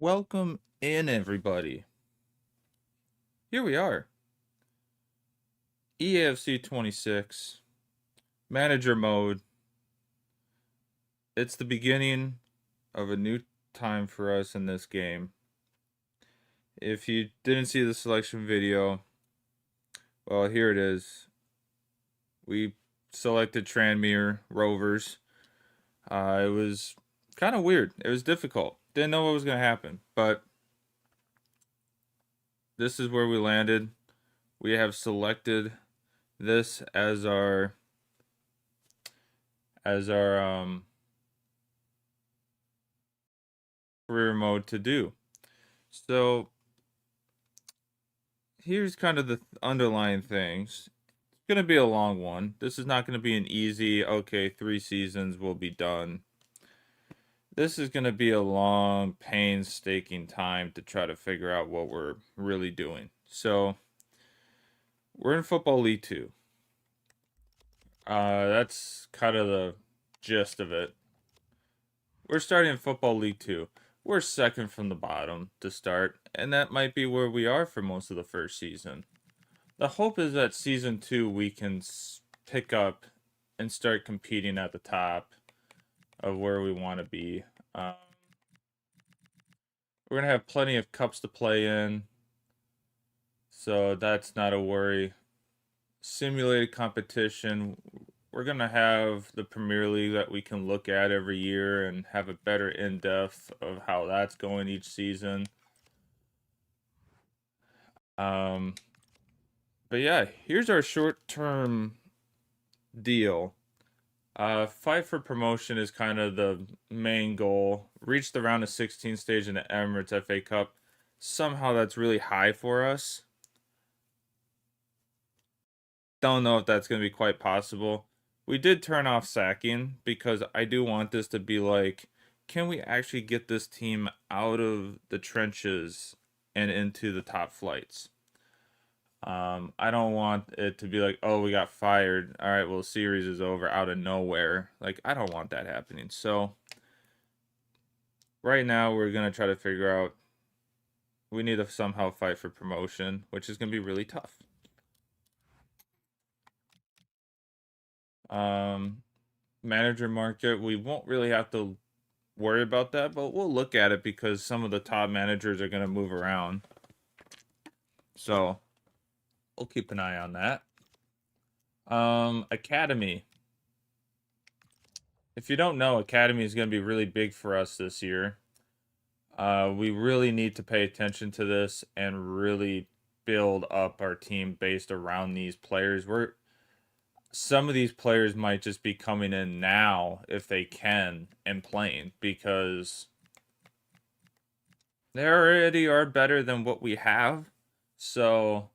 Welcome in, everybody. Here we are. EAFC26, manager mode. It's the beginning of a new time for us in this game. If you didn't see the selection video, well, here it is. We selected Tranmere Rovers. It was kind of weird. It was difficult. Didn't know what was going to happen, but this is where we landed. We have selected this as our career mode to do. So here's kind of the underlying things. It's going to be a long one. This is not going to be an easy, okay, 3 seasons will be done. This is going to be a long, painstaking time to try to figure out what we're really doing. So we're in Football League 2. That's kind of the gist of it. We're starting in Football League 2. We're second from the bottom to start, and that might be where we are for most of the first season. The hope is that season 2 we can pick up and start competing at the top of where we want to be. We're going to have plenty of cups to play in, so that's not a worry. Simulated competition. We're going to have the Premier League that we can look at every year and have a better in-depth of how that's going each season. But yeah, here's our short-term deal. Fight for promotion is kind of the main goal. Reach the round of 16 stage in the Emirates FA Cup. Somehow that's really high for us. Don't know if that's going to be quite possible. We did turn off sacking because I do want this to be like, can we actually get this team out of the trenches and into the top flights? I don't want it to be like, oh, we got fired. All right, well, series is over out of nowhere. Like, I don't want that happening. So, right now, we're going to try to figure out we need to somehow fight for promotion, which is going to be really tough. Manager market, we won't really have to worry about that, but we'll look at it because some of the top managers are going to move around. So, we'll keep an eye on that. Academy. If you don't know, Academy is going to be really big for us this year. We really need to pay attention to this and really build up our team based around these players. Some of these players might just be coming in now if they can and playing because they already are better than what we have. So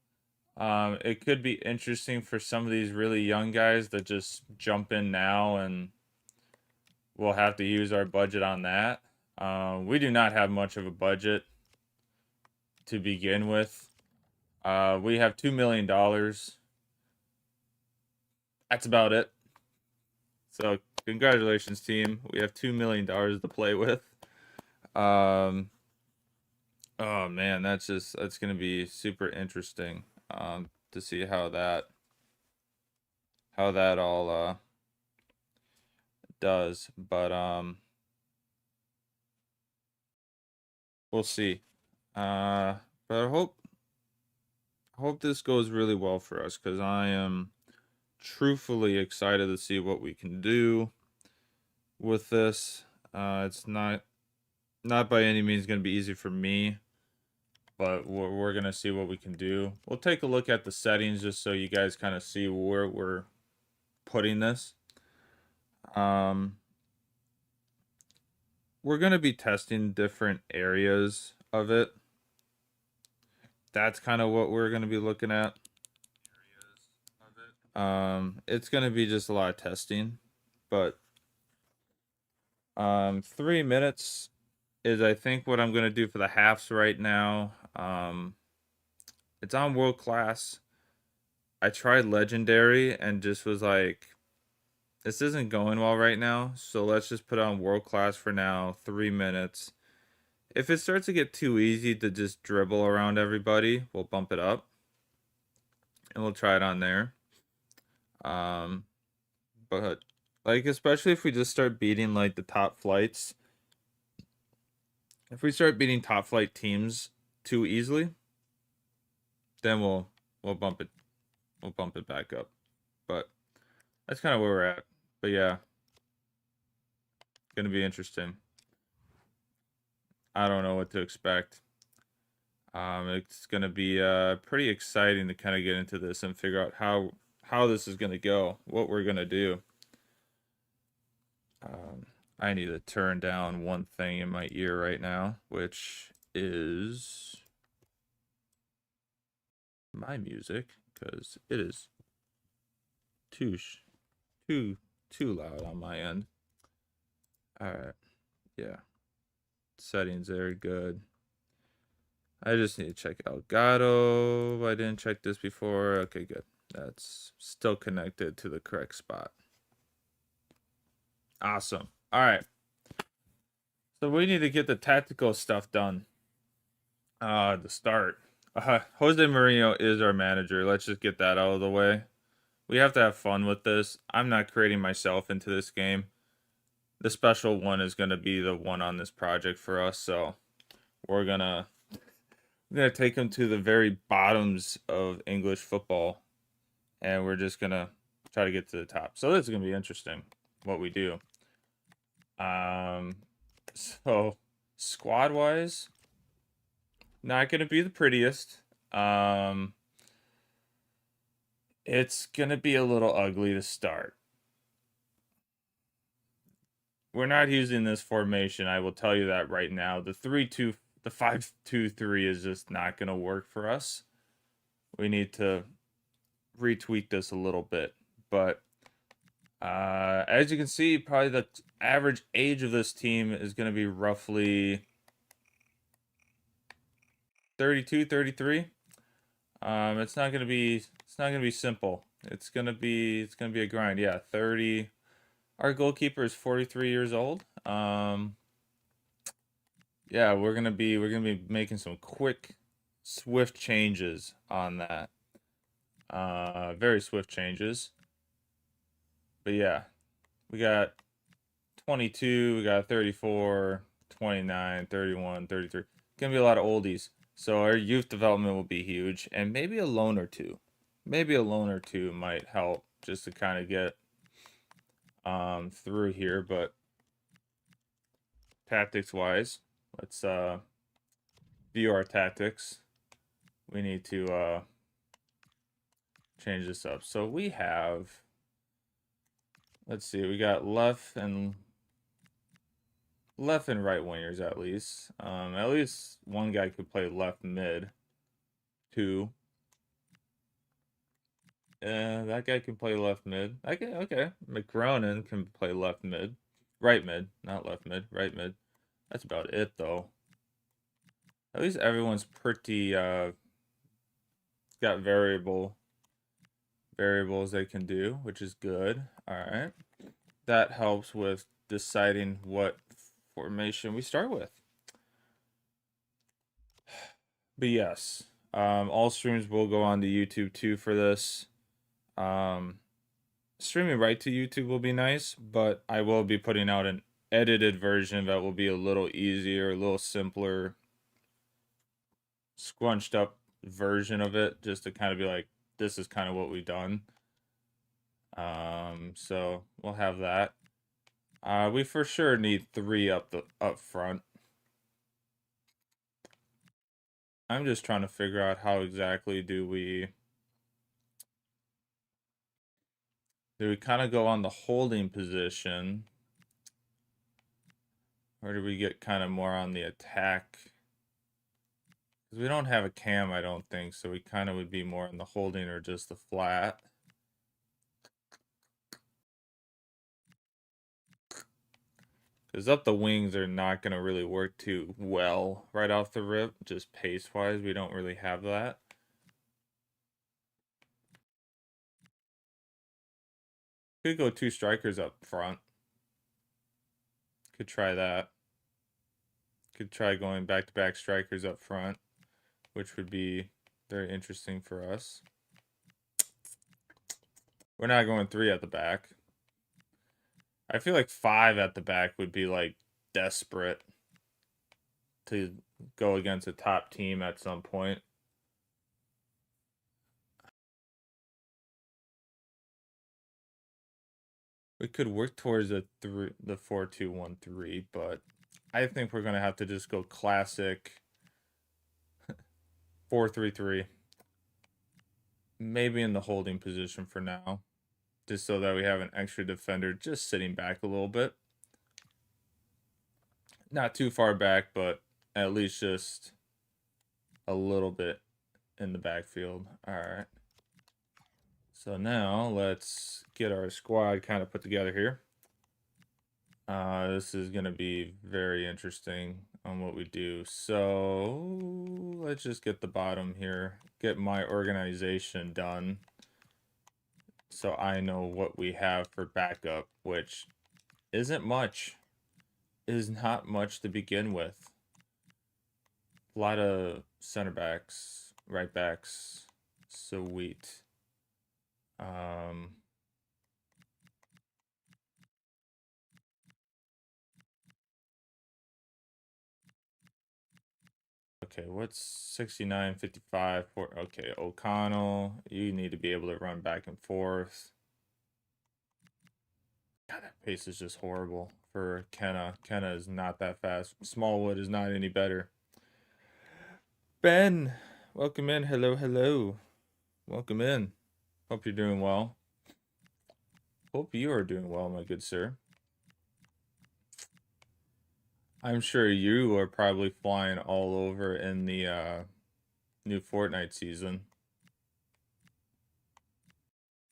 it could be interesting for some of these really young guys that just jump in now, and we'll have to use our budget on that. We do not have much of a budget to begin with. We have $2 million. That's about it. So congratulations, team. We have $2 million to play with. Oh man, that's gonna be super interesting. To see how that all does. But we'll see. But I hope this goes really well for us because I am truthfully excited to see what we can do with this. It's not by any means going to be easy for me, but we're going to see what we can do. We'll take a look at the settings just so you guys kind of see where we're putting this. We're going to be testing different areas of it. That's kind of what we're going to be looking at. It's going to be just a lot of testing, but 3 minutes is I think what I'm going to do for the halves right now. It's on world class. I tried legendary and just was like, this isn't going well right now, so let's just put on world class for now. 3 minutes. If it starts to get too easy to just dribble around everybody, we'll bump it up. And we'll try it on there. But like, especially if we just start beating like the top flights. If we start beating top flight teams too easily, then we'll bump it back up. But that's kind of where we're at. But yeah, gonna be interesting. I don't know what to expect. It's gonna be pretty exciting to kind of get into this and figure out how this is gonna go, what we're gonna do. I need to turn down one thing in my ear right now, which is my music, because it is too loud on my end. All right, yeah, settings there, good. I just need to check Elgato. I didn't check this before. Okay, good. That's still connected to the correct spot. Awesome. All right. So we need to get the tactical stuff done. To start. Jose Mourinho is our manager. Let's just get that out of the way. We have to have fun with this. I'm not creating myself into this game. The special one is going to be the one on this project for us. So we're gonna take him to the very bottoms of English football, and we're just gonna try to get to the top. So this is gonna be interesting what we do. So squad wise, not gonna be the prettiest. It's gonna be a little ugly to start. We're not using this formation. I will tell you that right now. The 5-2-3 is just not gonna work for us. We need to retweak this a little bit, but as you can see, probably the average age of this team is going to be roughly 32, 33. It's not going to be simple. It's going to be a grind. Yeah, 30. Our goalkeeper is 43 years old. Yeah, we're going to be making some quick, swift changes on that. Very swift changes. But yeah, we got 22, we got 34, 29, 31, 33. Gonna be a lot of oldies. So our youth development will be huge, and maybe a loan or two. Maybe a loan or two might help just to kind of get through here. But tactics wise, let's view our tactics. We need to change this up. So we have, let's see, we got left and right wingers at least. At least one guy could play left mid. Two. That guy can play left mid. Okay. McGronin can play left mid. Right mid, not left mid, right mid. That's about it though. At least everyone's pretty got variables they can do, which is good. Alright. That helps with deciding what formation we start with. But yes, all streams will go on to YouTube too for this. Streaming right to YouTube will be nice, but I will be putting out an edited version that will be a little easier, a little simpler, scrunched up version of it, just to kind of be like, this is kind of what we've done. So we'll have that. We for sure need 3 up front. I'm just trying to figure out how exactly do we kind of go on the holding position, or do we get kind of more on the attack? Because we don't have a cam, I don't think, so we kind of would be more in the holding or just the flat. Because up the wings are not going to really work too well right off the rip, just pace-wise. We don't really have that. Could go 2 strikers up front. Could try that. Could try going back-to-back strikers up front, which would be very interesting for us. We're not going 3 at the back. I feel like 5 at the back would be like desperate to go against a top team at some point. We could work towards the 4-2-1-3, but I think we're gonna have to just go classic 4-3-3. Maybe in the holding position for now, just so that we have an extra defender just sitting back a little bit. Not too far back, but at least just a little bit in the backfield. All right. So now let's get our squad kind of put together here. This is going to be very interesting on what we do. So let's just get the bottom here, get my organization done so I know what we have for backup, which isn't much. Is not much to begin with. A lot of center backs, right backs. Sweet. Okay, what's 69, 55? Okay, O'Connell, you need to be able to run back and forth. God, that pace is just horrible for Kenna. Kenna is not that fast. Smallwood is not any better. Ben, welcome in. Hello, hello. Welcome in. Hope you're doing well. Hope you are doing well, my good sir. I'm sure you are probably flying all over in the new Fortnite season.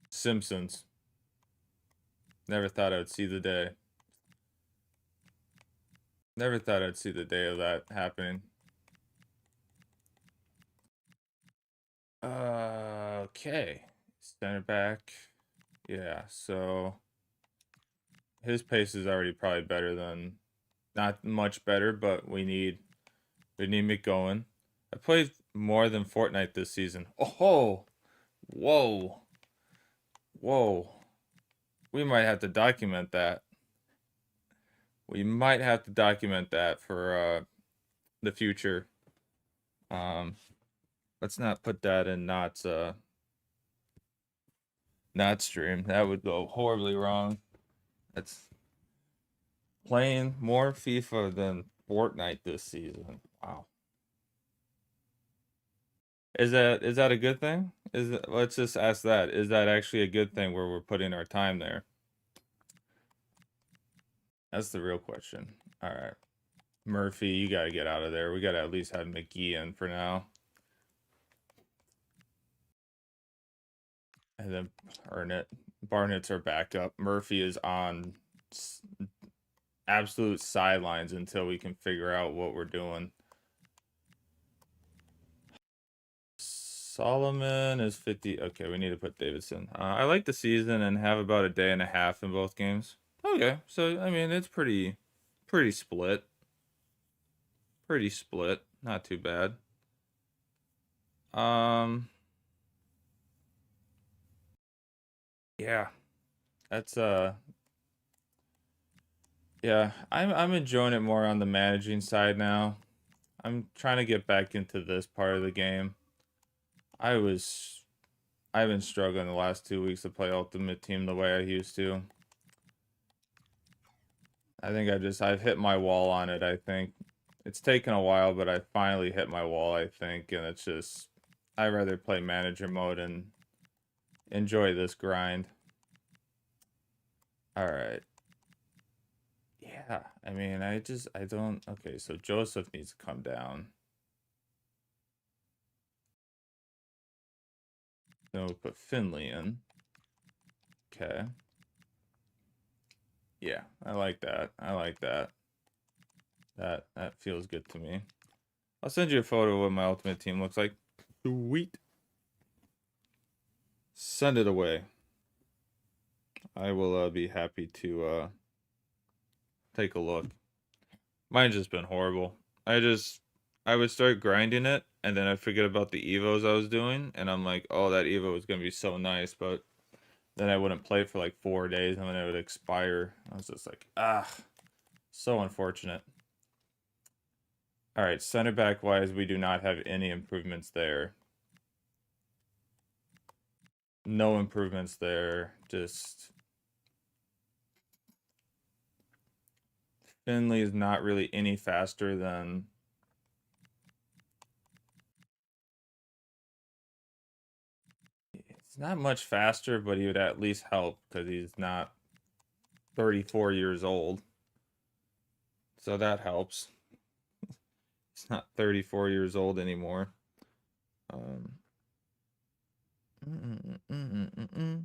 Simpsons. Never thought I'd see the day. Never thought I'd see the day of that happening. Okay. Center back. Yeah, so his pace is already probably better than, not much better, but we need McGowan. I played more than Fortnite this season. Oh, whoa, whoa. We might have to document that. We might have to document that for the future. Let's not put that in not stream. That would go horribly wrong. That's playing more FIFA than Fortnite this season. Wow. Is that a good thing? Let's just ask that. Is that actually a good thing where we're putting our time there? That's the real question. All right. Murphy, you got to get out of there. We got to at least have McGee in for now. And then Barnett's our backup. Murphy is on absolute sidelines until we can figure out what we're doing. Solomon is 50. Okay, we need to put Davidson. I like the season and have about a day and a half in both games. Okay, so I mean it's pretty split. Pretty split. Not too bad. Yeah. That's yeah, I'm enjoying it more on the managing side now. I'm trying to get back into this part of the game. I've been struggling the last 2 weeks to play Ultimate Team the way I used to. I think I've hit my wall on it, I think. It's taken a while, but I finally hit my wall, I think, and it's just I'd rather play manager mode and enjoy this grind. All right. Yeah, I mean, I don't. Okay, so Joseph needs to come down. Then we'll put Finley in. Okay. Yeah, I like that. I like that. That feels good to me. I'll send you a photo of what my ultimate team looks like. Sweet. Send it away. I will be happy to take a look. Mine's just been horrible. I would start grinding it, and then I'd forget about the Evos I was doing, and I'm like, oh, that Evo was gonna be so nice, but then I wouldn't play for like 4 days, and then it would expire. I was just like, ah, so unfortunate. All right, center back wise, we do not have any improvements there. No improvements there. Just Finley is not really any faster than. He's not much faster, but he would at least help because he's not 34 years old. So that helps. He's not 34 years old anymore. Um, mm, mm, mm, mm.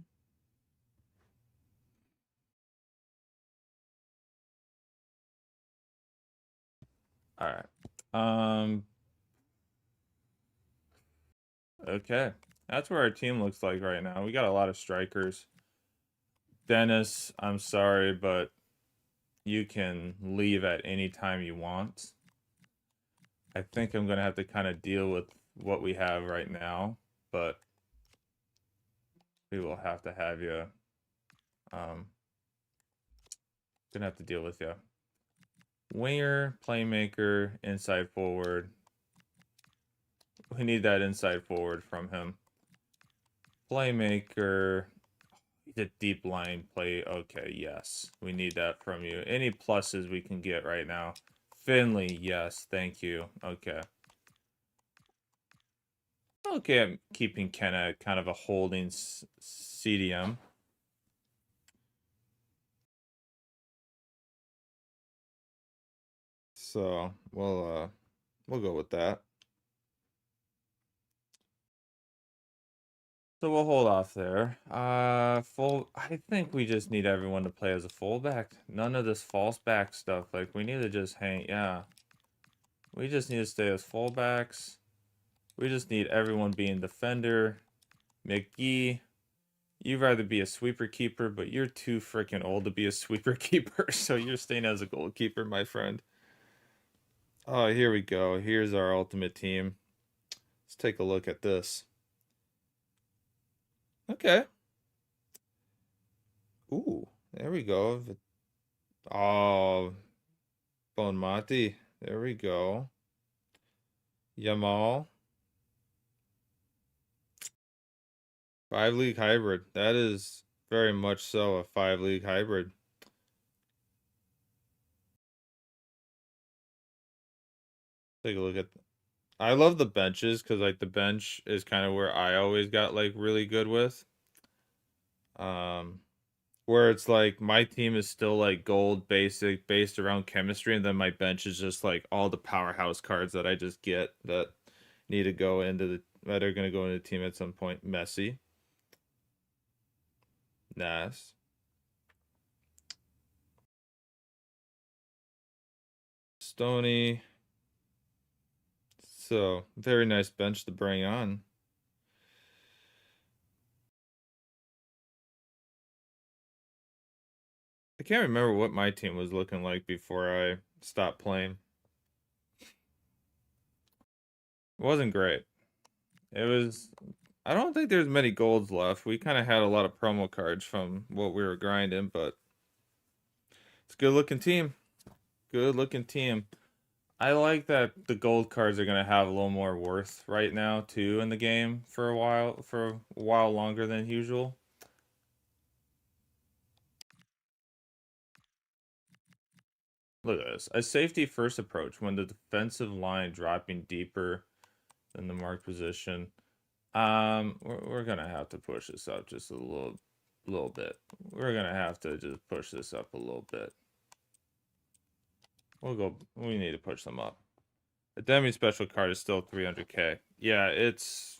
All right. Okay. That's where our team looks like right now. We got a lot of strikers. Dennis, I'm sorry, but you can leave at any time you want. I think I'm going to have to kind of deal with what we have right now, but we will have to have you. Gonna have to deal with you. Winger, playmaker, inside forward. We need that inside forward from him. Playmaker. The deep line play. Okay, yes. We need that from you. Any pluses we can get right now. Finley, yes. Thank you. Okay. Okay, I'm keeping Kenna kind of a holding CDM. So, we'll go with that. So we'll hold off there. I think we just need everyone to play as a fullback. None of this false back stuff. Like, we need to just hang, yeah. We just need to stay as fullbacks. We just need everyone being defender. McGee, you'd rather be a sweeper keeper, but you're too freaking old to be a sweeper keeper, so you're staying as a goalkeeper, my friend. Oh, here we go. Here's our ultimate team. Let's take a look at this. Okay. Ooh, there we go. Oh, Bonmati. There we go. Yamal. 5 league hybrid. That is very much so a 5 league hybrid. Take a look at. I love the benches because like the bench is kind of where I always got like really good with. Um, where it's like my team is still like gold basic based around chemistry, and then my bench is just like all the powerhouse cards that I just get that need to go into that are gonna go into the team at some point. Messi. Nice. Stony. So, very nice bench to bring on. I can't remember what my team was looking like before I stopped playing. It wasn't great. It was. I don't think there's many golds left. We kind of had a lot of promo cards from what we were grinding, but it's a good looking team. Good looking team. I like that the gold cards are gonna have a little more worth right now too in the game for a while longer than usual. Look at this. A safety first approach when the defensive line dropping deeper than the marked position. We're gonna have to push this up just a little bit. We're gonna have to just push this up a little bit. We'll go. We need to push them up. The Demi special card is still 300k. Yeah, it's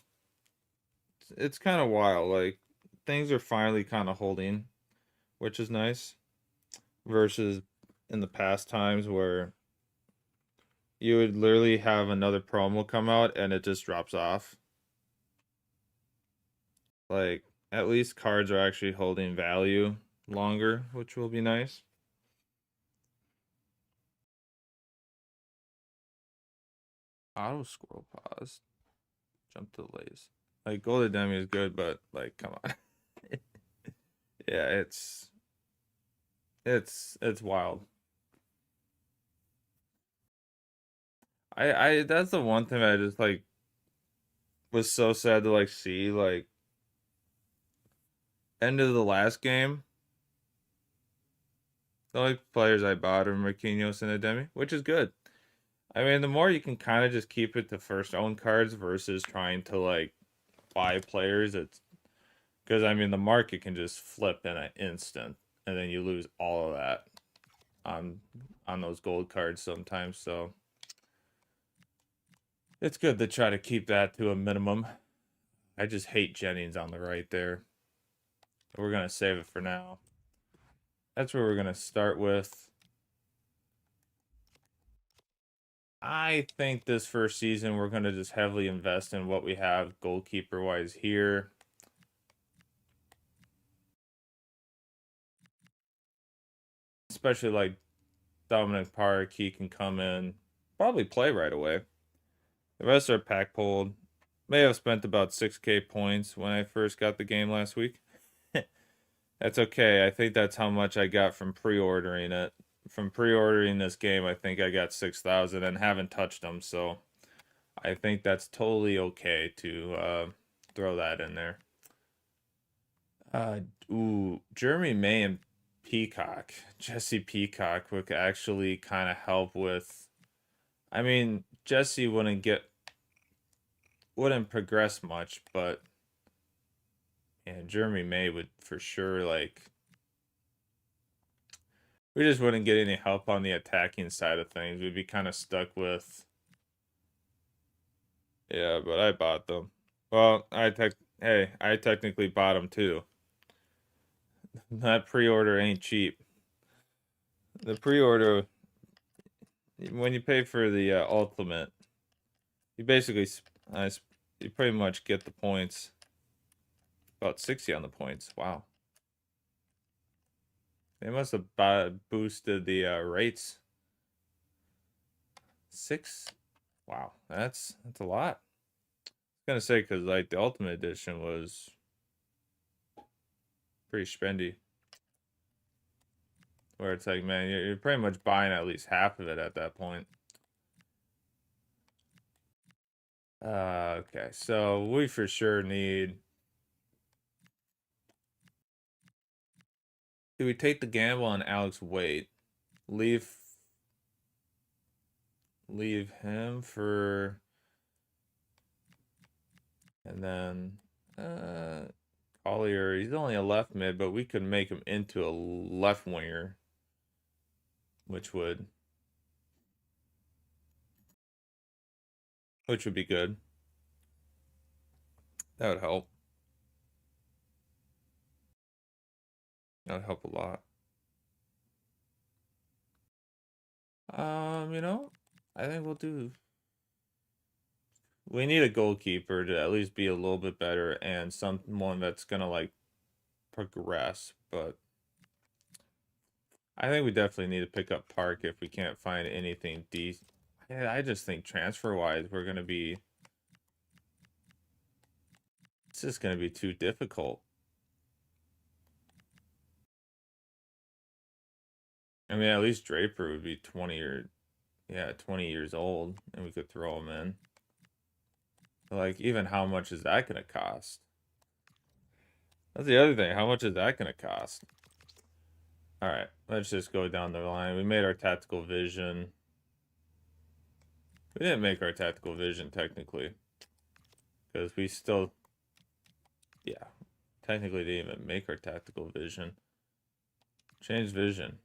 kind of wild. Like things are finally kind of holding, which is nice. Versus in the past times where you would literally have another promo come out and it just drops off. Like at least cards are actually holding value longer, which will be nice. Auto scroll pause. Jump delays. Like Golden Demi is good, but like come on. Yeah, it's wild. I that's the one thing I just like was so sad to like see like end of the last game. The only players I bought are Marquinhos and Ademi, which is good. I mean, the more you can kind of just keep it to first own cards versus trying to like buy players, it's because I mean the market can just flip in an instant, and then you lose all of that on on those gold cards sometimes. So it's good to try to keep that to a minimum. I just hate Jennings on the right there. We're gonna save it for now. That's where we're gonna start with. I think this first season we're gonna just heavily invest in what we have goalkeeper wise here. Especially like Dominic Park, he can come in, probably play right away. The rest are pack pulled. May have spent about 6K points when I first got the game last week. That's okay. I think that's how much I got from pre-ordering it. From pre-ordering this game, I think I got 6,000 and haven't touched them, so I think that's totally okay to throw that in there. Uh, Jeremy May and Peacock. Jesse Peacock would actually kind of help with. I mean, Jesse wouldn't progress much, but yeah, Jeremy May would for sure like. We just wouldn't get any help on the attacking side of things. We'd be kind of stuck with. Yeah, but I bought them. Well, I technically bought them too. That pre-order ain't cheap. The pre-order when you pay for the ultimate, you basically you pretty much get the points. About 60 on the points. Wow. They must have boosted the rates. 6. Wow, that's a lot. I was gonna say because like the ultimate edition was pretty spendy. Where it's like, man, you're pretty much buying at least half of it at that point. Okay, so we for sure need. Do we take the gamble on Alex Wade? Leave him for, and then Collier. He's only a left mid, but we could make him into a left winger, which would be good. That would help. That would help a lot. You know, I think we'll do. We need a goalkeeper to at least be a little bit better and someone that's gonna like progress, but I think we definitely need to pick up Park if we can't find anything decent. Yeah, I just think transfer wise we're gonna be. It's just gonna be too difficult. I mean, at least Draper would be 20 years old, and we could throw him in. Like, even how much is that gonna cost? That's the other thing. How much is that gonna cost? All right, let's just go down the line. We made our tactical vision. We didn't make our tactical vision technically, because we still, yeah, technically didn't even make our tactical vision. Change vision.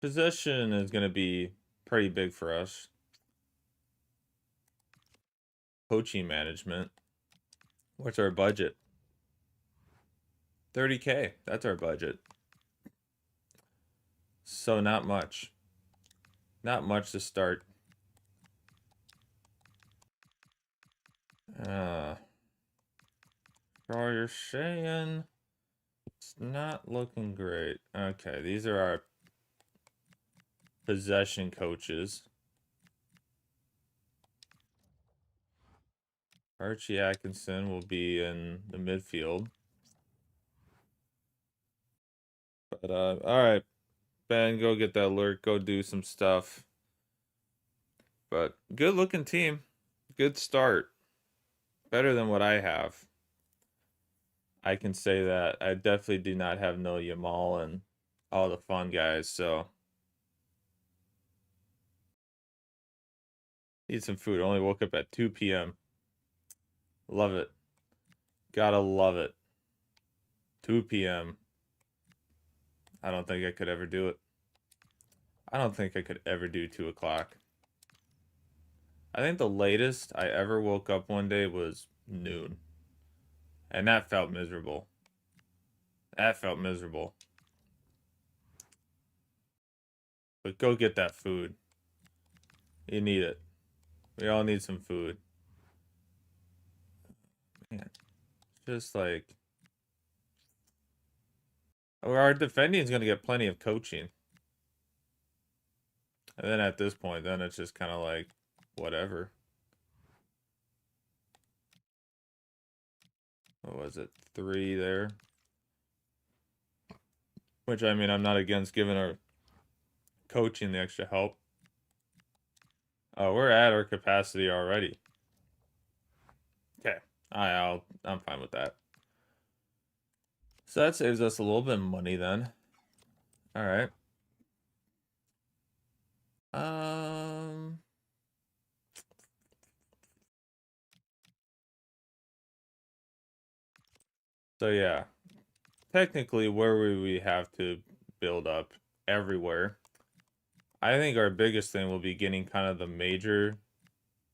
Possession is going to be pretty big for us. Coaching management. What's our budget? 30K. That's our budget. So not much. Not much to start. For all you're saying, it's not looking great. Okay, these are our possession coaches. Archie Atkinson will be in the midfield. But all right, Ben, go get that alert. Go do some stuff. But good looking team. Good start. Better than what I have. I can say that. I definitely do not have no Yamal and all the fun guys, so need some food. Only woke up at 2 p.m. Love it. Gotta love it. 2 p.m. I don't think I could ever do it. I don't think I could ever do 2 o'clock. I think the latest I ever woke up one day was noon. And that felt miserable. That felt miserable. But go get that food. You need it. We all need some food. Man, just like our defending is going to get plenty of coaching. And then at this point, then it's just kind of like whatever. What was it? 3 there. Which, I mean, I'm not against giving our coaching the extra help. Oh, we're at our capacity already. Okay. I'm fine with that. So that saves us a little bit of money then. All right. So yeah. Technically, where would we have to build up? Everywhere. I think our biggest thing will be getting kind of the major,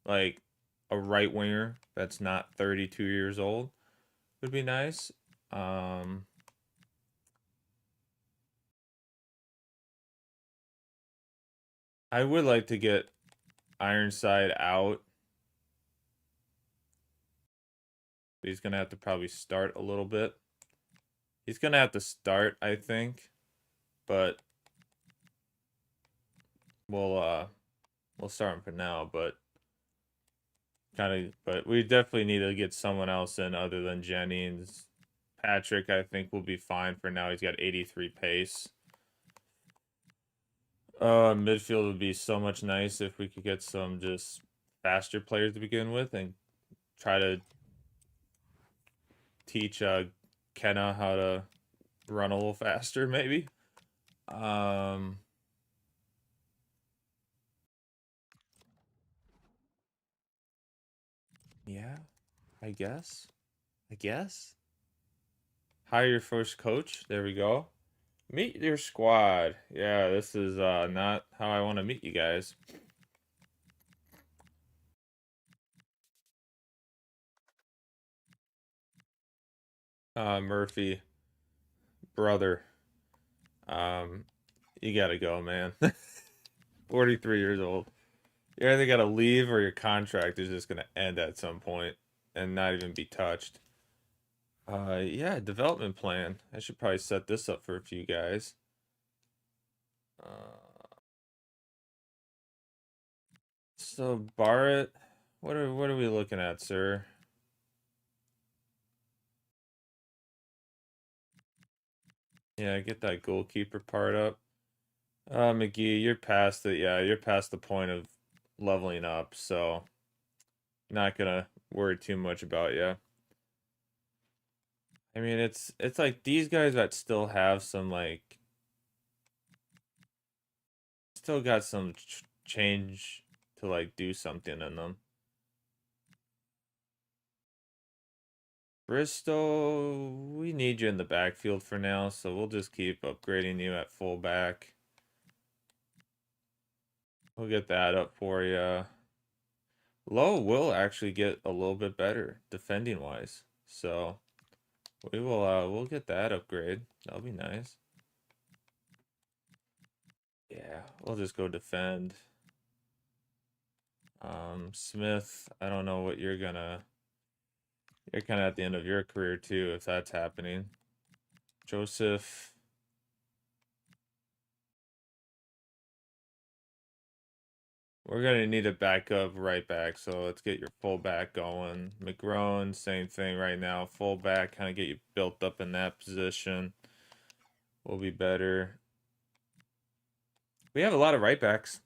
like a right winger that's not 32 years old would be nice. I would like to get Ironside out. He's gonna have to probably start a little bit. He's gonna have to start, I think, but we'll start him for now. But we definitely need to get someone else in other than Jennings. Patrick, I think, will be fine for now. He's got 83 pace. Midfield would be so much nice if we could get some just faster players to begin with and try to teach Kenna how to run a little faster, maybe. Yeah, I guess. Hire your first coach. There we go. Meet your squad. Yeah, this is not how I want to meet you guys. Murphy, brother. You gotta go, man. 43 years old. You either gotta leave or your contract is just gonna end at some point and not even be touched. Yeah, development plan. I should probably set this up for a few guys. So Barrett, what are we looking at, sir? Yeah, get that goalkeeper part up. McGee, you're past it. Yeah, you're past the point of leveling up, so not gonna worry too much about you. I mean, it's like these guys that still have some like still got some change to like do something in them. Bristol, we need you in the backfield for now, so we'll just keep upgrading you at fullback. We'll get that up for you. Low will actually get a little bit better defending wise, so we'll get that upgrade. That'll be nice. Yeah, we'll just go defend. Smith, I don't know what you're kind of at the end of your career too, if that's happening. Joseph. We're gonna need a backup right back, so let's get your fullback going. McGrone, same thing right now. Fullback, kind of get you built up in that position. Will be better. We have a lot of right backs,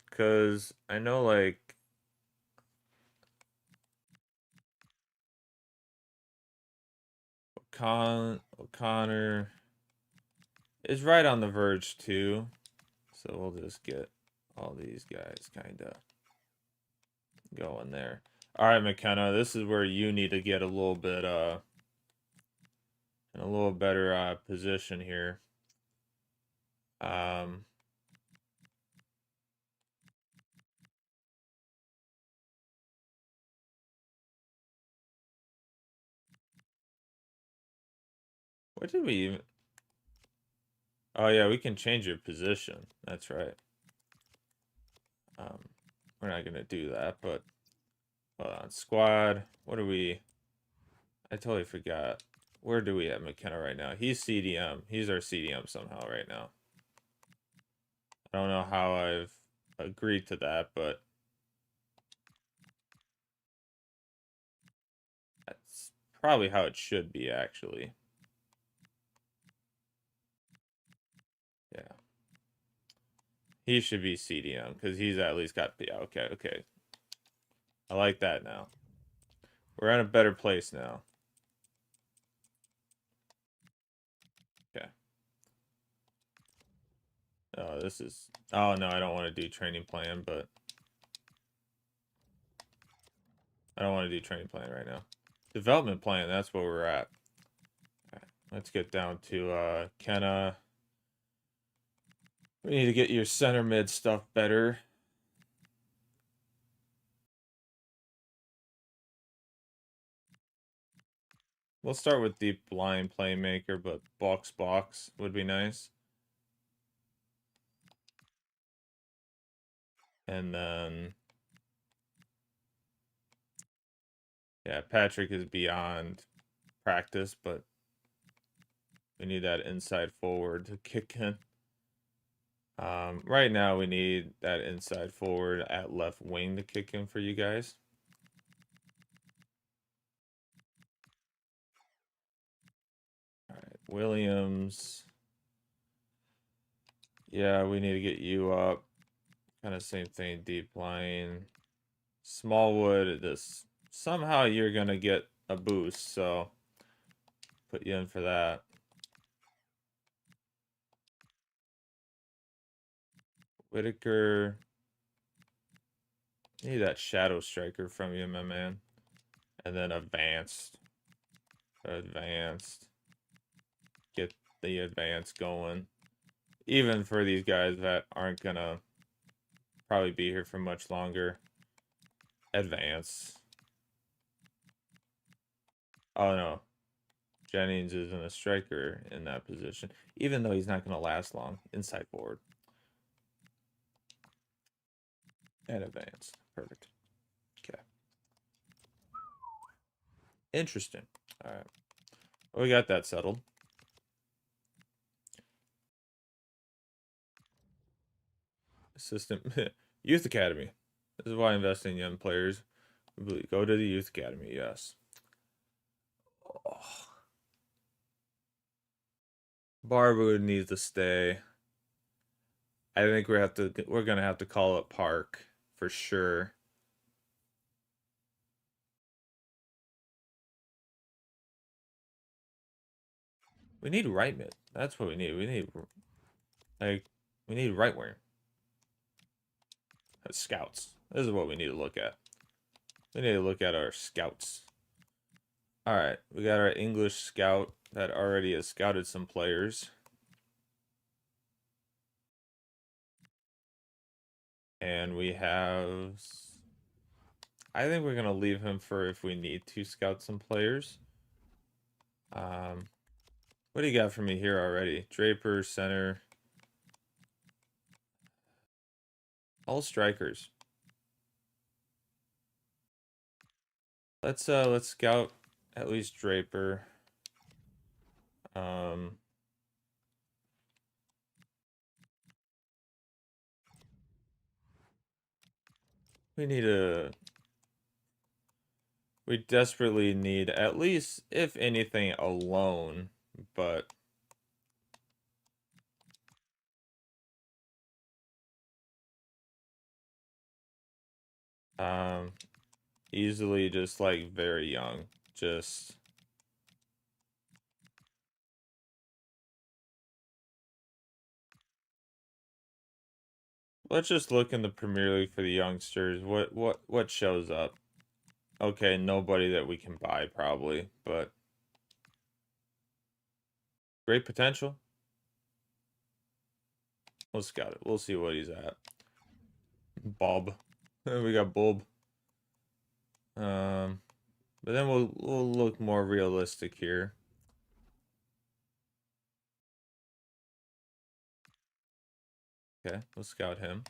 because I know like O'Connor is right on the verge too. So we'll just get all these guys kind of going there. All right, McKenna, this is where you need to get a little bit in a little better position here. Um, what did we even? Oh yeah, we can change your position. That's right. Um, we're not gonna do that, but hold on. Squad. What are we? I totally forgot. Where do we have McKenna right now? He's CDM. He's our CDM somehow right now. I don't know how I've agreed to that, but that's probably how it should be, actually. Yeah. He should be CDM because he's at least got. Yeah, okay, okay. I like that now. We're in a better place now. Okay. Oh, this is. Oh, no, I don't want to do training plan, but. I don't want to do training plan right now. Development plan, that's where we're at. All right, let's get down to Kenna. We need to get your center mid stuff better. We'll start with deep line playmaker, but box would be nice. And then, yeah, Patrick is beyond practice, but we need that inside forward to kick in. Right now, we need that inside forward at left wing to kick in for you guys. All right, Williams. Yeah, we need to get you up. Kind of same thing, deep line. Smallwood, this somehow you're gonna get a boost, so put you in for that. Whitaker, need that shadow striker from you, my man. And then advanced. Get the advanced going. Even for these guys that aren't gonna probably be here for much longer. Advance. Oh no. Jennings isn't a striker in that position, even though he's not going to last long. Inside forward. And advanced. Perfect. Okay. Interesting. All right. Well, we got that settled. Assistant Youth Academy. This is why I invest in young players. Go to the Youth Academy, yes. Oh. Barwood needs to stay. I think we're gonna have to call it Park for sure. We need right mid. That's what we need. We need right wing. Scouts. This is what we need to look at. We need to look at our scouts. All right, we got our English scout that already has scouted some players. And we have... I think we're going to leave him for if we need to scout some players. What do you got for me here already? Draper, center. All strikers. Let's scout at least Draper. We desperately need, at least, if anything, a loan, but easily just like very young. Just let's just look in the Premier League for the youngsters. What shows up? Okay, nobody that we can buy probably, but great potential. We'll scout it. We'll see what he's at. Bob. We got Bulb. But then we'll look more realistic here. Okay, we'll scout him.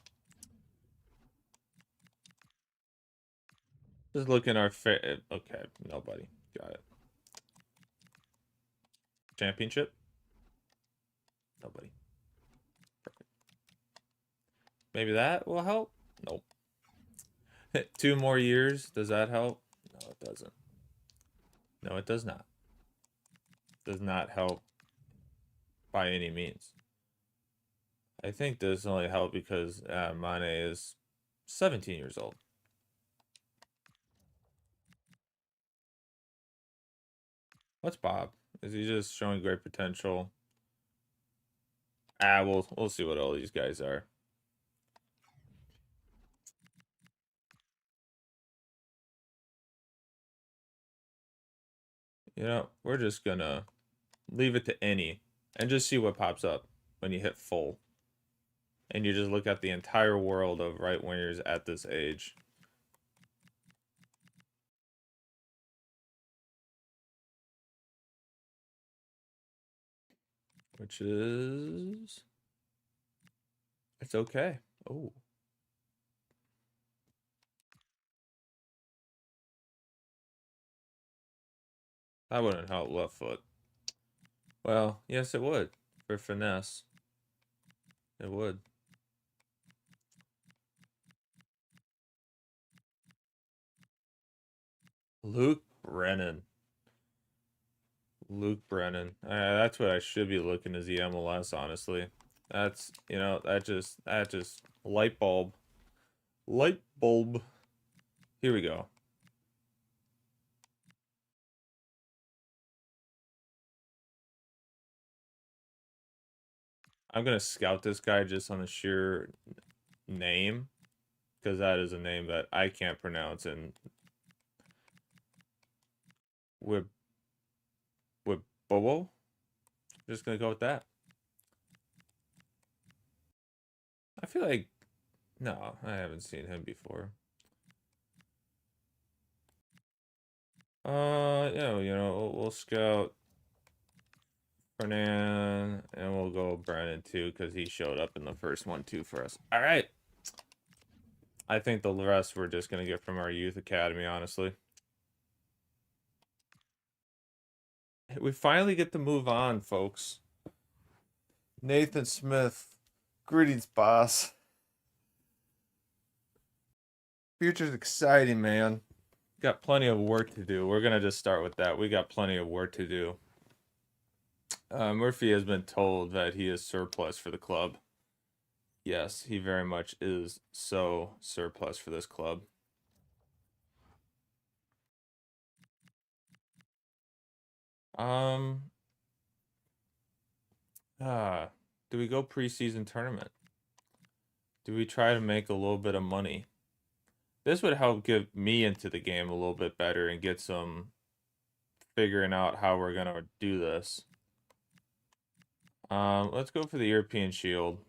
Just look in our okay, nobody. Got it. Championship? Nobody. Perfect. Maybe that will help? Nope. 2 more years, does that help? No, it doesn't. No, it does not. Does not help by any means. I think this only help because Mane is 17 years old. What's Bob? Is he just showing great potential? We'll see what all these guys are. You know, we're just gonna leave it to any and just see what pops up when you hit full. And you just look at the entire world of right wingers at this age. Which is... It's okay. Oh. That wouldn't help left foot. Well, yes it would. For finesse. It would. Luke Brennan. Luke Brennan. That's what I should be looking as the MLS, honestly. That's, you know, that just light bulb. Light bulb. Here we go. I'm gonna scout this guy just on the sheer name, because that is a name that I can't pronounce, and with Bobo, just gonna go with that. I feel like no, I haven't seen him before. Yeah, you know, we'll scout Fernan, and we'll go Brennan too, because he showed up in the first one too for us. All right. I think the rest we're just gonna get from our youth academy, honestly. We finally get to move on, folks. Nathan Smith, greetings, boss. Future's exciting, man. Got plenty of work to do. We're gonna just start with that. We got plenty of work to do. Murphy has been told that he is surplus for the club. Yes, he very much is so surplus for this club. Do we go preseason tournament? Do we try to make a little bit of money? This would help get me into the game a little bit better and get some figuring out how we're gonna do this. Let's go for the European Shield.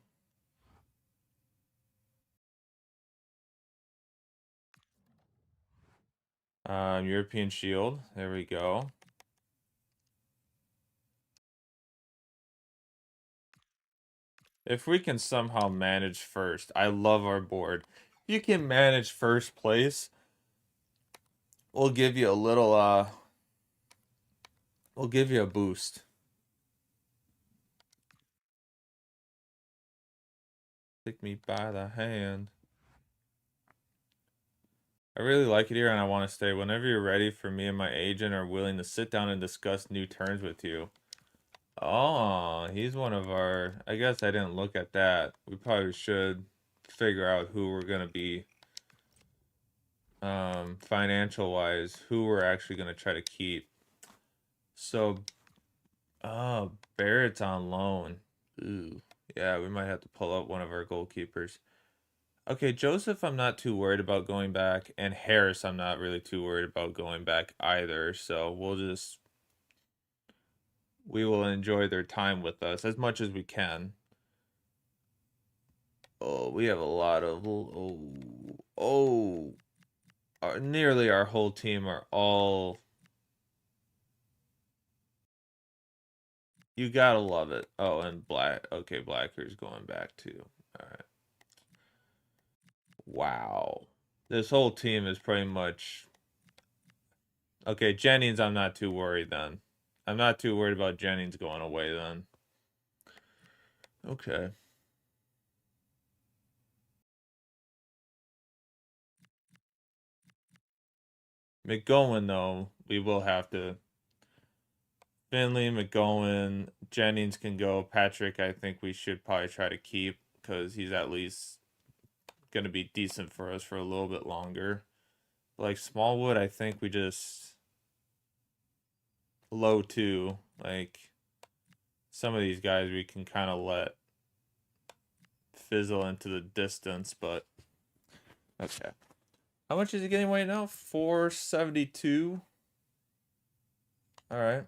European Shield. There we go. If we can somehow manage first, I love our board. If you can manage first place, we'll give you a little, we'll give you a boost. Take me by the hand. I really like it here and I want to stay. Whenever you're ready for me and my agent are willing to sit down and discuss new terms with you. Oh, he's one of our. I guess I didn't look at that. We probably should figure out who we're gonna be, financial wise, who we're actually gonna try to keep. So, oh, Barrett's on loan. Ooh, yeah, we might have to pull up one of our goalkeepers. Okay, Joseph, I'm not too worried about going back, and Harris, I'm not really too worried about going back either. So we will enjoy their time with us as much as we can. Oh, we have a lot of nearly our whole team are all. You gotta love it. Oh, and Black. Okay, Blacker's going back too. All right. Wow. This whole team is pretty much okay. Jennings, I'm not too worried then. I'm not too worried about Jennings going away then. Okay. McGowan though, we will have to. Finley, McGowan, Jennings can go. Patrick, I think we should probably try to keep because he's at least going to be decent for us for a little bit longer. Like Smallwood, I think we just low two. Like some of these guys we can kind of let fizzle into the distance, but okay. How much is he getting right now? 472. All right.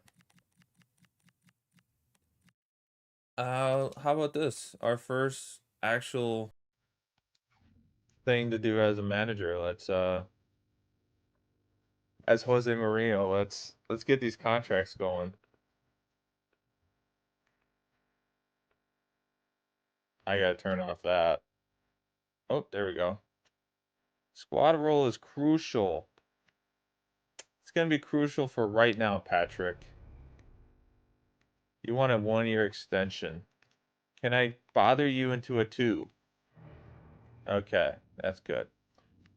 How about this? Our first actual thing to do as a manager. Let's as Jose Mourinho, let's get these contracts going. I gotta turn off that. Oh, there we go. Squad roll is crucial. It's gonna be crucial for right now, Patrick. You want a 1 year extension. Can I bother you into a 2? Okay, that's good.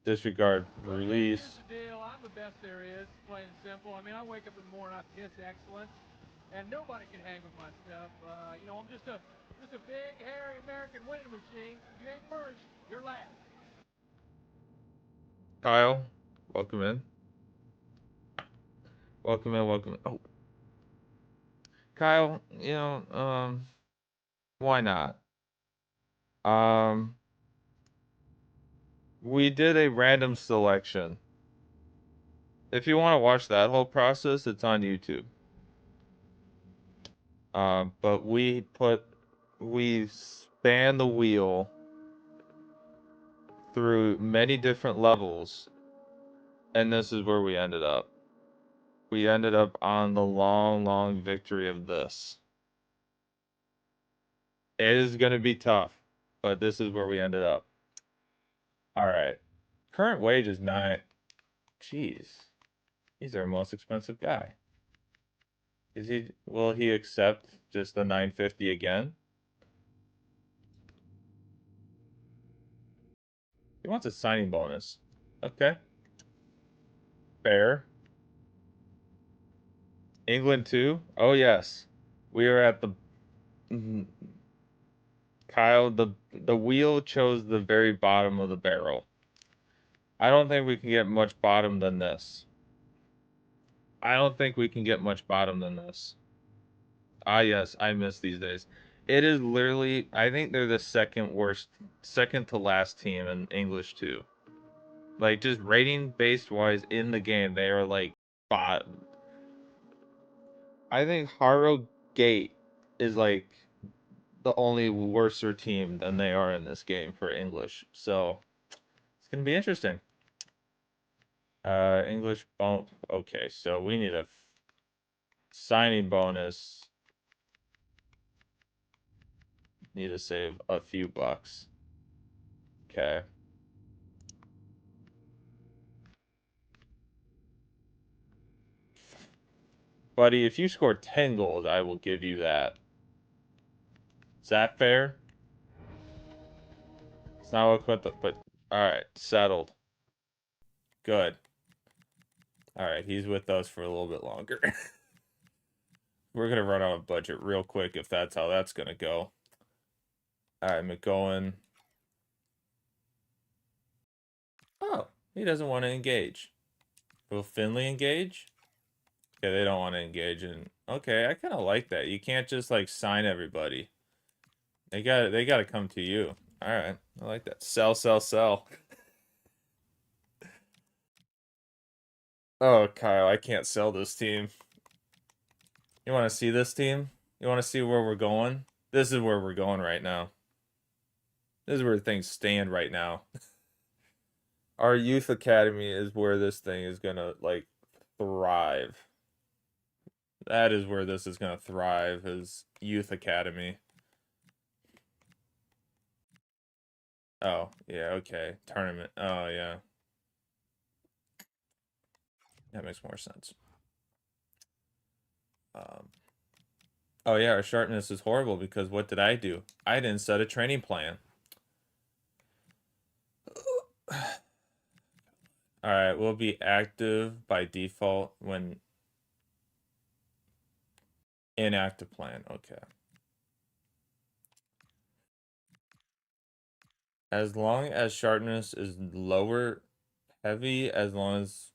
Disregard release. Here's the deal. I'm the best there is, plain and simple. I mean, I wake up in the morning, it's excellent, and nobody can hang with my stuff. I'm just a big, hairy American winning machine. You ain't first, you're last. Kyle, welcome in. Welcome in, welcome in. Oh, Kyle, why not? Um, we did a random selection. If you want to watch that whole process, it's on YouTube. But we span the wheel through many different levels, and this is where we ended up. We ended up on the long, long victory of this. It is going to be tough, but this is where we ended up. All right. Current wage is not. Jeez, he's our most expensive guy. Is he? Will he accept just the 950 again? He wants a signing bonus. Okay, fair. England too? Oh yes. We are at the mhm. Kyle, the wheel chose the very bottom of the barrel. I don't think we can get much bottom than this. I don't think we can get much bottom than this. Ah yes, I miss these days. It is literally I think they're the second worst, second to last team in English too. Like just rating based wise in the game, they are like bottom. I think Harrogate is like the only worser team than they are in this game for English. So it's gonna be interesting. English bump. Okay, so we need a signing bonus. Need to save a few bucks. Okay. Buddy, if you score 10 goals, I will give you that. Is that fair? It's not what but alright, settled. Good. All right, he's with us for a little bit longer. We're going to run out of budget real quick if that's how that's going to go. All right, McGowan. Oh, he doesn't want to engage. Will Finley engage? Okay, they don't want to engage in. Okay, I kind of like that. You can't just like sign everybody. They got to come to you. All right, I like that. Sell, sell, sell. Oh, Kyle, I can't sell this team. You want to see this team? You want to see where we're going? This is where we're going right now. This is where things stand right now. Our youth academy is where this thing is gonna like thrive. That is where this is gonna thrive, is youth academy. Oh, yeah, okay. Tournament. Oh, yeah. That makes more sense. Oh, yeah, our sharpness is horrible because what did I do? I didn't set a training plan. All right, we'll be active by default when inactive plan. Okay. As long as sharpness is lower, heavy, as long as...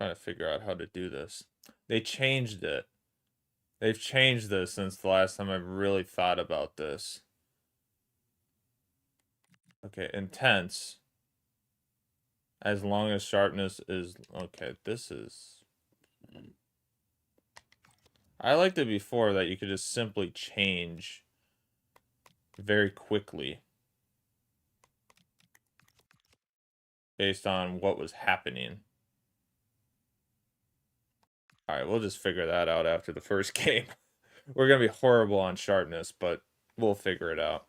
Trying to figure out how to do this. They changed it. They've changed this since the last time I've really thought about this. Okay, intense. As long as sharpness is... Okay, this is... I liked it before that you could just simply change very quickly based on what was happening. All right, we'll just figure that out after the first game. We're going to be horrible on sharpness, but we'll figure it out.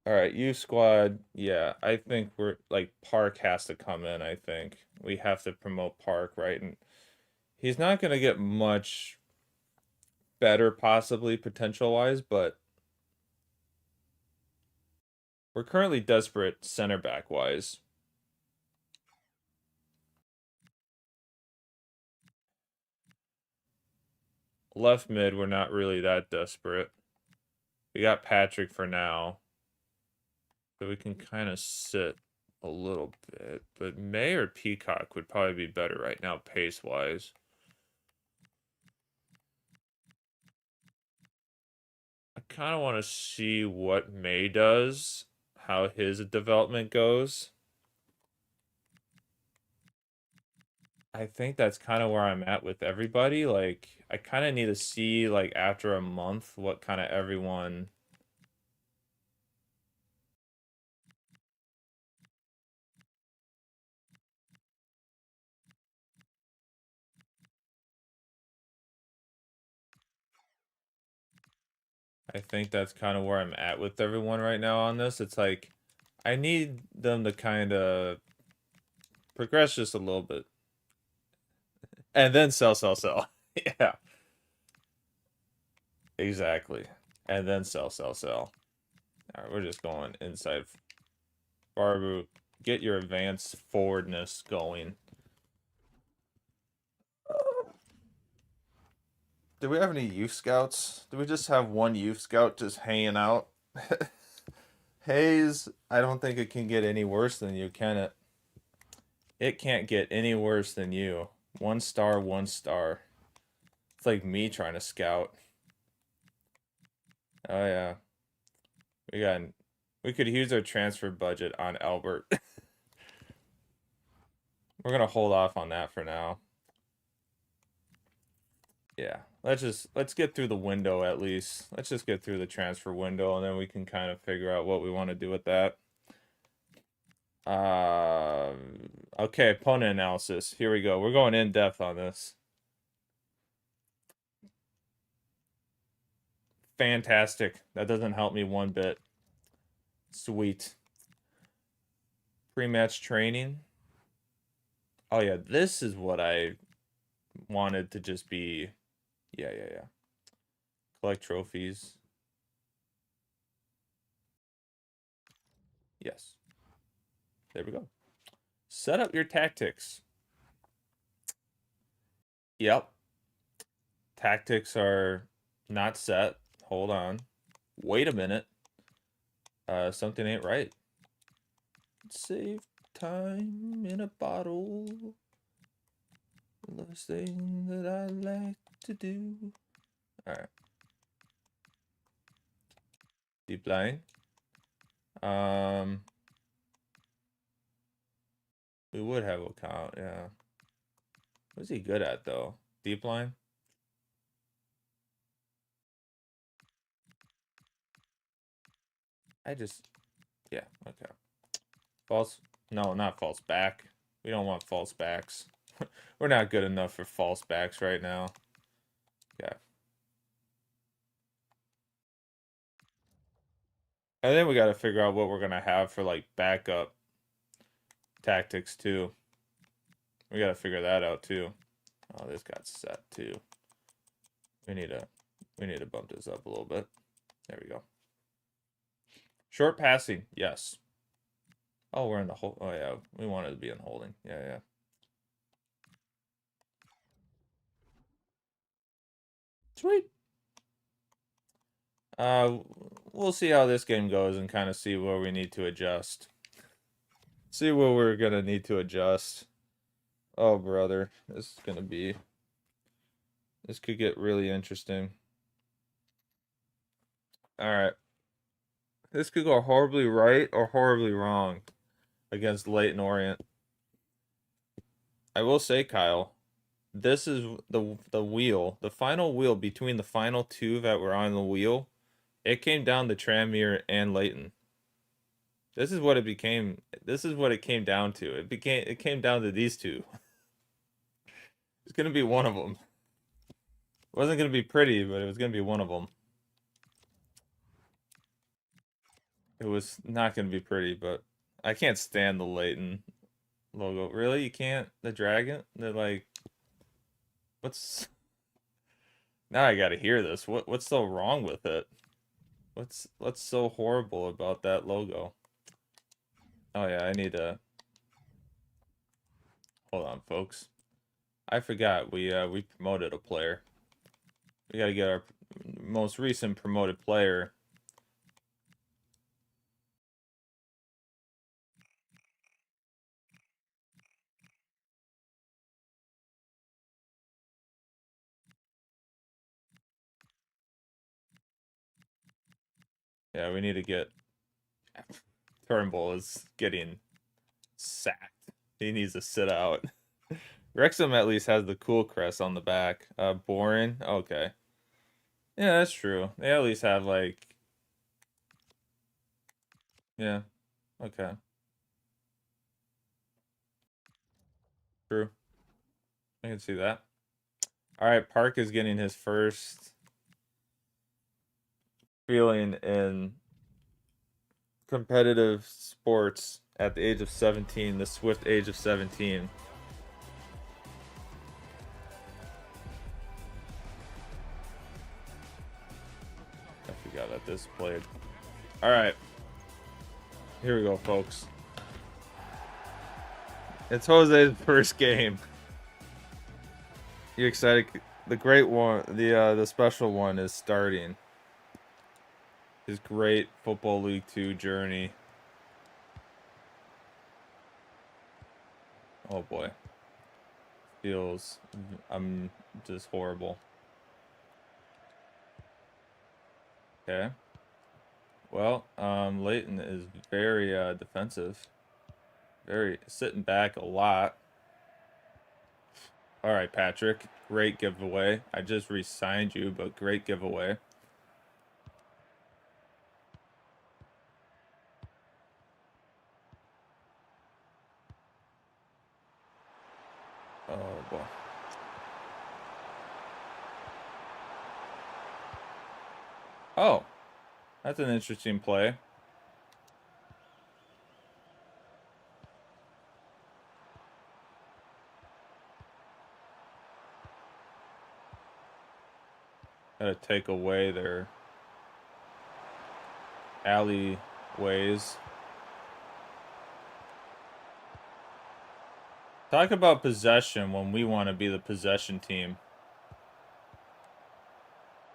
All right, U squad. Yeah, I think we're like Park has to come in. I think we have to promote Park, right? And he's not going to get much better, possibly potential wise, but we're currently desperate center back wise. Left mid, we're not really that desperate. We got Patrick for now, so we can kind of sit a little bit. But May or Peacock would probably be better right now, pace wise. I kind of want to see what May does, how his development goes. I think that's kind of where I'm at with everybody. Like, I kind of need to see, like, after a month, what kind of everyone... I think that's kind of where I'm at with everyone right now on this. It's like, I need them to kind of progress just a little bit. And then sell, sell, sell. Yeah. Exactly. And then sell, sell, sell. All right, we're just going inside. Barbu, get your advanced forwardness going. Do we have any youth scouts? Do we just have one youth scout just hanging out? Hayes, I don't think it can get any worse than you, can it? It can't get any worse than you. 1 star, 1 star. It's like me trying to scout. Oh yeah. We could use our transfer budget on Albert. We're gonna hold off on that for now. Yeah. Let's get through the window at least. Let's just get through the transfer window and then we can kind of figure out what we want to do with that. Okay, opponent analysis. Here we go. We're going in depth on this. Fantastic. That doesn't help me one bit. Sweet. Pre-match training. Oh yeah, this is what I wanted to just be. Yeah. Collect trophies. Yes. There we go. Set up your tactics. Yep. Tactics are not set. Hold on. Wait a minute. Something ain't right. Save time in a bottle. Last thing that I like to do. Alright. Deep line. We would have a count, yeah. What's he good at though? Deep line? Yeah, okay. False, no, not false back. We don't want false backs. We're not good enough for false backs right now. Yeah. And then we got to figure out what we're going to have for like backup tactics too. We got to figure that out too. Oh, this got set too. We need to bump this up a little bit. There we go. Short passing, yes. Oh, we're in the hold. Oh yeah, we wanted to be in holding. Yeah. Sweet. We'll see how this game goes and kind of see where we need to adjust. See what we're gonna need to adjust. Oh, brother, this could get really interesting. All right, this could go horribly right or horribly wrong against Leyton Orient. I will say, Kyle, this is the wheel, the final wheel between the final two that were on the wheel. It came down to Tranmere and Leyton. This is what it became. This is what it came down to. It came down to these two. It's gonna be one of them. It wasn't gonna be pretty, but it was gonna be one of them. It was not gonna be pretty, but I can't stand the Leyton logo. Really? You can't? The dragon? They're like, what's now I gotta hear this. What's so wrong with it? What's so horrible about that logo? Oh yeah, I need to hold on, folks. I forgot we promoted a player. We gotta get our most recent promoted player. Yeah, we need to get Turnbull is getting sacked. He needs to sit out. Wrexham at least has the cool crest on the back. Boring. Okay. Yeah, that's true. They at least have like. Yeah. Okay. True. I can see that. All right, Park is getting his first feeling in competitive sports at the age of 17, the swift age of 17. I forgot that this played. All right. Here we go, folks. It's Jose's first game. You excited? The great one, the special one is starting. His great Football League 2 journey. Oh boy. Feels I'm just horrible. Okay. Well, Leighton is very defensive. Very sitting back a lot. All right, Patrick. Great giveaway. I just re-signed you, but great giveaway. Oh boy. Oh, that's an interesting play. Gotta take away their alleyways. Talk about possession when we want to be the possession team.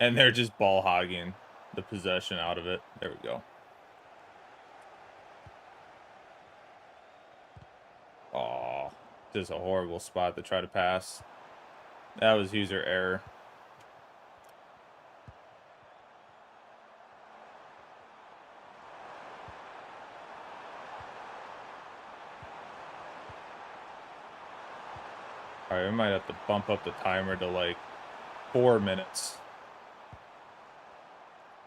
And they're just ball hogging the possession out of it. There we go. Oh, just a horrible spot to try to pass. That was user error. Alright, we might have to bump up the timer to like 4 minutes.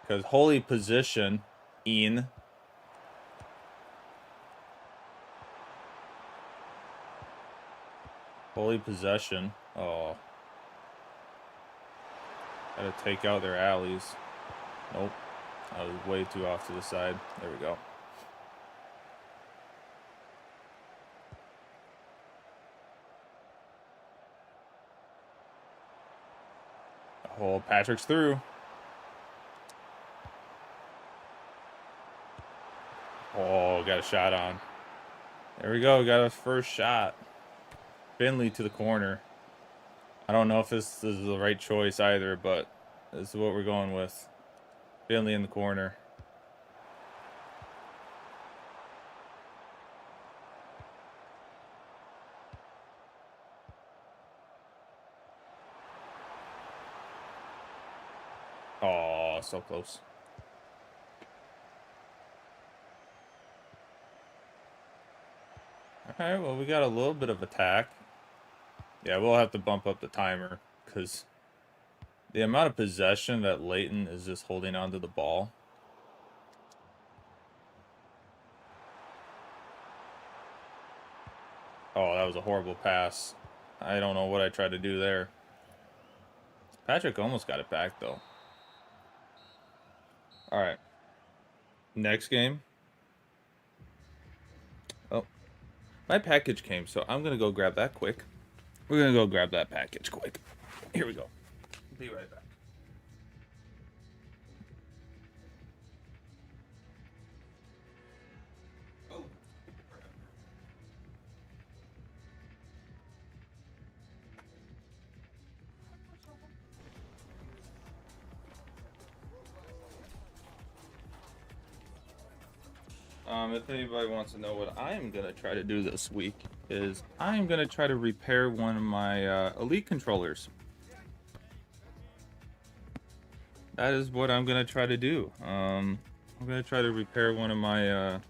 Because holy position, Ian. Holy possession. Oh. Gotta take out their alleys. Nope. I was way too off to the side. There we go. Oh, Patrick's through. Oh, got a shot on. There we go. Got a first shot. Finley to the corner. I don't know if this is the right choice either, but this is what we're going with. Finley in the corner. Oh, so close. Alright, well, we got a little bit of attack. Yeah, we'll have to bump up the timer, because the amount of possession that Leighton is just holding onto the ball. Oh, that was a horrible pass. I don't know what I tried to do there. Patrick almost got it back, though. Alright. Next game. Oh. My package came, so I'm going to go grab that quick. We're going to go grab that package quick. Here we go. Be right back. If anybody wants to know what I'm going to try to do this week is I'm going to try to repair one of my Elite controllers. That is what I'm going to try to do. I'm going to try to repair one of my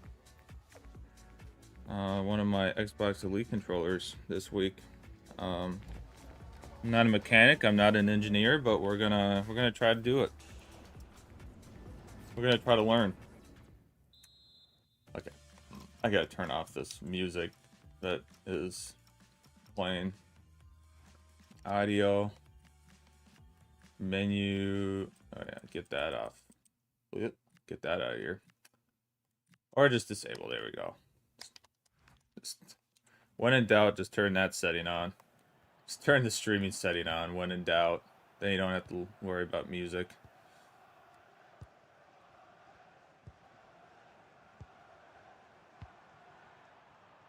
Xbox Elite controllers this week. I'm not a mechanic, I'm not an engineer, but we're gonna try to do it. We're gonna try to learn. Okay, I gotta turn off this music that is playing. Audio, menu. Oh yeah, get that off. Get that out of here. Or just disable. There we go. Just when in doubt, just turn that setting on. Just turn the streaming setting on when in doubt. Then you don't have to worry about music.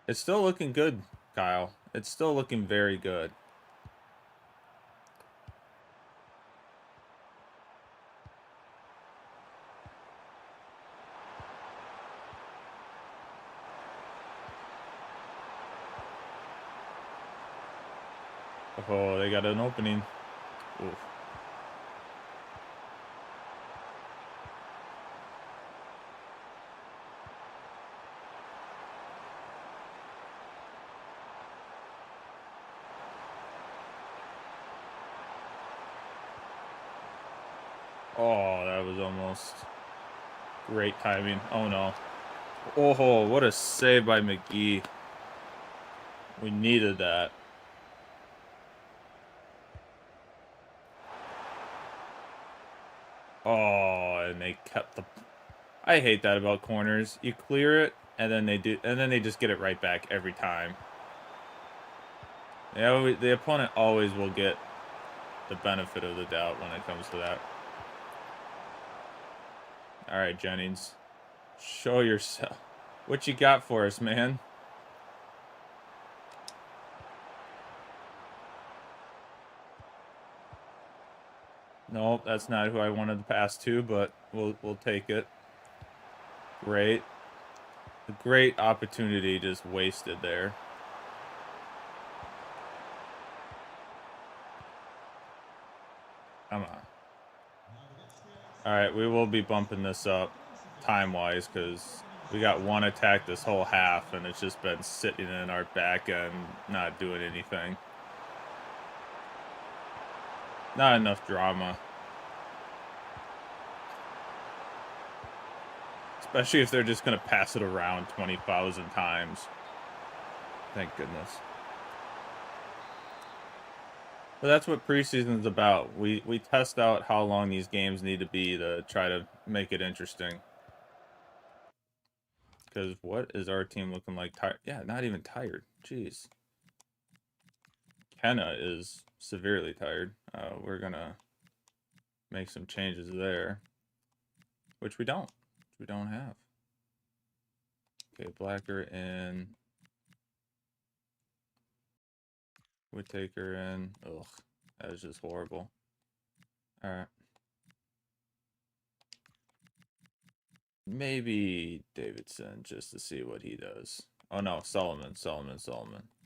It's still looking good, Kyle. It's still looking very good. Oh, they got an opening. Oof. Oh, that was almost great timing. Oh no. Oh, what a save by McGee. We needed that. Oh, and they kept the... I hate that about corners. You clear it, and then they just get it right back every time. The opponent always will get the benefit of the doubt when it comes to that. All right, Jennings. Show yourself. What you got for us, man? Nope, that's not who I wanted to pass to, but we'll take it. Great. A great opportunity just wasted there. Come on. All right, we will be bumping this up time-wise because we got one attack this whole half, and it's just been sitting in our back end, not doing anything. Not enough drama. Especially if they're just going to pass it around 20,000 times. Thank goodness. But that's what preseason's about. We test out how long these games need to be to try to make it interesting. Because what is our team looking like? Tired? Yeah, not even tired. Jeez. Kenna is severely tired. We're going to make some changes there. Which we don't. We don't have. Okay, Blacker in. Whittaker in. Ugh, that is just horrible. All right. Maybe Davidson just to see what he does. Oh no, Solomon.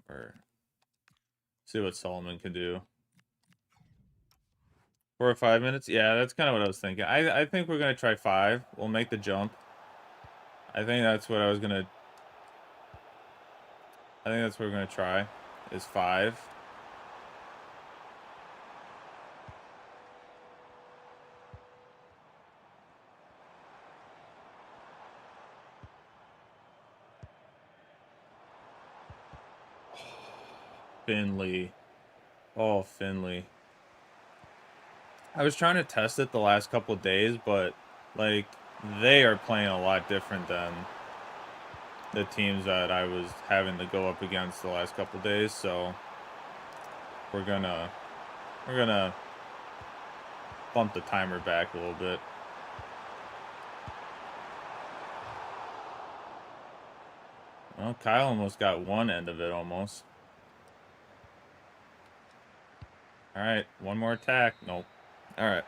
Or see what Solomon can do. 4 or 5 minutes? Yeah, that's kind of what I was thinking. I think we're gonna try 5. We'll make the jump. I think that's what we're gonna try. Is 5. Finley. Oh, Finley. I was trying to test it the last couple days, but like they are playing a lot different than the teams that I was having to go up against the last couple days, so we're gonna bump the timer back a little bit. Well, Kyle almost got one end of it almost. All right, one more attack. Nope. All right.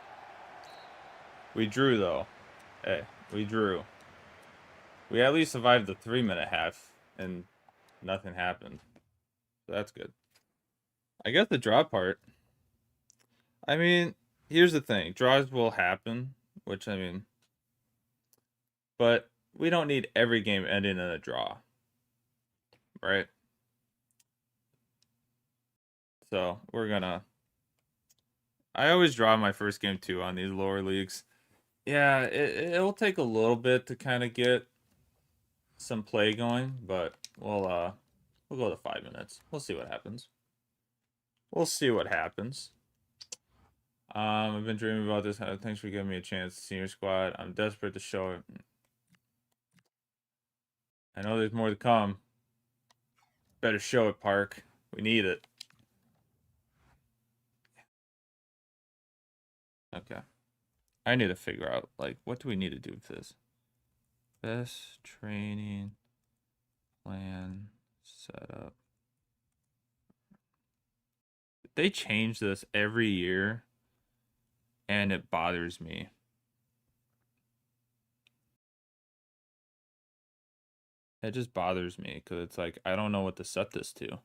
We drew though. Hey, we drew. We at least survived the 3-minute half and nothing happened. So that's good. I guess the draw part. I mean, here's the thing. Draws will happen, which I mean, but we don't need every game ending in a draw. Right? So, we're gonna I always draw my first game too on these lower leagues. Yeah, it'll take a little bit to kind of get some play going, but we'll go to 5 minutes. We'll see what happens. We'll see what happens. I've been dreaming about this. Thanks for giving me a chance. Senior squad. I'm desperate to show it. I know there's more to come. Better show it, Park. We need it. Okay. I need to figure out, like, what do we need to do with this? Best training plan setup. They change this every year, and it bothers me. It just bothers me because it's like I don't know what to set this to.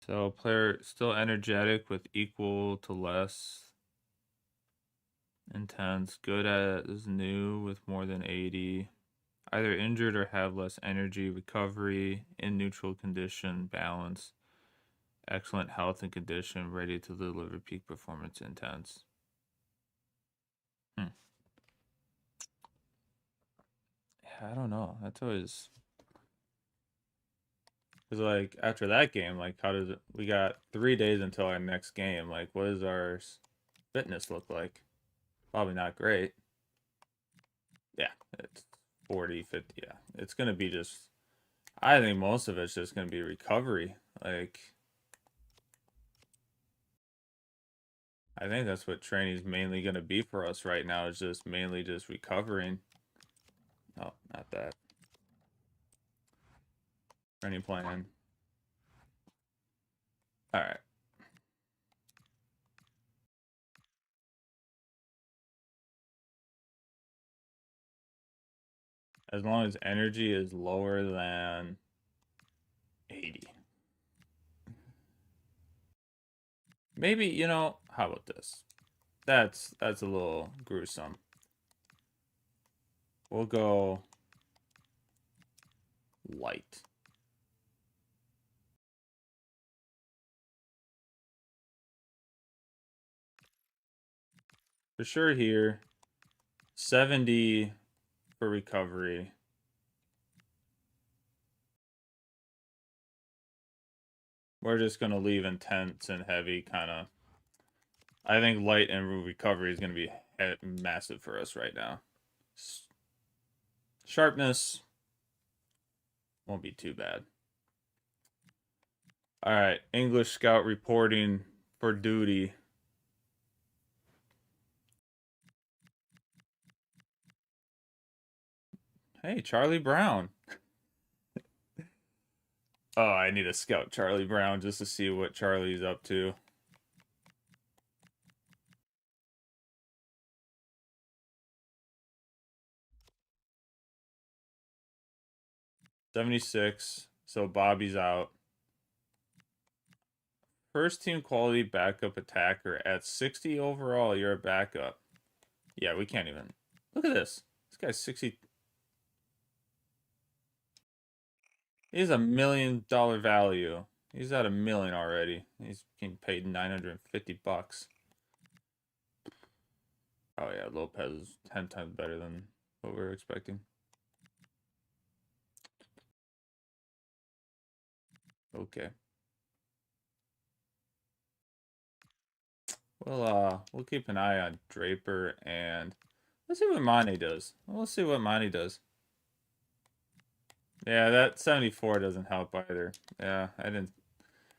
So player still energetic with equal to less intense. Good as new with more than 80. Either injured or have less energy. Recovery. In neutral condition. Balance. Excellent health and condition. Ready to deliver peak performance. Intense. Yeah, I don't know. That's always... Because, like, after that game, like, how does it... We got 3 days until our next game. Like, what does our fitness look like? Probably not great. Yeah, it's 40, 50. Yeah, it's going to be just... I think most of it's just going to be recovery. Like, I think that's what training's mainly going to be for us right now, is just mainly just recovering. Oh, not that. Training plan. All right. As long as energy is lower than 80. Maybe, you know, how about this? That's a little gruesome. We'll go light. For sure here. 70 for recovery. We're just going to leave intense and heavy kind of. I think light and recovery is going to be massive for us right now. Sharpness won't be too bad. All right, English Scout reporting for duty. Hey, Charlie Brown. Oh, I need to scout Charlie Brown just to see what Charlie's up to. $76. So Bobby's out. First team quality backup attacker at 60 overall. You're a backup. Yeah, we can't even. Look at this. This guy's 60. He's $1 million value. He's at $1 million already. He's getting paid 950 bucks. Oh yeah, Lopez is 10 times better than what we were expecting. Okay. We'll keep an eye on Draper and let's see what Monty does. Let's see what Monty does. Yeah, that 74 doesn't help either. Yeah,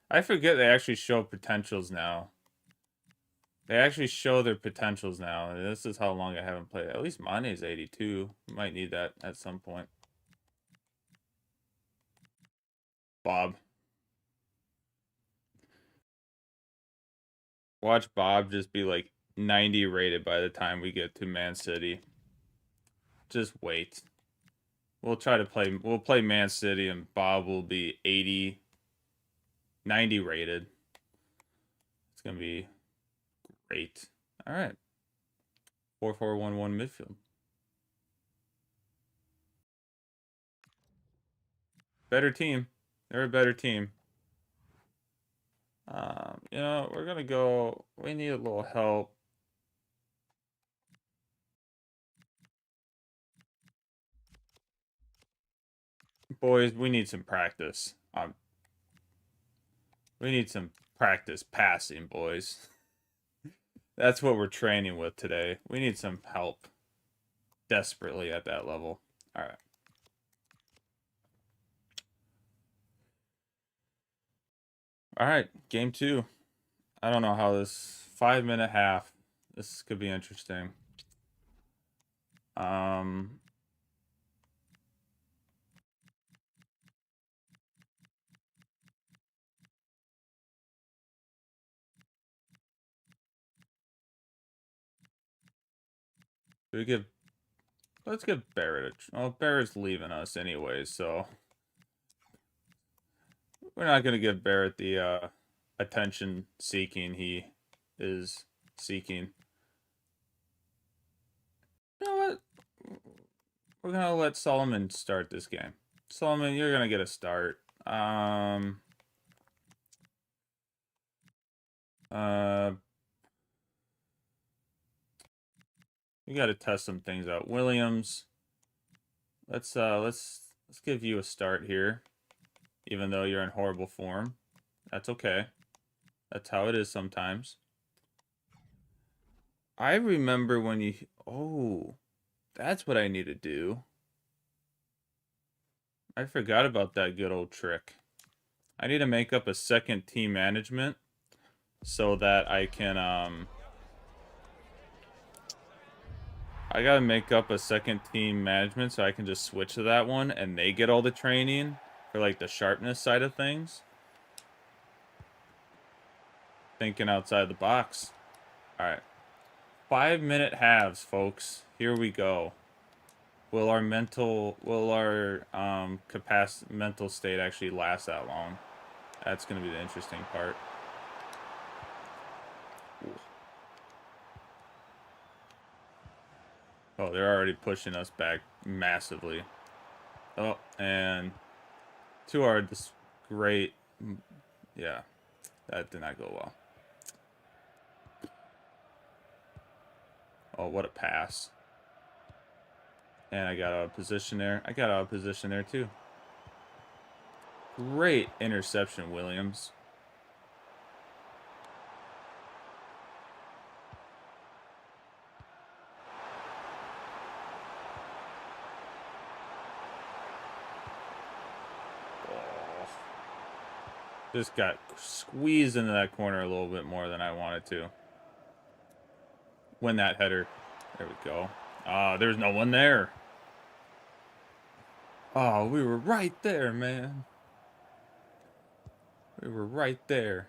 I forget they actually show potentials now. They actually show their potentials now. This is how long I haven't played. At least Monty's 82. Might need that at some point. Bob. Watch Bob just be like 90 rated by the time we get to Man City. Just wait. We'll play Man City and Bob will be 80, 90 rated. It's going to be great. All right. 4-4-1-1 midfield. Better team. They're a better team. You know, we're going to go. We need a little help. Boys, we need some practice. We need some practice passing, boys. That's what we're training with today. We need some help desperately at that level. All right. All right, game 2. I don't know how this 5-minute half. This could be interesting. Do we give? Let's give Barrett a. Oh, Barrett's leaving us anyways, so We're not going to give Barrett the attention seeking he is seeking. You know what? We're going to let Solomon start this game. Solomon, you're going to get a start. We got to test some things out. Williams, let's give you a start here, even though you're in horrible form. That's okay. That's how it is sometimes. I remember when you... Oh, that's what I need to do. I forgot about that good old trick. I need to make up a second team management so that I can... I gotta make up a second team management so I can just switch to that one and they get all the training for like the sharpness side of things. Thinking outside the box. Alright. 5-minute halves, folks. Here we go. Will our mental mental state actually last that long? That's gonna be the interesting part. Ooh. Oh, they're already pushing us back massively. Oh, and to our great... Yeah, that did not go well. Oh, what a pass. And I got out of position there. I got out of position there, too. Great interception, Williams. Just got squeezed into that corner a little bit more than I wanted to. Win that header. There we go. There's no one there. Oh, we were right there, man. We were right there.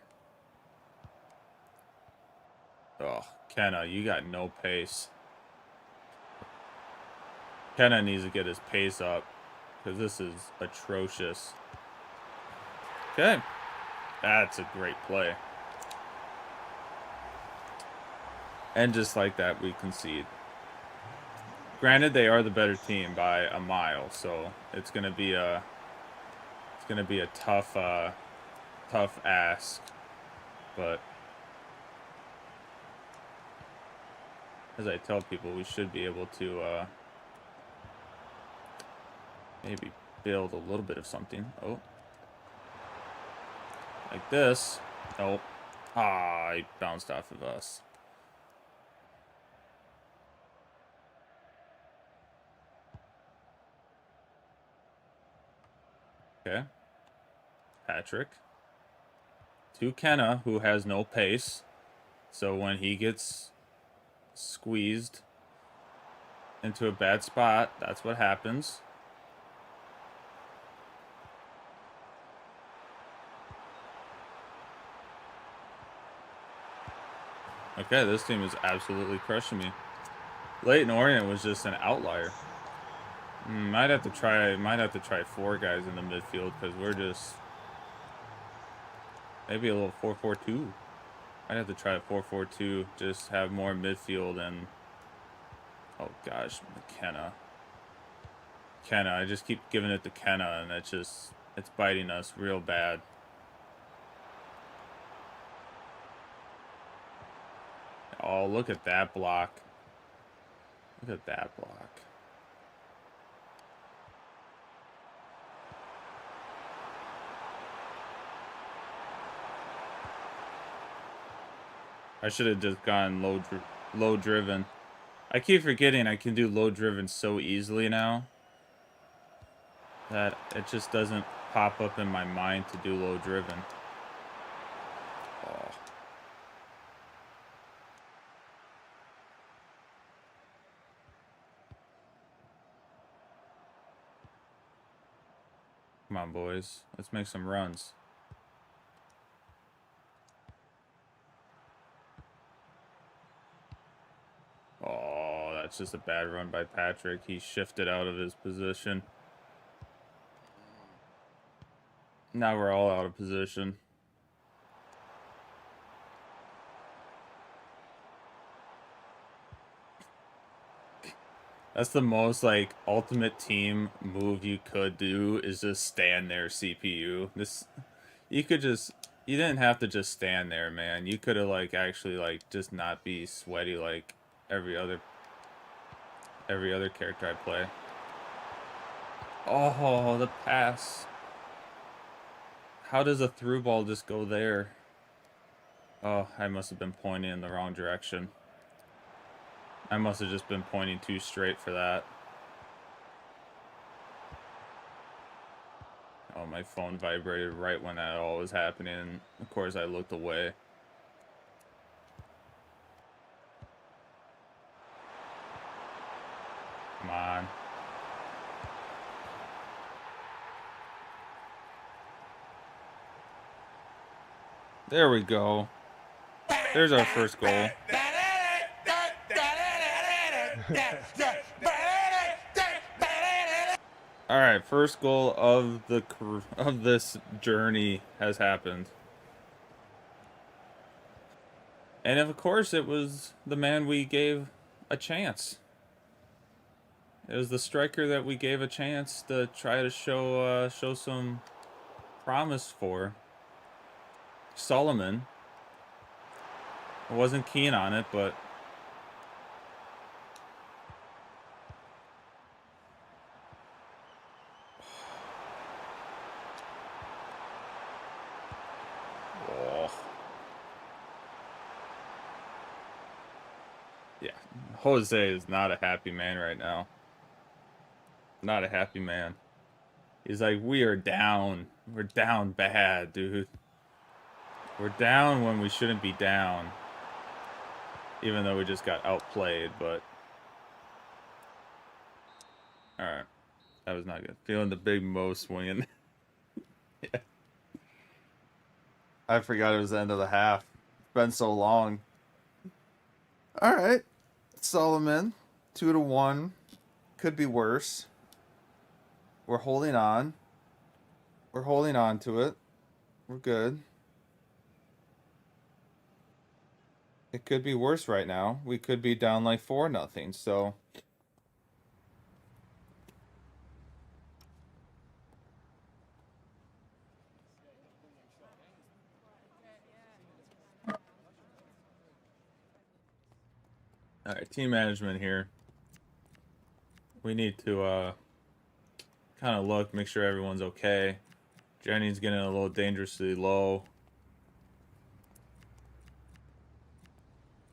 Oh, Kenna, you got no pace. Kenna needs to get his pace up because this is atrocious. Okay. That's a great play. And just like that, we concede. Granted, they are the better team by a mile, so it's gonna be a tough ask. But as I tell people, we should be able to maybe build a little bit of something. Oh. Like this. Oh. He bounced off of us. Okay. Patrick. To Kenna, who has no pace. So when he gets squeezed into a bad spot, that's what happens. Okay, this team is absolutely crushing me. Leighton Orient was just an outlier. Might have to try 4 guys in the midfield because we're just maybe a little 4-4-2. I'd have to try a 4-4-2. Just have more midfield and oh gosh, McKenna. I just keep giving it to Kenna and it's biting us real bad. Oh, look at that block. Look at that block. I should have just gone low driven. I keep forgetting I can do low driven so easily now that it just doesn't pop up in my mind to do low driven. Oh. Come on, boys. Let's make some runs. Oh, that's just a bad run by Patrick. He shifted out of his position. Now we're all out of position. That's the most, like, ultimate team move you could do, is just stand there, CPU. You could just, you didn't have to just stand there, man. You could have, like, actually, like, just not be sweaty like every other character I play. Oh, the pass. How does a through ball just go there? Oh, I must have been pointing in the wrong direction. I must have just been pointing too straight for that. Oh, my phone vibrated right when that all was happening. And of course, I looked away. Come on. There we go. There's our first goal. All right, first goal of this journey has happened. And of course, it was the man we gave a chance. It was the striker that we gave a chance to try to show some promise for. Solomon. I wasn't keen on it, but oh. Yeah, Jose is not a happy man right now. Not a happy man. He's like, we are down. We're down bad, dude. We're down when we shouldn't be down. Even though we just got outplayed, but... Alright. That was not good. Feeling the big Mo swinging. Yeah. I forgot it was the end of the half. It's been so long. Alright. Solomon. 2-1. Could be worse. We're holding on. We're holding on to it. We're good. It could be worse right now. We could be down like 4-0, so... Alright, team management here. We need to kind of look, make sure everyone's okay. Jenny's getting a little dangerously low.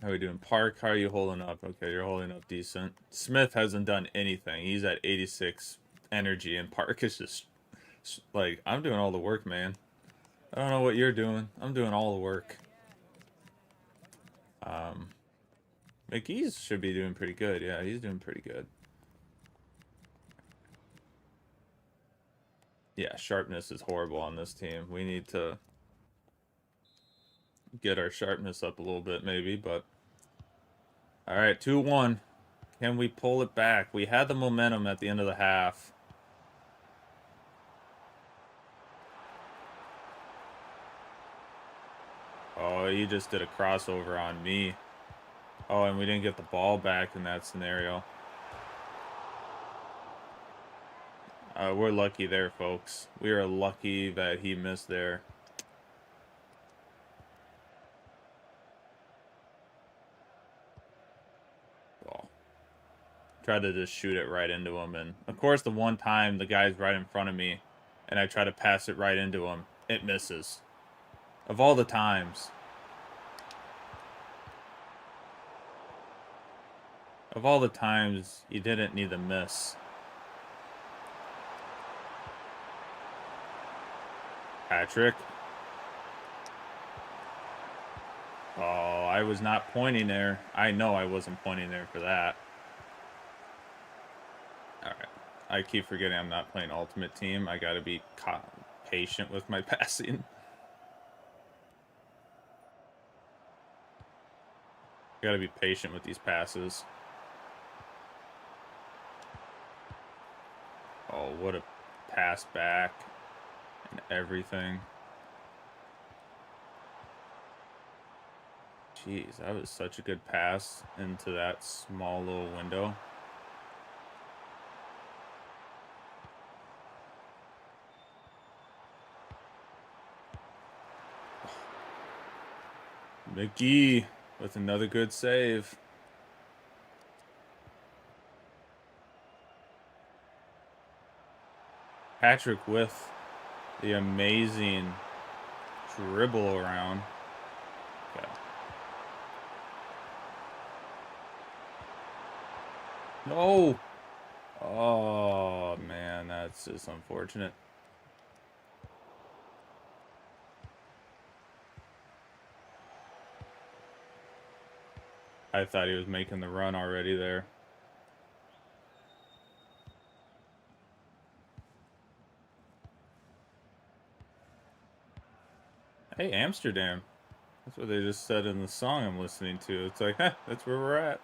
How are we doing? Park, how are you holding up? Okay, you're holding up decent. Smith hasn't done anything. He's at 86 energy, and Park is just like, I'm doing all the work, man. I don't know what you're doing. I'm doing all the work. McGee's should be doing pretty good. Yeah, he's doing pretty good. Yeah, sharpness is horrible on this team. We need to get our sharpness up a little bit, maybe, but... Alright, 2-1. Can we pull it back? We had the momentum at the end of the half. Oh, you just did a crossover on me. Oh, and we didn't get the ball back in that scenario. We're lucky there, folks. We are lucky that he missed there. Oh. Tried to just shoot it right into him. And, of course, the one time the guy's right in front of me and I try to pass it right into him, it misses. Of all the times. Of all the times, you didn't need to miss. Patrick. Oh, I was not pointing there. I know I wasn't pointing there for that. Alright. I keep forgetting I'm not playing Ultimate Team. I gotta be patient with my passing. Gotta be patient with these passes. Oh, what a pass back. and everything. Jeez, that was such a good pass into that small little window. McGee with another good save. Patrick with the amazing dribble around. Okay. No. Oh, man, that's just unfortunate. I thought he was making the run already there. Hey, Amsterdam. That's what they just said in the song I'm listening to. It's like, that's where we're at.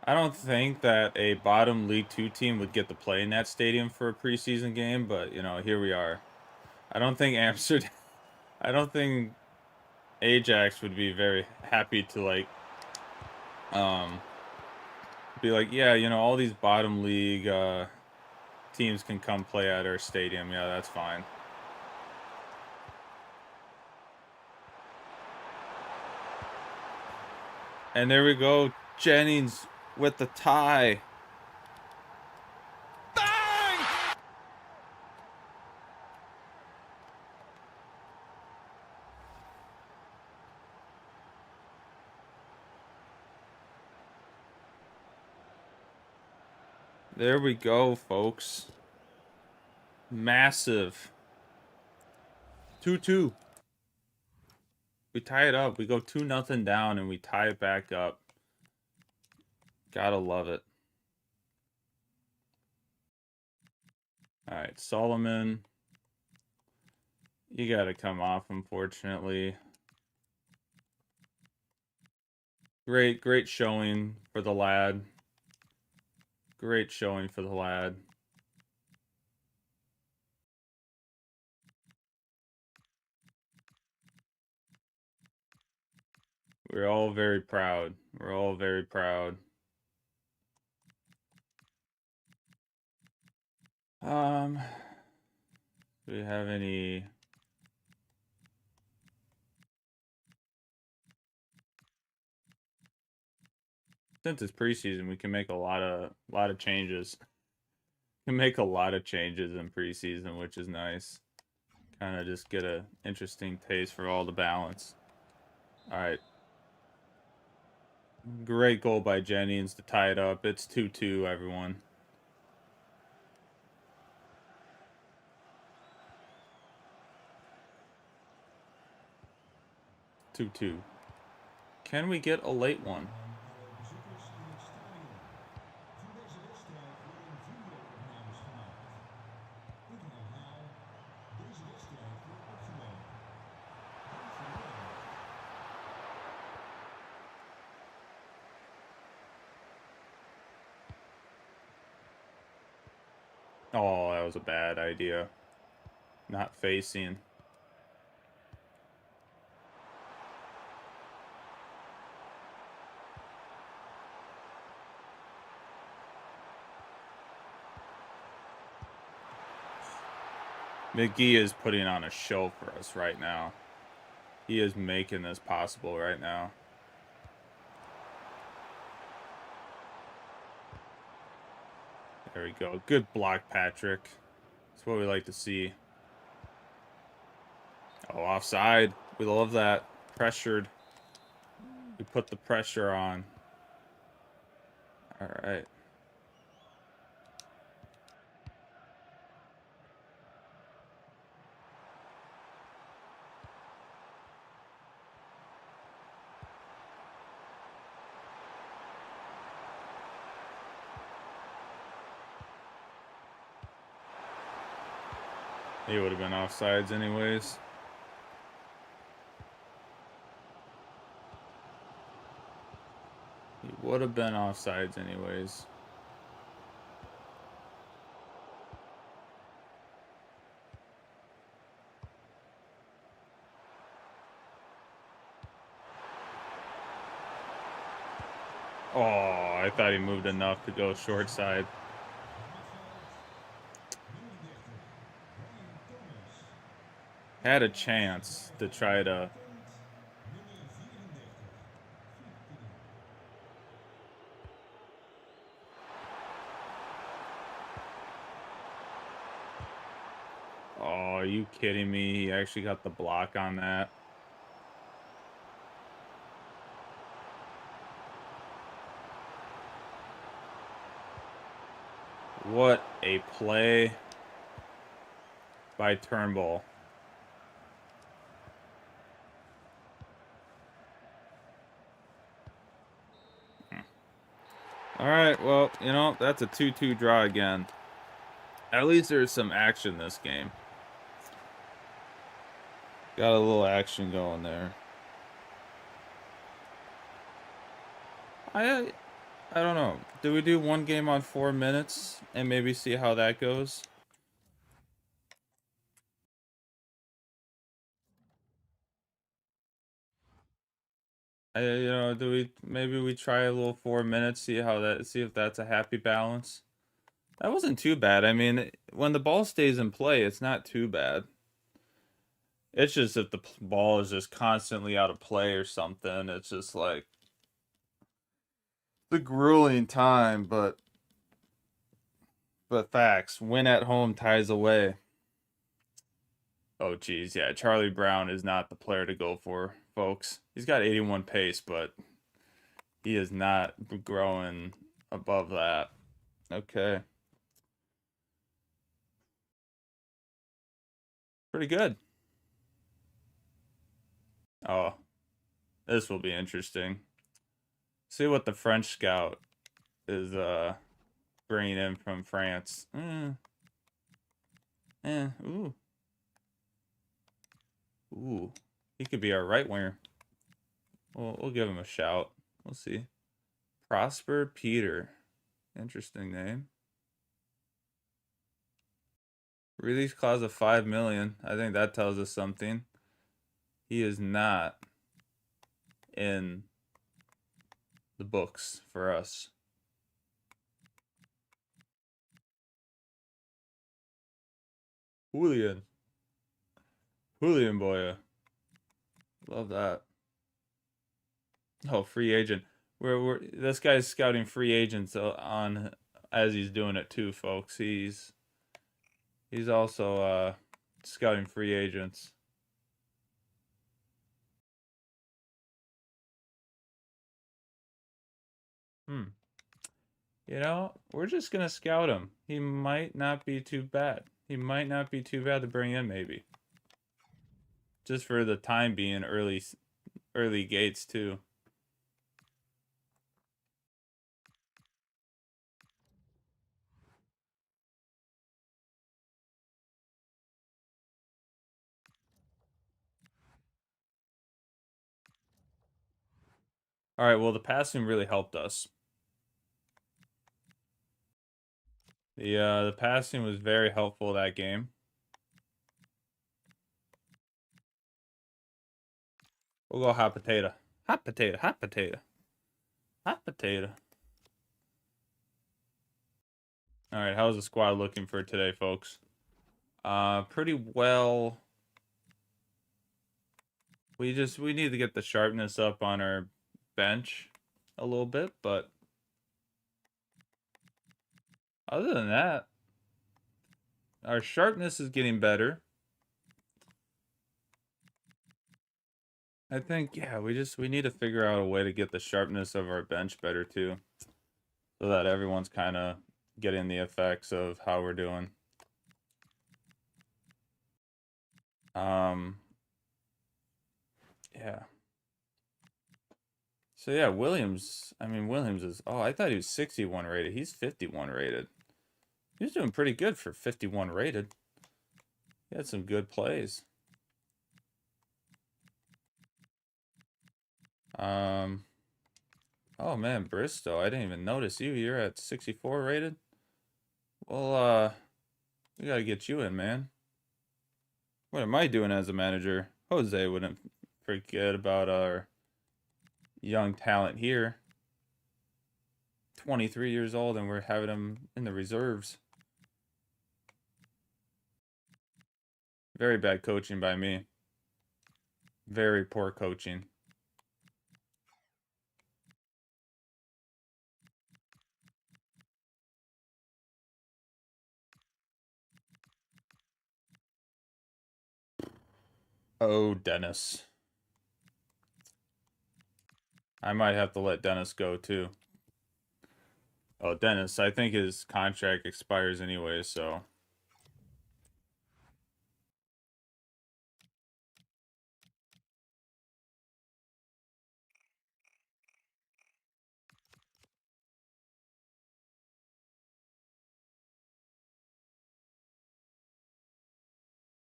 I don't think that a bottom League 2 team would get to play in that stadium for a preseason game, but, you know, here we are. I don't think Amsterdam... I don't think Ajax would be very happy to, like, be like, yeah, you know, all these bottom league teams can come play at our stadium. Yeah, that's fine. And there we go. Jennings with the tie. Bang! There we go, folks. Massive. 2-2. We tie it up. We go 2-0 down and we tie it back up. Gotta love it. All right, Solomon. You gotta come off, unfortunately. Great showing for the lad. Great showing for the lad. We're all very proud. We're all very proud. Do we have any... Since it's preseason, we can make a lot of changes. We can make a lot of changes in preseason, which is nice. Kind of just get a interesting taste for all the balance. All right. Great goal by Jennings to tie it up. It's 2-2, everyone. Two. Can we get a late one? Oh, that was a bad idea. Not facing. McGee is putting on a show for us right now. He is making this possible right now. There we go. Good block, Patrick. That's what we like to see. Oh, offside. We love that. Pressured. We put the pressure on. All right. He would have been offsides anyways. He would have been offsides anyways. I thought he moved enough to go short side. Had a chance to try to... Oh, are you kidding me? He actually got the block on that. What a play by Turnbull. All right, well, you know, that's a 2-2 draw again. At least there's some action this game. Got a little action going there. I don't know. Do we do one game on 4 minutes and maybe see how that goes? You know, maybe we try a little 4 minutes, see if that's a happy balance. That wasn't too bad. I mean, when the ball stays in play, it's not too bad. It's just if the ball is just constantly out of play or something, it's just like the grueling time, but facts. Win at home ties away. Oh, geez, yeah. Charlie Brown is not the player to go for, folks. He's got 81 pace, but he is not growing above that. Okay. Pretty good. Oh, this will be interesting. See what the French scout is bringing in from France. Ooh. Ooh. He could be our right winger. We'll give him a shout. We'll see. Prosper Peter. Interesting name. Release clause of 5 million. I think that tells us something. He is not in the books for us. Julian Boya. Love that. Oh, free agent. This guy's scouting free agents on as he's doing it too, folks. He's also scouting free agents. You know, we're just gonna scout him. He might not be too bad. He might not be too bad to bring in, maybe. Just for the time being, early gates too. All right, well, the passing really helped us. The passing was very helpful that game. We'll go hot potato. Hot potato, hot potato. Hot potato. All right, how's the squad looking for today, folks? Pretty well. We need to get the sharpness up on our bench a little bit, but other than that, our sharpness is getting better. I think, yeah, we need to figure out a way to get the sharpness of our bench better too, so that everyone's kind of getting the effects of how we're doing. Yeah. So yeah, Williams is, oh, I thought he was 61 rated. He's 51 rated. He's doing pretty good for 51 rated. He had some good plays. Oh man, Bristow, I didn't even notice you. You're at 64 rated. Well, we gotta get you in, man. What am I doing as a manager? Jose wouldn't forget about our young talent here. 23 years old and we're having him in the reserves. Very bad coaching by me. Very poor coaching. Oh, Dennis. I might have to let Dennis go too. Oh, Dennis, I think his contract expires anyway, so.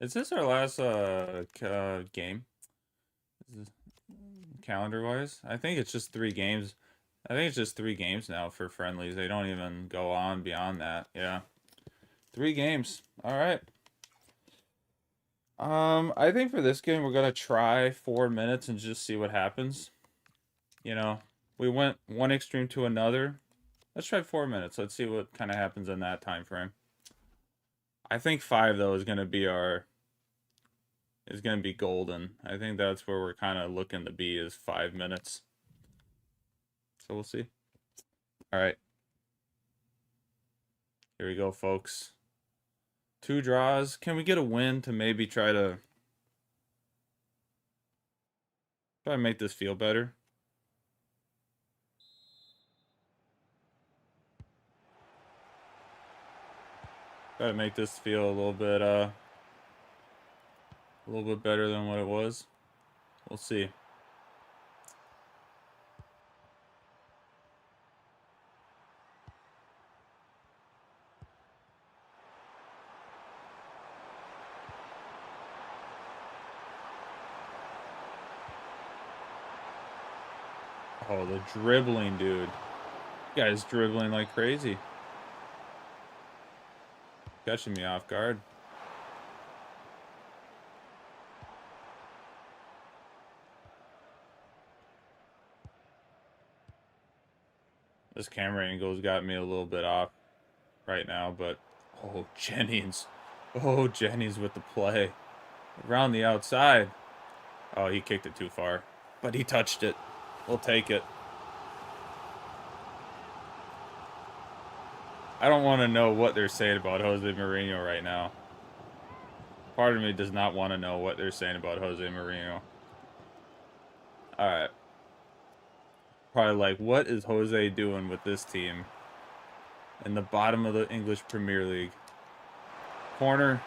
Is this our last game? Calendar wise? I think it's just 3 games. I think it's just 3 games now for friendlies. They don't even go on beyond that. Yeah. 3 games. All right. I think for this game we're gonna try 4 minutes and just see what happens. You know, we went one extreme to another. Let's try 4 minutes. Let's see what kind of happens in that time frame. I think 5 though is gonna be golden. I think that's where we're kind of looking to be is 5 minutes. So we'll see. All right. Here we go, folks. 2 draws. Can we get a win to maybe try to make this feel better? Try to make this feel a little bit better than what it was. We'll see. Oh, the dribbling, dude. Guy's dribbling like crazy. Catching me off guard. This camera angle's got me a little bit off right now, but oh, Jennings. Oh, Jennings with the play. Around the outside. Oh, he kicked it too far. But he touched it. We'll take it. I don't want to know what they're saying about Jose Mourinho right now. Part of me does not want to know what they're saying about Jose Mourinho. Alright. Probably like, what is Jose doing with this team? In the bottom of the English Premier League. Corner.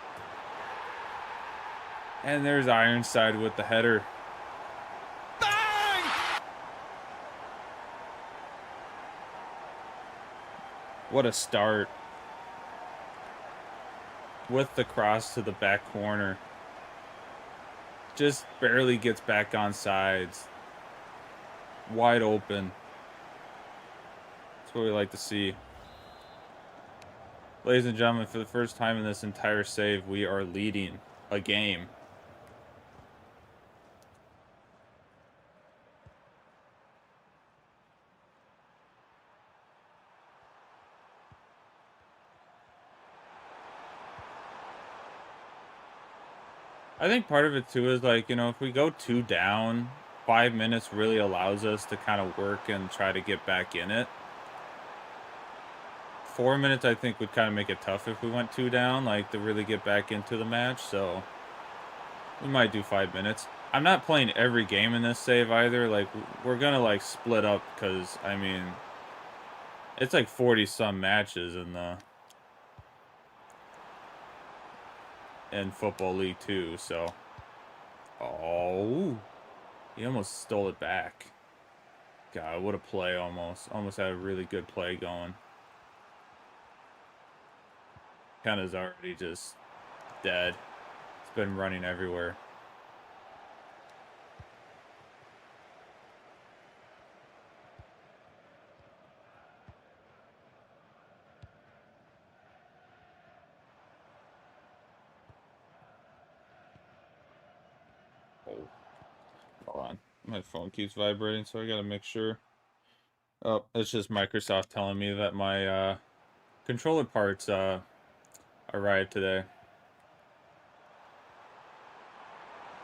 And there's Ironside with the header. Bang! What a start. With the cross to the back corner. Just barely gets back on sides. Wide open. That's what we like to see. Ladies and gentlemen, for the first time in this entire save, we are leading a game. I think part of it too is like, you know, if we go 2 down, 5 minutes really allows us to kind of work and try to get back in it. 4 minutes I think would kind of make it tough if we went 2 down, like to really get back into the match, so we might do 5 minutes. I'm not playing every game in this save either, like we're gonna like split up because I mean it's like 40 some matches in Football League 2, so oh, he almost stole it back. God, what a play almost. Almost had a really good play going. Kind of is already just dead. It's been running everywhere. Oh, hold on. My phone keeps vibrating, so I gotta make sure Oh, it's just Microsoft telling me that my controller parts arrived today,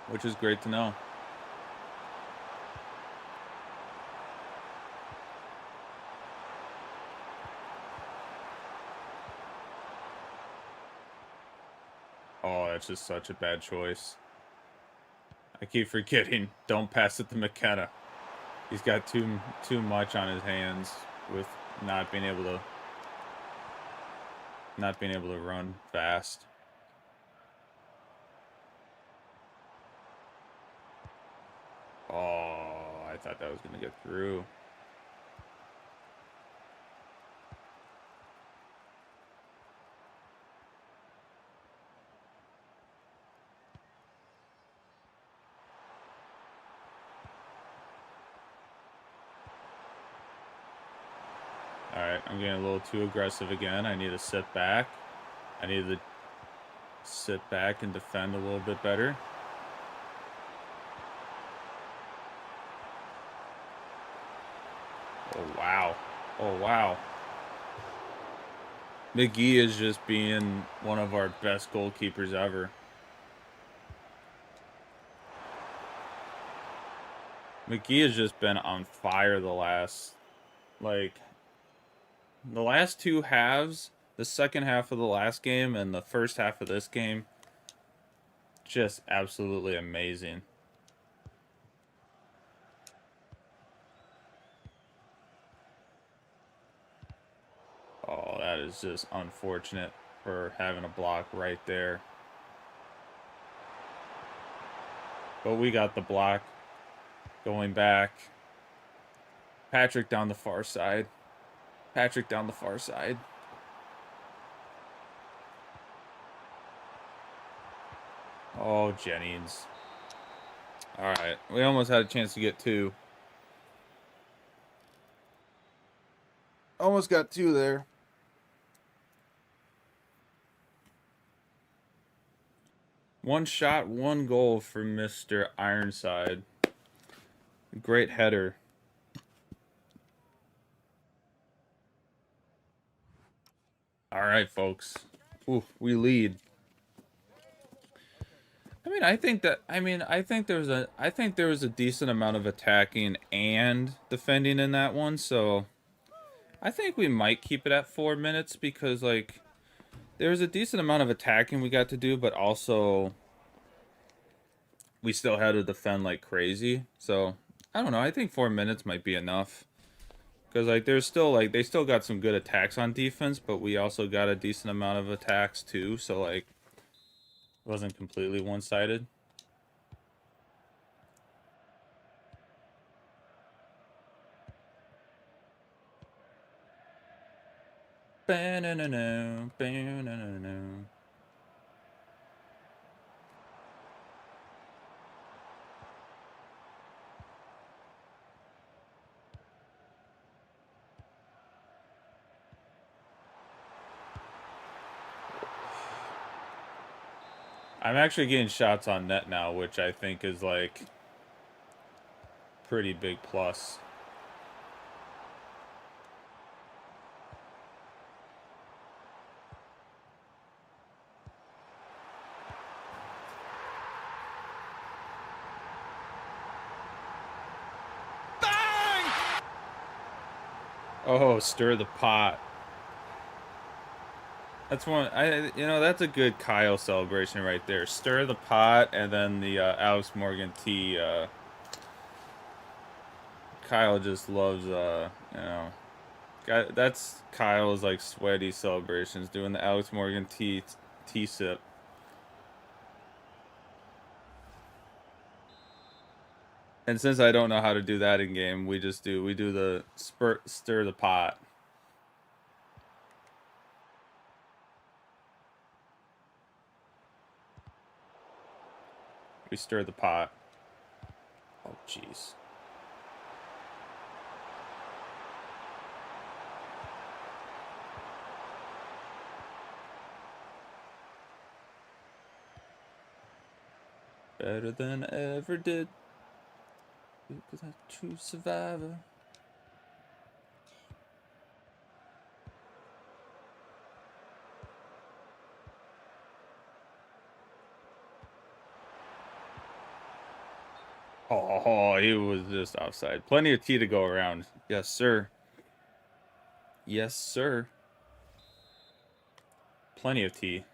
which is great to know. Oh, that's just such a bad choice. I keep forgetting. Don't pass it to McKenna. He's got too much on his hands with not being able to run fast. Oh, I thought that was going to get through. Alright, I'm getting a little too aggressive again. I need to sit back. I need to sit back and defend a little bit better. Oh, wow. Oh, wow. McGee is just being one of our best goalkeepers ever. McGee has just been on fire the last two halves, the second half of the last game and the first half of this game, just absolutely amazing. Oh, that is just unfortunate for having a block right there. But we got the block going back. Patrick down the far side. Patrick down the far side. Oh, Jennings. All right. We almost had a chance to get two. Almost got two there. One shot, one goal for Mr. Ironside. Great header. All right, folks. Ooh, we lead. I think there was a decent amount of attacking and defending in that one, so I think we might keep it at 4 minutes because there was a decent amount of attacking we got to do, but also we still had to defend like crazy. So I don't know. I think 4 minutes might be enough because there's still they still got some good attacks on defense, but we also got a decent amount of attacks too. So it wasn't completely one-sided. Ba-na-na-na, ba-na-na-na. I'm actually getting shots on net now, which I think is pretty big plus. Bang! Oh, stir the pot. That's that's a good Kyle celebration right there. Stir the pot, and then the Alex Morgan T. Kyle just loves that's Kyle's sweaty celebrations, doing the Alex Morgan T sip. And since I don't know how to do that in game, we do the stir the pot. We stir the pot. Oh, jeez. Better than I ever did. Because I'm a true survivor. Oh, he was just offside. Plenty of T to go around. Yes, sir. Yes, sir. Plenty of T.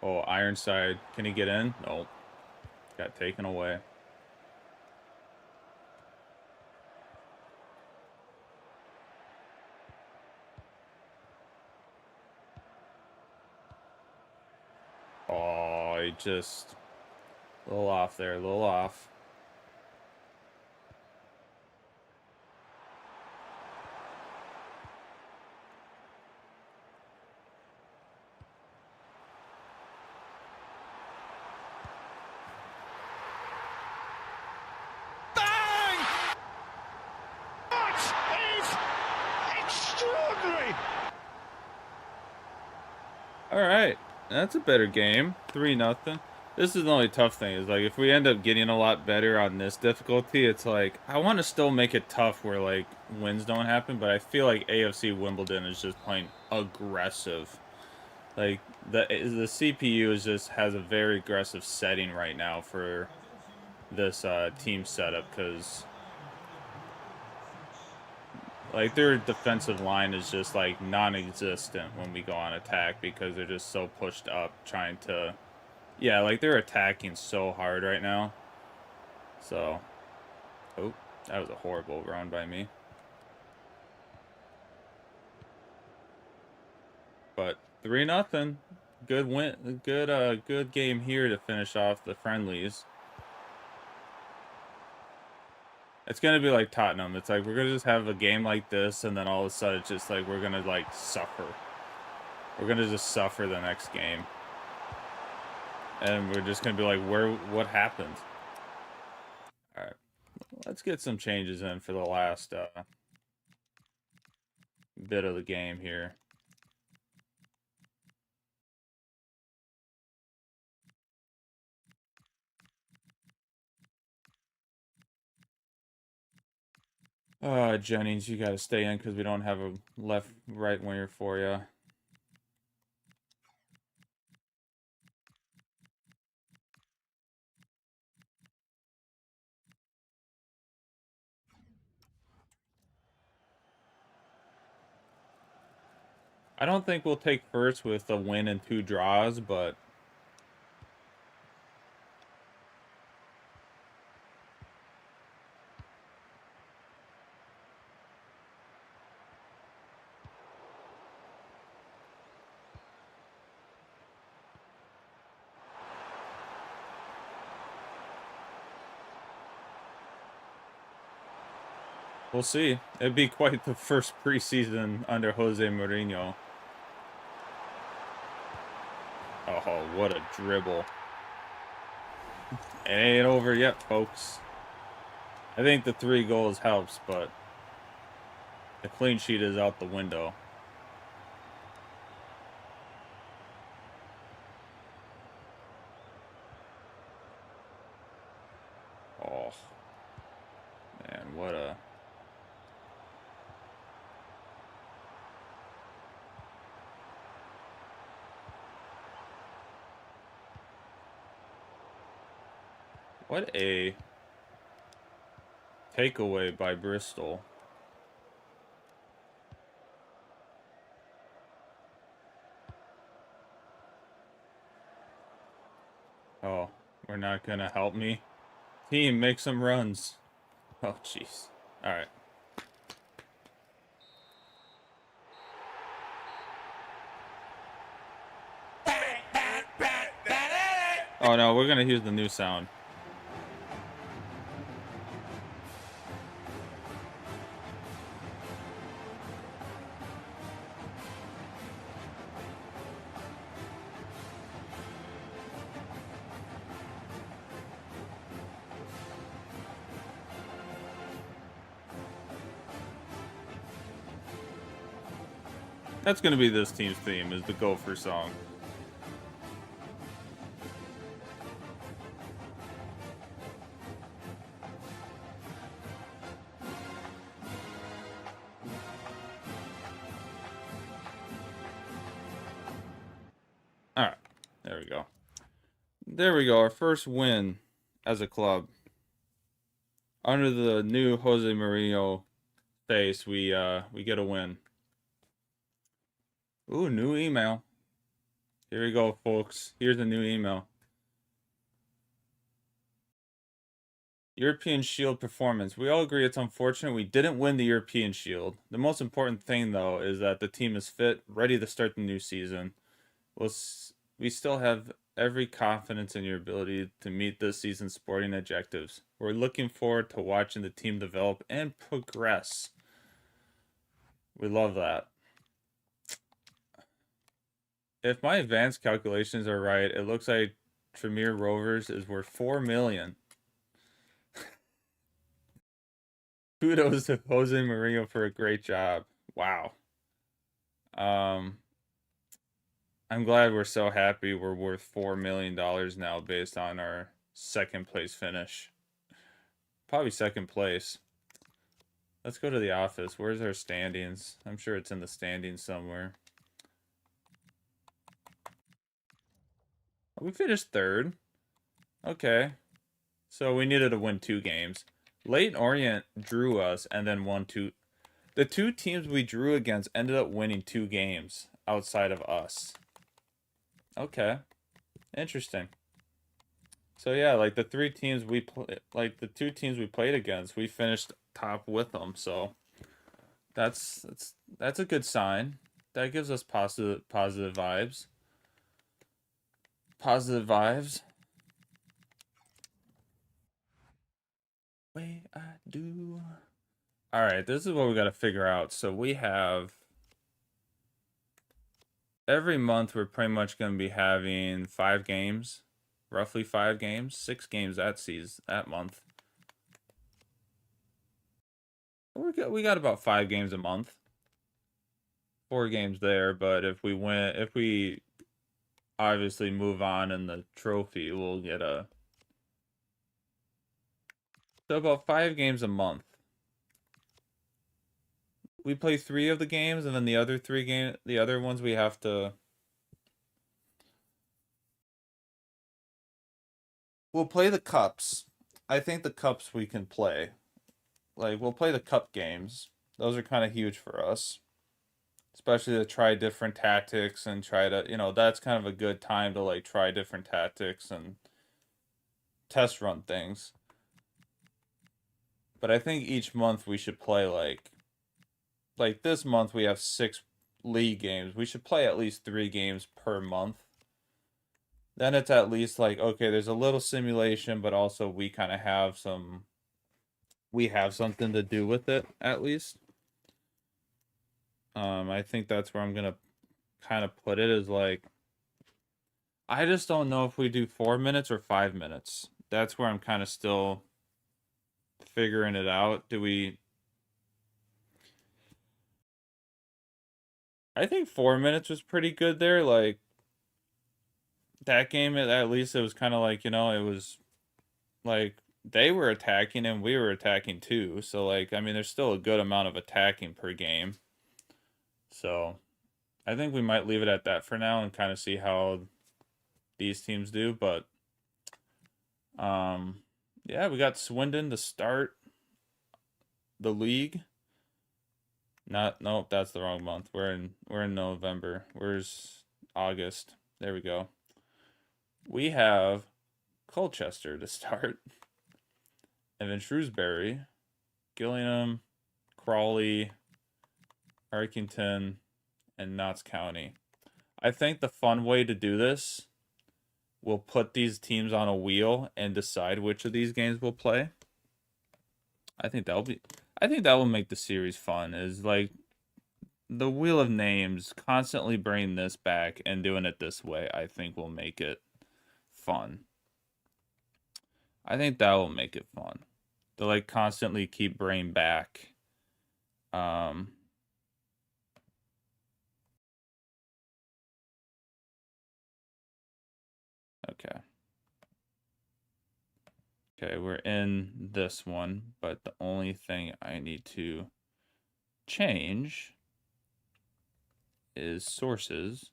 Oh, Ironside. Can he get in? Nope. Got taken away. Oh, he just... A little off there. A little off. All right, that's a better game. 3-0. This is the only tough thing is like if we end up getting a lot better on this difficulty, it's like I want to still make it tough where like wins don't happen, but I feel like AFC Wimbledon is just playing aggressive. Like the CPU is just has a very aggressive setting right now for this team setup because like their defensive line is just like non-existent when we go on attack because they're just so pushed up trying to, yeah, like they're attacking so hard right now. So, oh, that was a horrible run by me. But 3-0, good win, good game here to finish off the friendlies. It's gonna be like Tottenham. It's like we're gonna just have a game like this, and then all of a sudden, it's just like we're gonna like suffer. We're gonna just suffer the next game, and we're just gonna be like, what happened? All right, let's get some changes in for the last bit of the game here. Jennings, you got to stay in because we don't have a right winger for you. I don't think we'll take first with a win and 2 draws, but we'll see. It'd be quite the first preseason under Jose Mourinho. Oh, what a dribble. It ain't over yet, folks. I think the 3 goals helps, but the clean sheet is out the window. Oh, man, what a... What a takeaway by Bristol. Oh, we're not going to help me? Team, make some runs. Oh, jeez. All right. Oh, no, we're going to use the new sound. That's going to be this team's theme, is the Gopher song. All right, there we go. There we go. Our first win as a club. Under the new Jose Mourinho face, we get a win. Ooh, new email. Here we go, folks. Here's a new email. European Shield performance. We all agree it's unfortunate we didn't win the European Shield. The most important thing, though, is that the team is fit, ready to start the new season. We still have every confidence in your ability to meet this season's sporting objectives. We're looking forward to watching the team develop and progress. We love that. If my advanced calculations are right, it looks like Tranmere Rovers is worth $4 million. Kudos to Jose Mourinho for a great job. Wow. I'm glad we're so happy we're worth $4 million now based on our second place finish. Probably second place. Let's go to the office. Where's our standings? I'm sure it's in the standings somewhere. We finished third. Okay. So we needed to win 2 games. Leyton Orient drew us and then won 2. The 2 teams we drew against ended up winning 2 games outside of us. Okay. Interesting. So yeah, like the 3 teams the 2 teams we played against, we finished top with them. So that's a good sign. That gives us positive vibes. Positive vibes. Way I do. All right, this is what we got to figure out. So we have every month we're pretty much going to be having 5 games, roughly 5 games, 6 games that month. We got about 5 games a month. 4 games there, but if we obviously move on in the trophy, we'll get so about 5 games a month. We play 3 of the games, and then the other ones we have to. We'll play the cups. I think the cups we can play. Like we'll play the cup games. Those are kind of huge for us. Especially to try different tactics and try to, that's kind of a good time to like try different tactics and test run things. But I think each month we should play like this month we have 6 league games. We should play at least 3 games per month. Then it's at least like, okay, there's a little simulation, but also we kind of have something to do with it at least. I think that's where I'm gonna kind of put it is like, I just don't know if we do 4 minutes or 5 minutes. That's where I'm kind of still figuring it out. I think 4 minutes was pretty good there. Like that game, at least it was kind of like, it was like they were attacking and we were attacking too. So like, I mean, there's still a good amount of attacking per game. So I think we might leave it at that for now and kind of see how these teams do. But yeah, we got Swindon to start the league. Nope, that's the wrong month. We're in November. Where's August? There we go. We have Colchester to start. And then Shrewsbury, Gillingham, Crawley, Arkington, and Notts County. I think the fun way to do this, we'll put these teams on a wheel and decide which of these games we'll play. I think that will make the series fun. Is like the wheel of names, constantly bringing this back and doing it this way. I think will make it fun. I think that will make it fun. To like constantly keep bringing back. Okay. Okay, we're in this one, but the only thing I need to change is sources.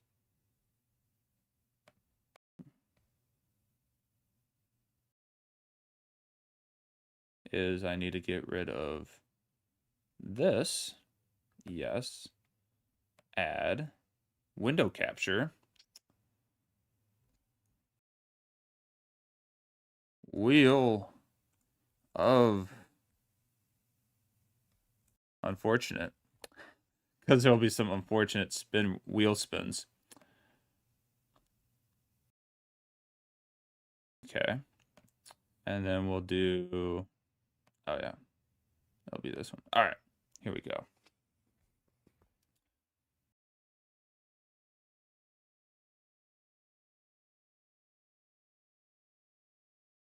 is I need to get rid of this. Yes. Add window capture. Wheel of unfortunate. Because there'll be some unfortunate wheel spins. Okay. And then we'll do, oh yeah, that'll be this one. All right, here we go.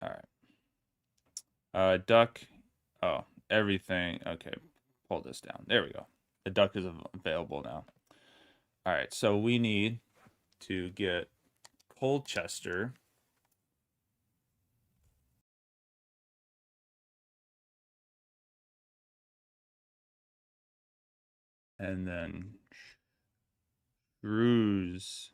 All right. Duck, oh, everything. Okay, pull this down. There we go. The duck is available now. All right, so we need to get Colchester. And then Shrewsbury.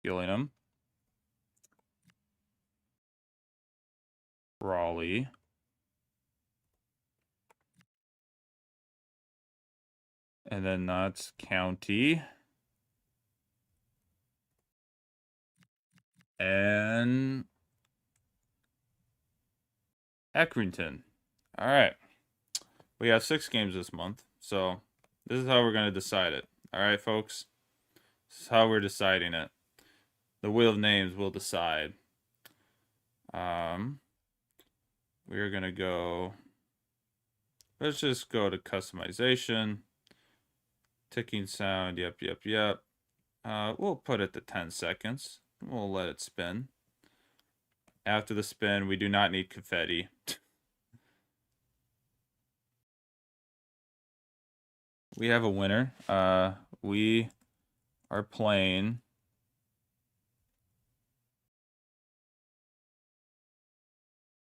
Gillingham. Raleigh. And then that's County. And Accrington. All right. We got 6 games this month, so this is how we're going to decide it. All right, folks? This is how we're deciding it. The wheel of names will decide. We are going to go, let's just go to customization. Ticking sound, yep. We'll put it to 10 seconds. We'll let it spin. After the spin, we do not need confetti. We have a winner. We are playing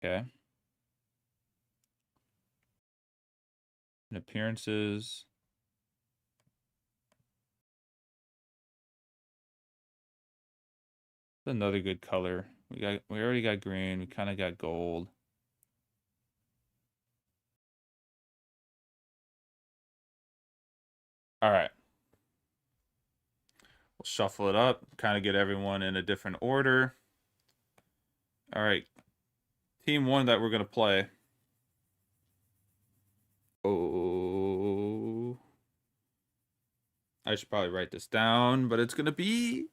okay. And appearances. Another good color. We already got green. We kind of got gold. All right. We'll shuffle it up, kind of get everyone in a different order. All right. Team 1 that we're going to play. Oh. I should probably write this down, but it's going to be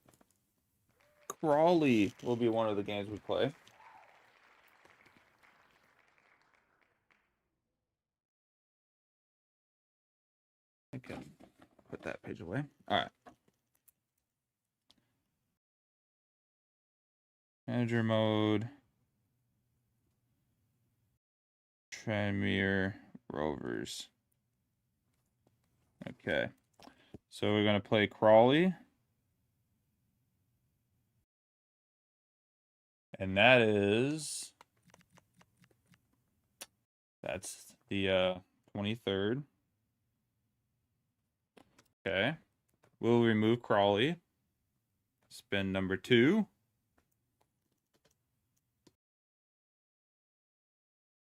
Crawley will be one of the games we play. I can put that page away. All right. Manager mode. Tranmere Rovers. Okay. So we're going to play Crawley. And that's the 23rd. Okay. We'll remove Crawley. Spin number 2.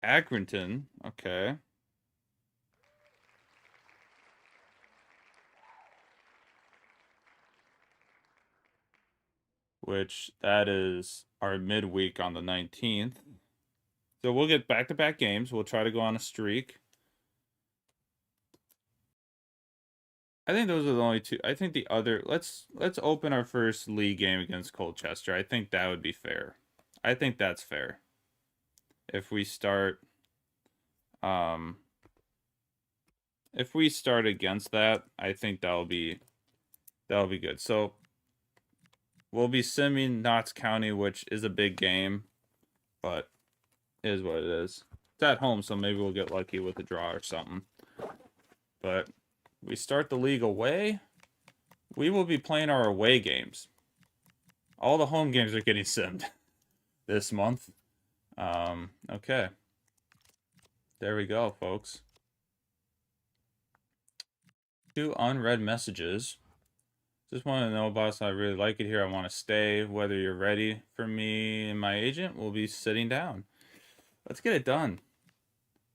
Accrington. Okay. Which that is our midweek on the 19th. So we'll get back-to-back games. We'll try to go on a streak. I think those are the only 2. I think the other let's open our first league game against Colchester. I think that would be fair. I think that's fair. If we start against that, I think that'll be good. So we'll be simming Notts County, which is a big game, but it is what it is. It's at home, so maybe we'll get lucky with a draw or something. But we start the league away. We will be playing our away games. All the home games are getting simmed this month. Okay. There we go, folks. 2 unread messages. Just want to know, boss, I really like it here. I want to stay. Whether you're ready for me and my agent, we'll be sitting down. Let's get it done.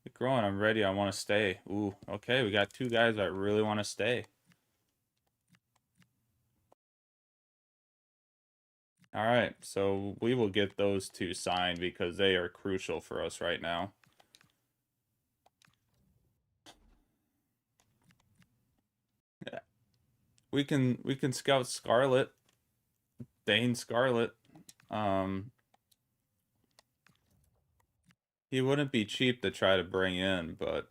Get growing. I'm ready. I want to stay. Ooh, okay. We got two guys that really want to stay. All right. So we will get those two signed because they are crucial for us right now. Yeah. We can scout Scarlet. Dane Scarlet. He wouldn't be cheap to try to bring in, but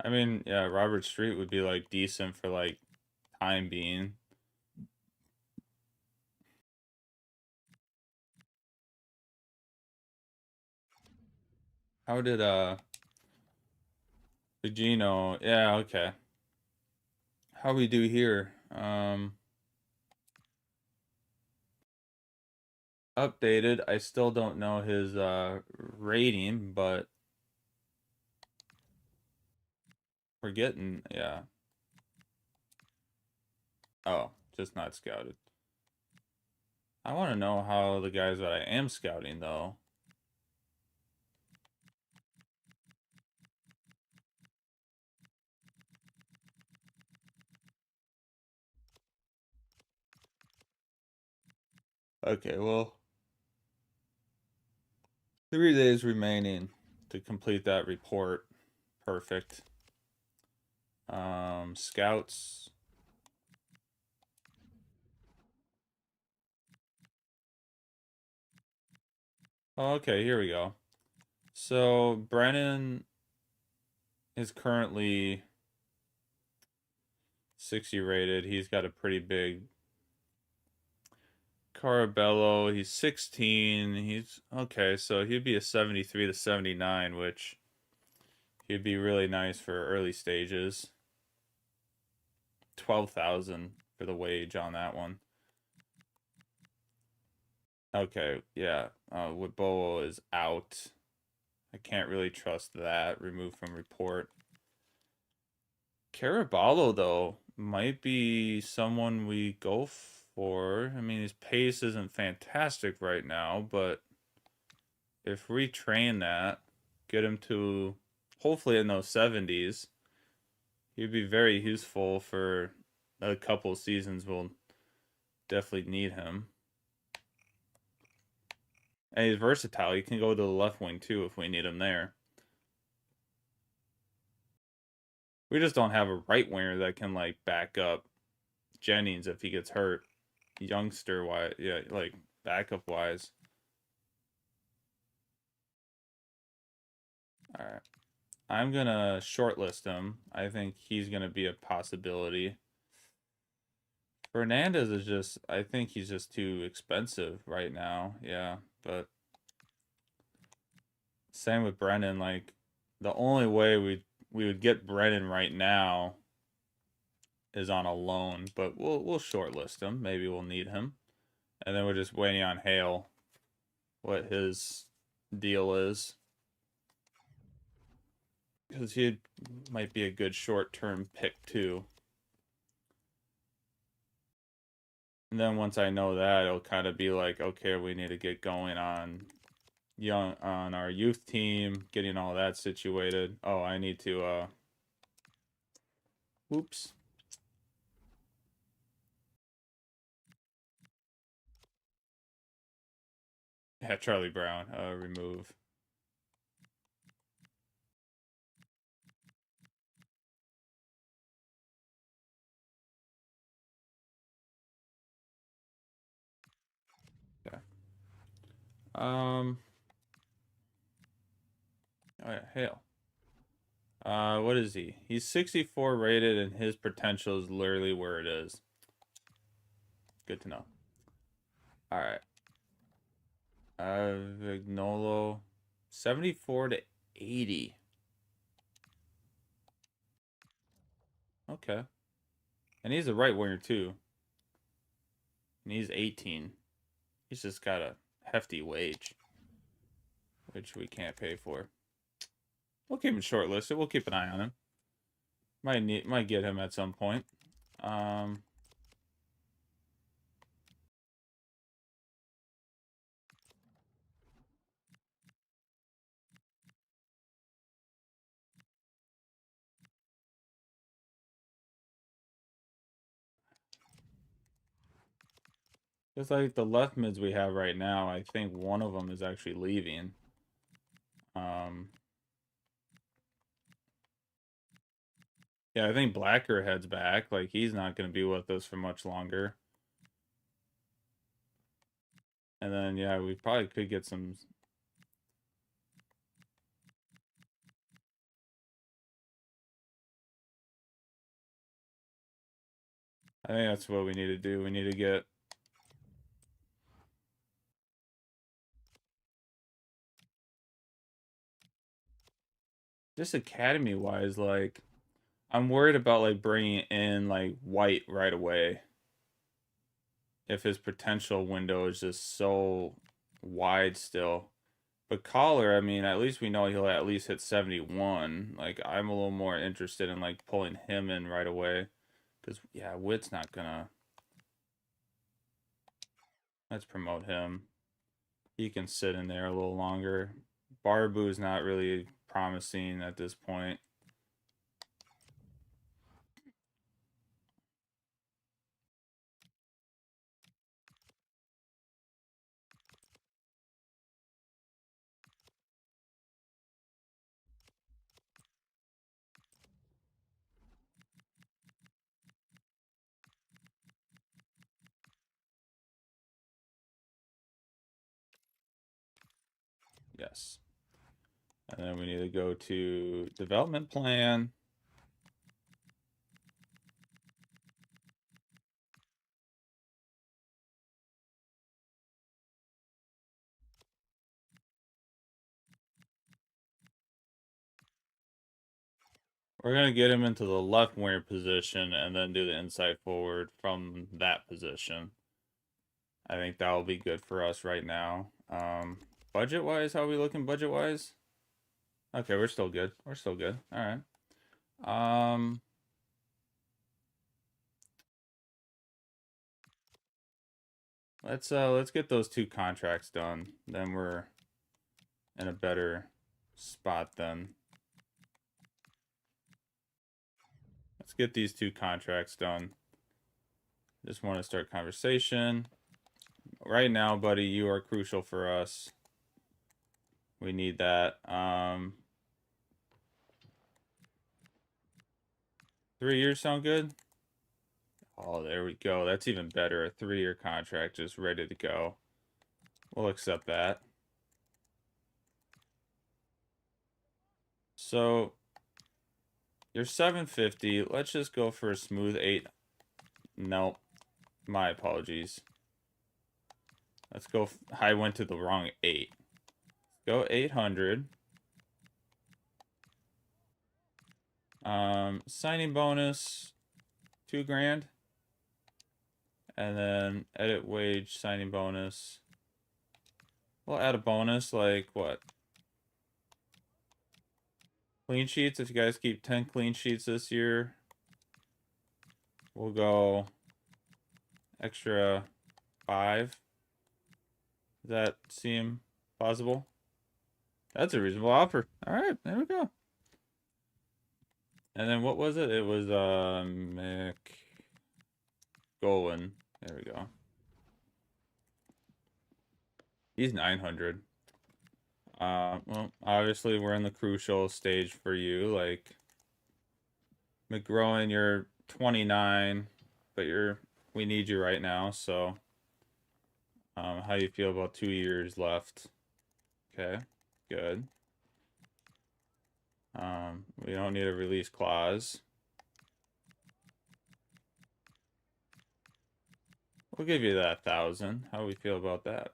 I mean, yeah, Robert Street would be like decent for like time being. How did Gino? Yeah, okay. How we do here? Updated. I still don't know his rating, but we're getting, yeah. Oh, just not scouted. I want to know how the guys that I am scouting though. Okay, well, 3 days remaining to complete that report. Perfect. Scouts. Oh, okay, here we go. So Brennan is currently 60 rated. He's got a pretty big Carabello. He's 16. He's okay, so he'd be a 73 to 79, which he'd be really nice for early stages. 12,000 for the wage on that one. Okay, yeah. Woodboa is out. I can't really trust that. Removed from report. Caraballo, though, might be someone we go for. I mean, his pace isn't fantastic right now, but if we train that, get him to hopefully in those 70s, he'd be very useful for a couple seasons. We'll definitely need him. And he's versatile. He can go to the left wing too if we need him there. We just don't have a right winger that can like back up Jennings if he gets hurt. Youngster wise, yeah, like backup wise. All right. I'm gonna shortlist him. I think he's gonna be a possibility. Fernandez is just, I think he's just too expensive right now. Yeah, but same with Brennan. Like the only way we would get Brennan right now is on a loan, but we'll shortlist him. Maybe we'll need him, and then we're just waiting on Hale, what his deal is, because he might be a good short-term pick too. And then once I know that, it'll kind of be like, okay, we need to get going on our youth team, getting all that situated. Oh, I need to oops. Yeah, Charlie Brown, remove. Yeah. Oh yeah, Hale. What is he? He's 64 rated, and his potential is literally where it is. Good to know. All right. Vignolo, 74 to 80. Okay. And he's a right winger too. And he's 18. He's just got a hefty wage, which we can't pay for. We'll keep him shortlisted. We'll keep an eye on him. Might get him at some point. Just like the left mids we have right now, I think one of them is actually leaving. Yeah, I think Blacker heads back. Like, he's not going to be with us for much longer. And then, yeah, we probably could get some... I think that's what we need to do. We need to get... Just academy-wise, like... I'm worried about, like, bringing in, like, White right away. If his potential window is just so wide still. But Collar, I mean, at least we know he'll at least hit 71. Like, I'm a little more interested in, like, pulling him in right away. Because, yeah, Witt's not gonna... Let's promote him. He can sit in there a little longer. Barbu's not really promising at this point. Yes. And then we need to go to development plan. We're going to get him into the left winger position and then do the inside forward from that position. I think that will be good for us right now. Budget-wise, how are we looking budget-wise? Okay, we're still good. We're still good. All right. Let's get those 2 contracts done. Then we're in a better spot then. Let's get these 2 contracts done. Just want to start conversation. Right now, buddy, you are crucial for us. We need that. 3 years sound good? Oh, there we go. That's even better. A 3-year contract just ready to go. We'll accept that. So, you're 750. Let's just go for a smooth 8. Nope. My apologies. Let's go. I went to the wrong 8. Go 800. Signing bonus, 2 grand. And then edit wage signing bonus. We'll add a bonus like what? Clean sheets. If you guys keep 10 clean sheets this year, we'll go extra 5. Does that seem possible? That's a reasonable offer. All right, there we go. And then what was it? It was McGowan. There we go. He's 900. Well, obviously we're in the crucial stage for you. Like McGrowan, you're 29, but we need you right now. So, how you feel about 2 years left? Okay, good. We don't need a release clause. We'll give you that 1,000. How do we feel about that?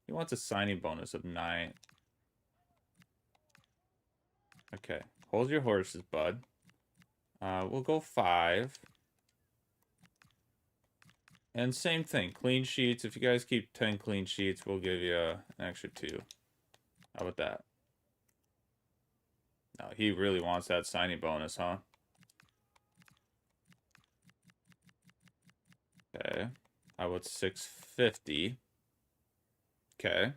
He wants a signing bonus of 9. Okay, hold your horses, bud. We'll go 5. And same thing, clean sheets. If you guys keep 10 clean sheets, we'll give you an extra 2. How about that? No, he really wants that signing bonus, huh? Okay. How about 650? Okay.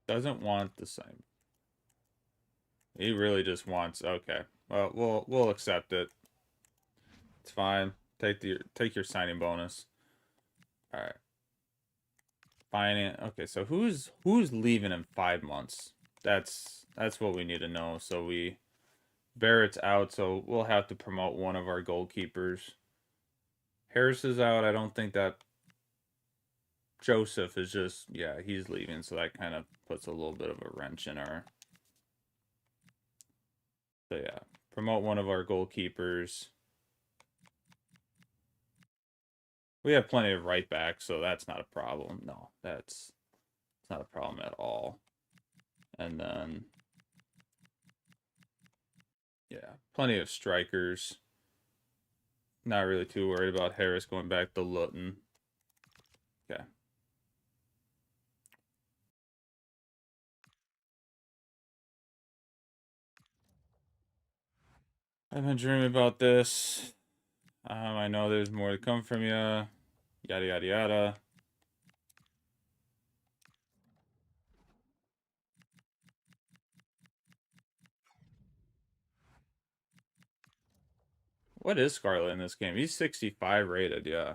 Doesn't want the same. He really just wants. Okay. Well, we'll accept it. It's fine. Take your signing bonus. All right. Finance. Okay, so who's leaving in 5 months? That's what we need to know. So Barrett's out, so we'll have to promote one of our goalkeepers. Harris is out. I don't think that Joseph is just, yeah, he's leaving, so that kind of puts a little bit of a wrench in our. So yeah, promote one of our goalkeepers. We have plenty of right backs, so that's not a problem. No, it's not a problem at all. And then, yeah, plenty of strikers. Not really too worried about Harris going back to Luton. Okay. I've been dreaming about this. I know there's more to come from you. Yada, yada, yada. What is Scarlett in this game? He's 65 rated, yeah.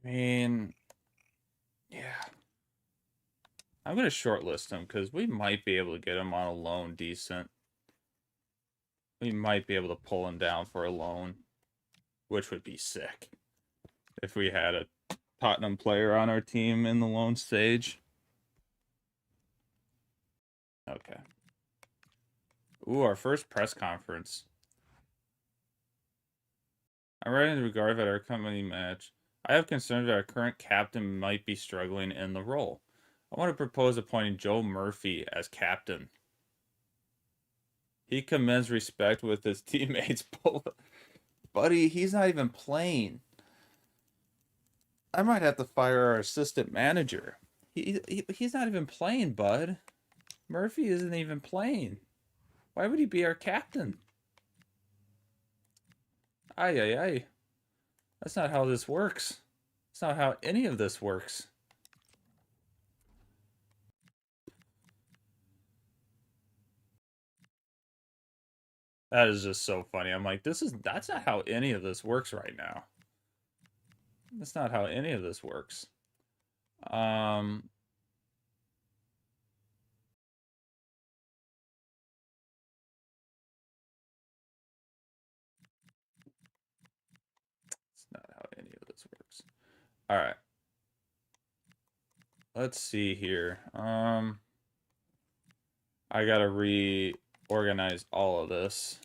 I mean, yeah. I'm going to shortlist him because we might be able to get him on a loan decent. We might be able to pull him down for a loan, which would be sick if we had a Tottenham player on our team in the loan stage. Okay. Ooh, our first press conference. I'm writing in regard that our company match. I have concerns that our current captain might be struggling in the role. I want to propose appointing Joe Murphy as captain. He commands respect with his teammates. Buddy, he's not even playing. I might have to fire our assistant manager. He's not even playing, bud. Murphy isn't even playing. Why would he be our captain? Ay, ay, ay. That's not how this works. That's not how any of this works. That is just so funny. I'm like, that's not how any of this works right now. That's not how any of this works. Um, it's not how any of this works. All right. Let's see here. I gotta reorganize all of this.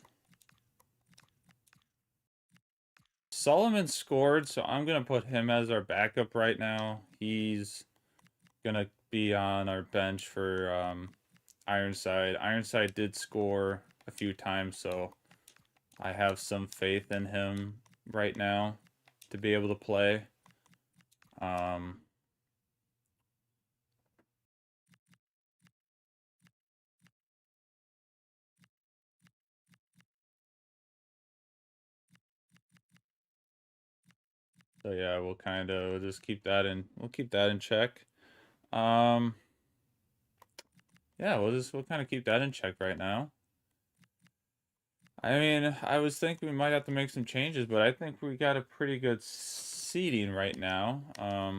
Solomon scored, so I'm gonna put him as our backup right now. He's gonna be on our bench for Ironside. Ironside did score a few times, so I have some faith in him right now to be able to play. So yeah, we'll kind of just keep that in. We'll keep that in check. Yeah, we'll kind of keep that in check right now. I mean, I was thinking we might have to make some changes, but I think we got a pretty good seating right now. I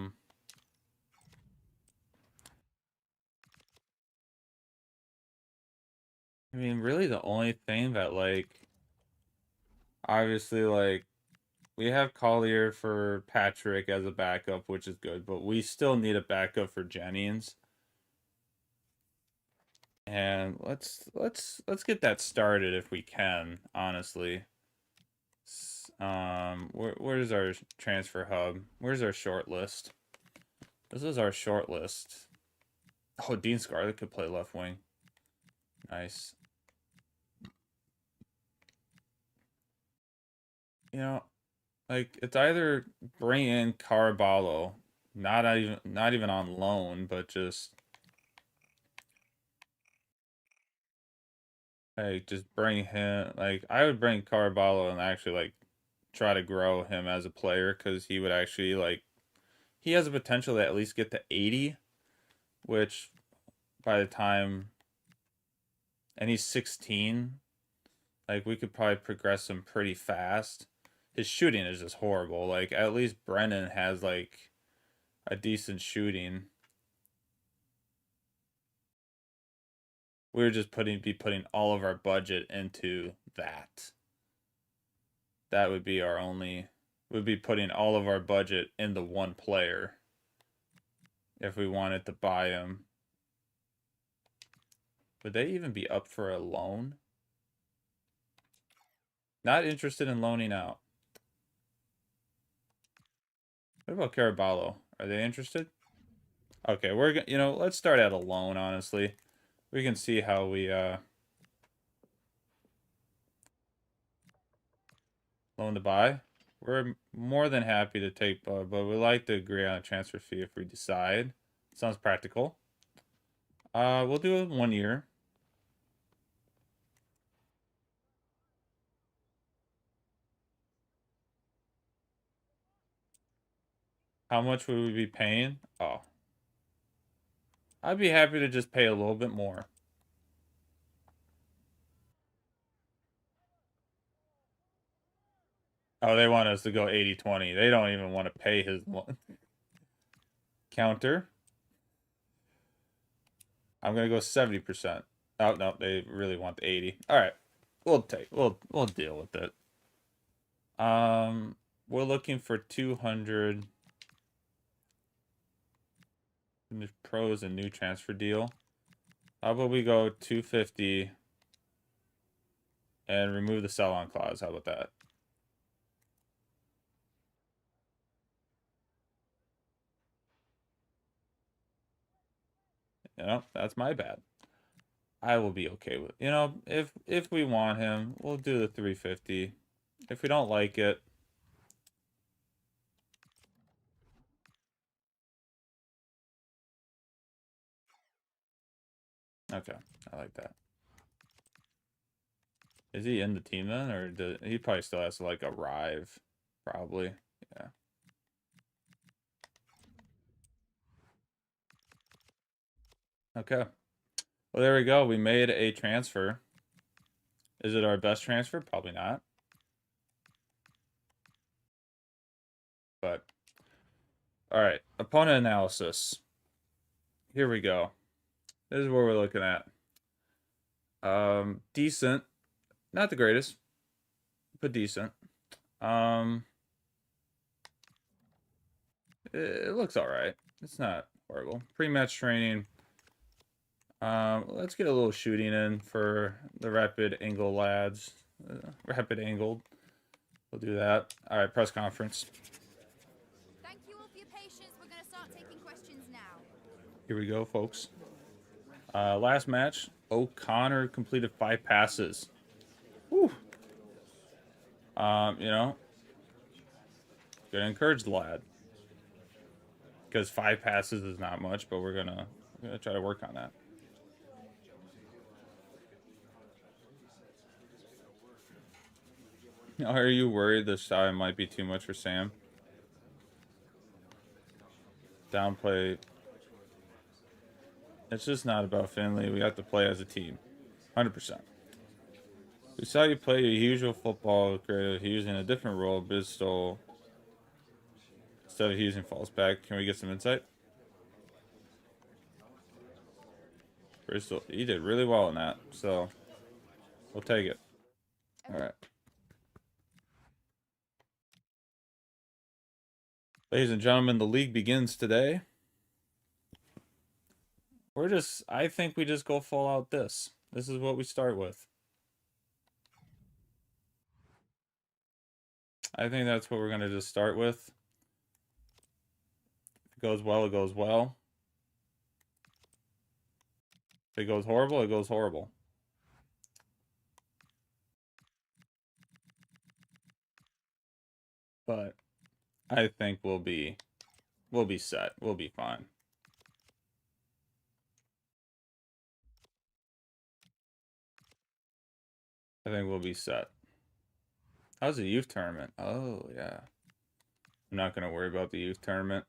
mean, really the only thing that like obviously like we have Collier for Patrick as a backup, which is good, but we still need a backup for Jennings. And let's get that started if we can, honestly. Where's our transfer hub? Where's our short list? This is our short list. Oh, Dean Scarlett could play left wing. Nice. You know, like it's either bring in Caraballo, not even on loan, but just like just bring him. Like I would bring Caraballo and actually like try to grow him as a player because he would actually like he has a potential to at least get to 80, which by the time and he's 16, like we could probably progress him pretty fast. His shooting is just horrible. Like at least Brennan has like a decent shooting. We would just be putting all of our budget into that. That would be our only. We'd be putting all of our budget in the one player if we wanted to buy him. Would they even be up for a loan? Not interested in loaning out. What about Caraballo? Are they interested? Okay, let's start at a loan, honestly. We can see how we loan to buy. We're more than happy to take, but we like to agree on a transfer fee if we decide. Sounds practical. We'll do it 1 year. How much would we be paying? Oh, I'd be happy to just pay a little bit more. Oh, they want us to go 80-20. They don't even want to pay his counter. I'm gonna go 70%. Oh no, they really want the 80. All right, we'll deal with it. We're looking for 200. Pros and new transfer deal. How about we go 250 and remove the sell-on clause? How about that? That's my bad. I will be okay with, if we want him, we'll do the 350. If we don't like it, okay, I like that. Is he in the team then, or he probably still has to like arrive? Probably, yeah. Okay. Well, there we go. We made a transfer. Is it our best transfer? Probably not. But all right, opponent analysis. Here we go. This is what we're looking at. Decent, not the greatest, but decent. Um, it looks all right. It's not horrible. Pre-match training. Let's get a little shooting in for the rapid angle lads. Rapid angled. We'll do that. All right, press conference. Thank you all for your patience. We're going to start taking questions now. Here we go, folks. Last match, O'Connor completed 5 passes. Whew. Gonna encourage the lad. Because 5 passes is not much, but we're gonna try to work on that. Are you worried the shot might be too much for Sam? Downplay. It's just not about Finley. We have to play as a team. 100%. We saw you play your usual football creative using a different role, Bristol. Instead of using false back. Can we get some insight? Bristol, he did really well in that, so we'll take it. All right. Ladies and gentlemen, the league begins today. I think we just go full out this. This is what we start with. I think that's what we're going to just start with. If it goes well, it goes well. If it goes horrible, it goes horrible. But I think we'll be set. We'll be fine. I think we'll be set. How's the youth tournament? Oh, yeah. I'm not going to worry about the youth tournament.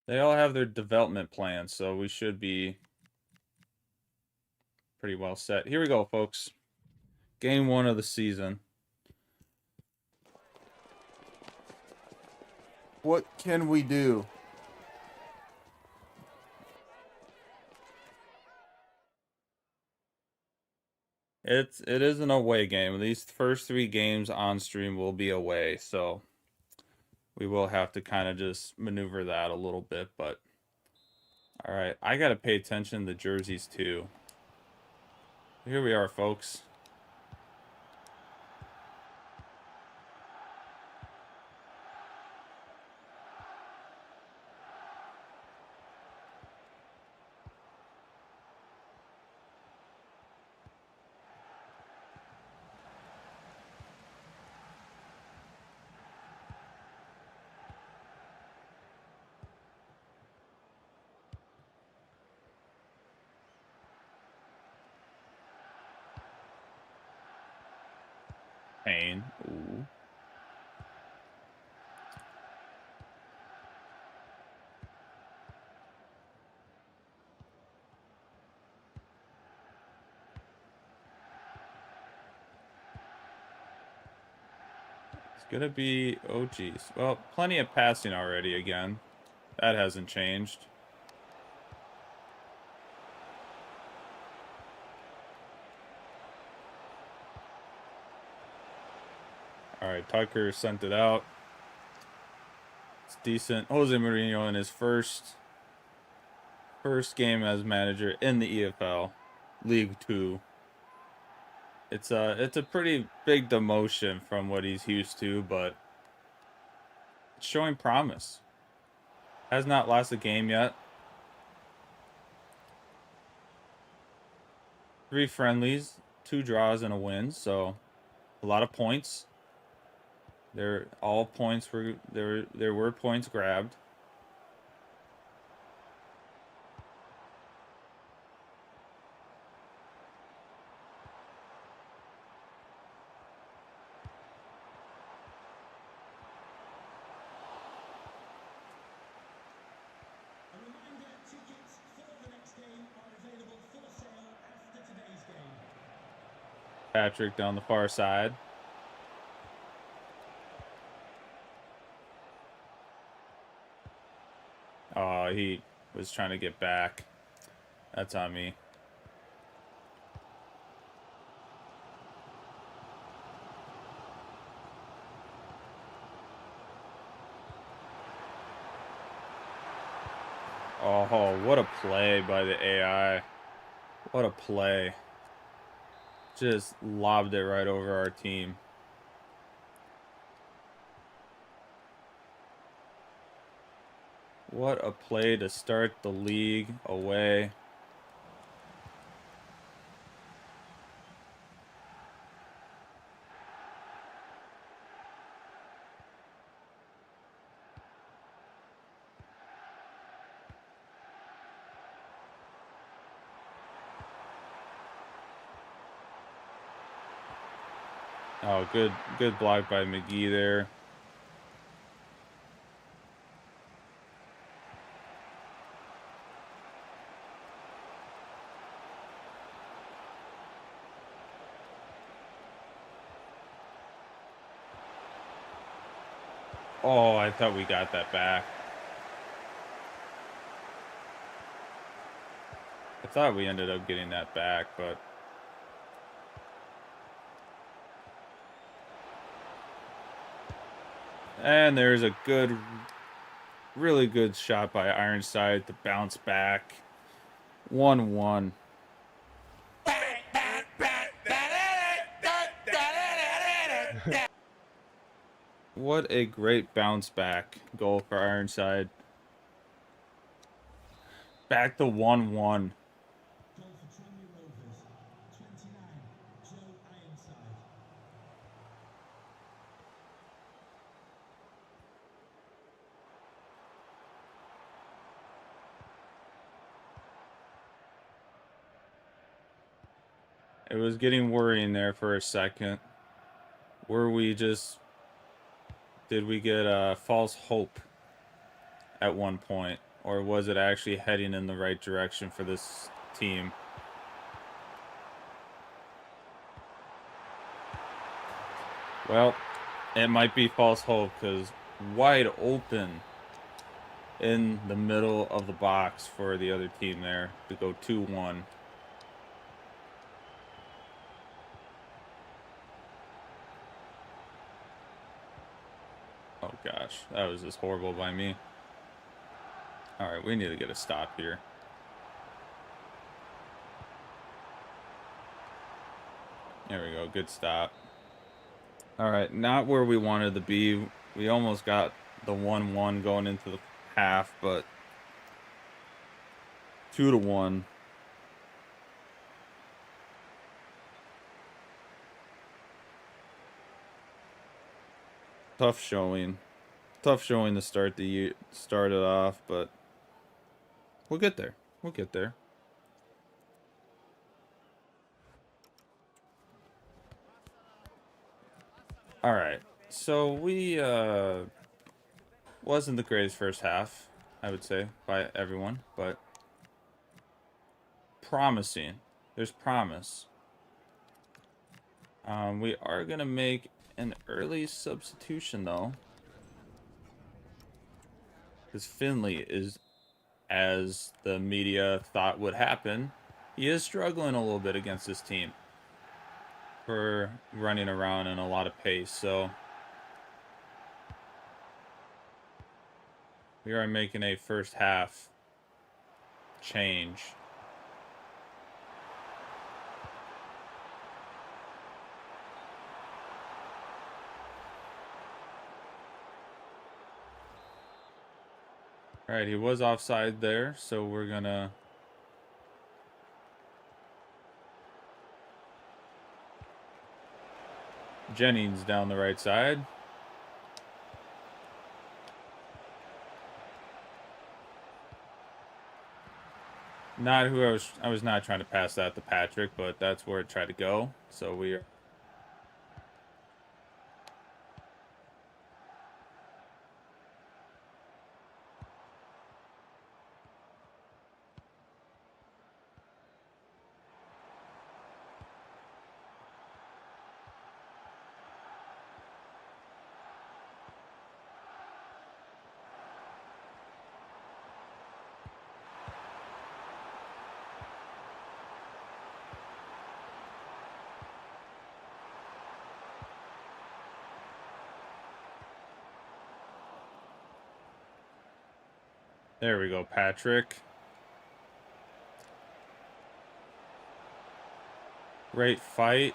They all have their development plans, so we should be pretty well set. Here we go, folks. Game 1 of the season. What can we do? It is an away game. These first 3 games on stream will be away, so we will have to kind of just maneuver that a little bit, but all right, I got to pay attention to the jerseys too. Here we are, folks. Pain. Ooh. It's gonna be, oh geez. Well, plenty of passing already again. That hasn't changed. All right, Tucker sent it out. It's decent. Jose Mourinho in his first game as manager in the EFL League 2. It's a pretty big demotion from what he's used to, but it's showing promise. Has not lost a game yet. 3 friendlies, 2 draws, and a win, so a lot of points. There were points grabbed. Patrick down the far side. Oh, he was trying to get back. That's on me. Oh, what a play by the AI. What a play. Just lobbed it right over our team. What a play to start the league away. Oh, good block by McGee there. Oh, I thought we got that back. I thought we ended up getting that back, but and there's a really good shot by Ironside to bounce back. 1-1. What a great bounce back goal for Ironside. back to 1-1. Goal for Tranmere Rovers. 29, Joe Ironside. It was getting worrying there for a second. Did we get false hope at one point? Or was it actually heading in the right direction for this team? Well, it might be false hope because wide open in the middle of the box for the other team there to go 2-1. Oh gosh, that was just horrible by me. All right, we need to get a stop here. There we go, good stop. All right, not where we wanted to be. We almost got the 1-1 going into the half, but 2-1. Tough showing. Tough showing to start the year, start it off, but we'll get there. We'll get there. All right. So we wasn't the greatest first half, I would say, by everyone, but promising. There's promise. We are gonna make an early substitution though, because Finley is, as the media thought would happen, he is struggling a little bit against this team for running around in a lot of pace. So we are making a first half change. All right, he was offside there, so we're gonna Jennings down the right side. Not who I was not trying to pass that to Patrick, but that's where it tried to go. So we are there we go, Patrick. Great fight.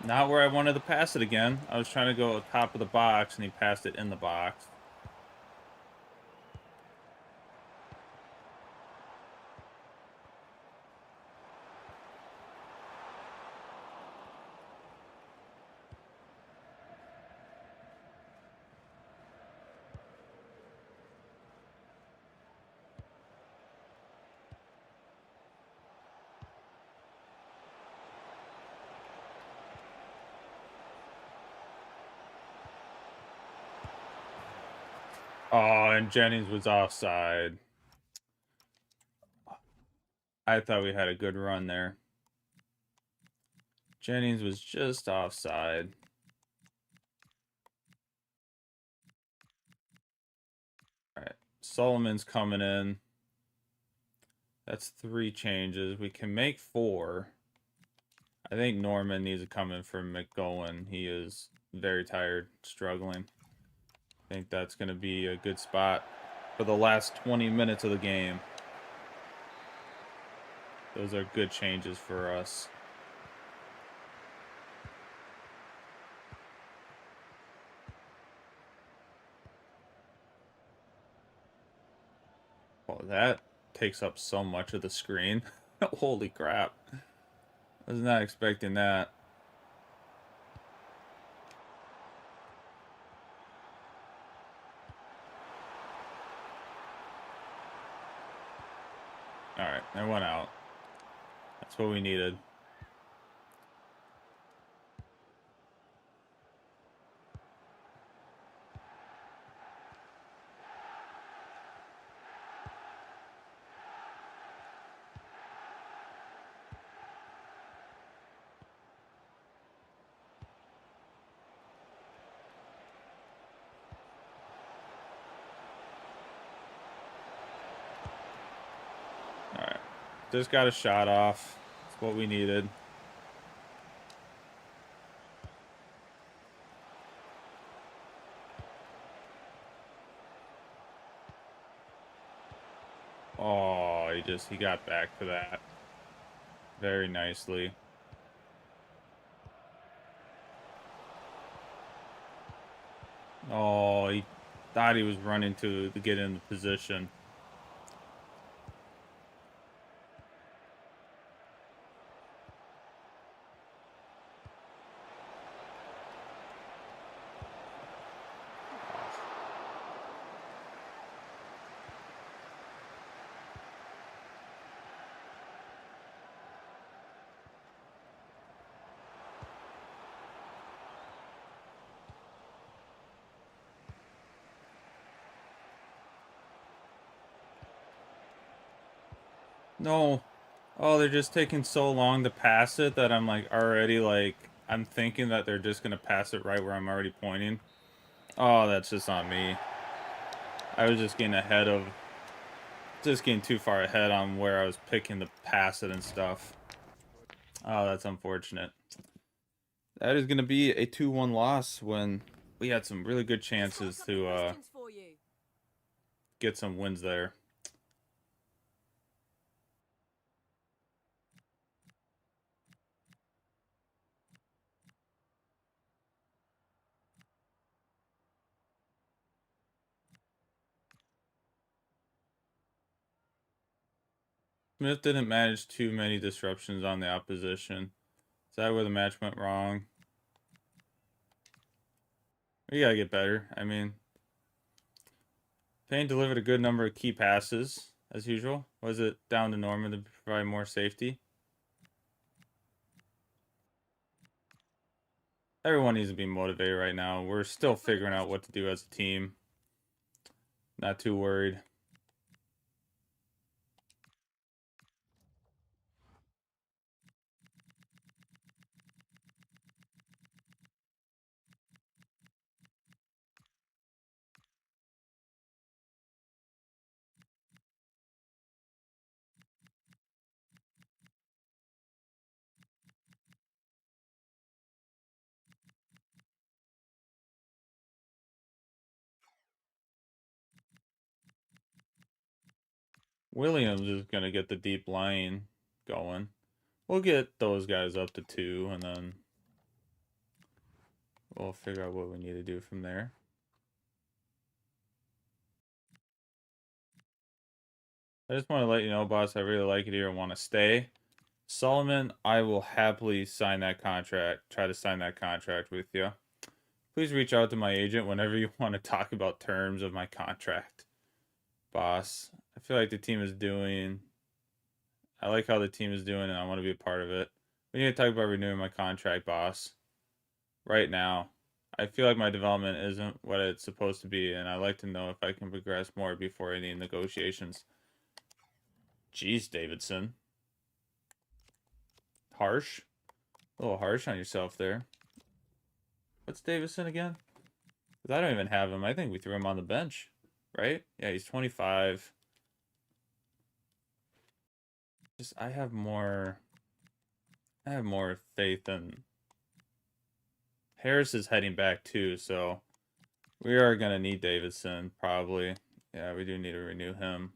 Not where I wanted to pass it again. I was trying to go top of the box, and he passed it in the box. Oh, and Jennings was offside. I thought we had a good run there. Jennings was just offside. All right, Solomon's coming in. That's 3 changes. We can make 4. I think Norman needs to come in for McGowan. He is very tired, struggling. I think that's going to be a good spot for the last 20 minutes of the game. Those are good changes for us. Oh, that takes up so much of the screen. Holy crap. I was not expecting that. Alright, that went out. That's what we needed. Alright. Just got a shot off. That's what we needed. Oh, he got back to that very nicely. Oh, he thought he was running to get in the position. No. Oh, they're just taking so long to pass it that I'm like already like I'm thinking that they're just gonna pass it right where I'm already pointing. Oh, that's just on me. I was just getting too far ahead on where I was picking to pass it and stuff. Oh, that's unfortunate. That is gonna be a 2-1 loss when we had some really good chances to get some wins there. Smith didn't manage too many disruptions on the opposition. Is that where the match went wrong? We gotta get better. I mean, Payne delivered a good number of key passes, as usual. Was it down to Norman to provide more safety? Everyone needs to be motivated right now. We're still figuring out what to do as a team. Not too worried. Williams is going to get the deep line going. We'll get those guys up to 2, and then we'll figure out what we need to do from there. I just want to let you know, boss, I really like it here and want to stay. Solomon, I will happily sign that contract, try to sign that contract with you. Please reach out to my agent whenever you want to talk about terms of my contract, boss. I feel like the team is doing... I like how the team is doing, and I want to be a part of it. We need to talk about renewing my contract, boss. Right now. I feel like my development isn't what it's supposed to be, and I'd like to know if I can progress more before any negotiations. Jeez, Davidson. Harsh. A little harsh on yourself there. What's Davidson again? Because I don't even have him. I think we threw him on the bench, right? Yeah, he's 25. Just I have more faith in Harris is heading back too, so we are gonna need Davidson probably. Yeah, we do need to renew him.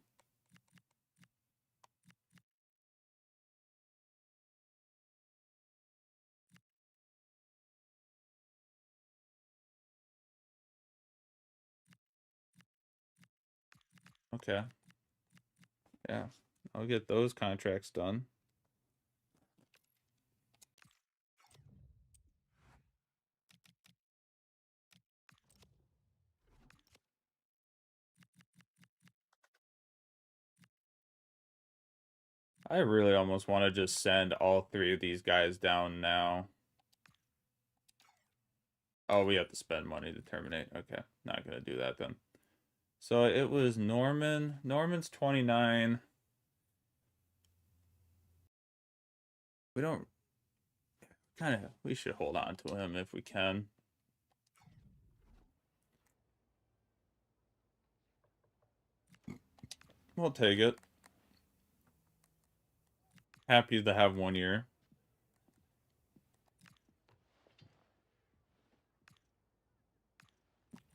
Okay. Yeah, I'll get those contracts done. I really almost want to just send all 3 of these guys down now. Oh, we have to spend money to terminate. Okay, not gonna do that then. So it was Norman. Norman's 29. We don't we should hold on to him if we can. We'll take it. Happy to have 1 year.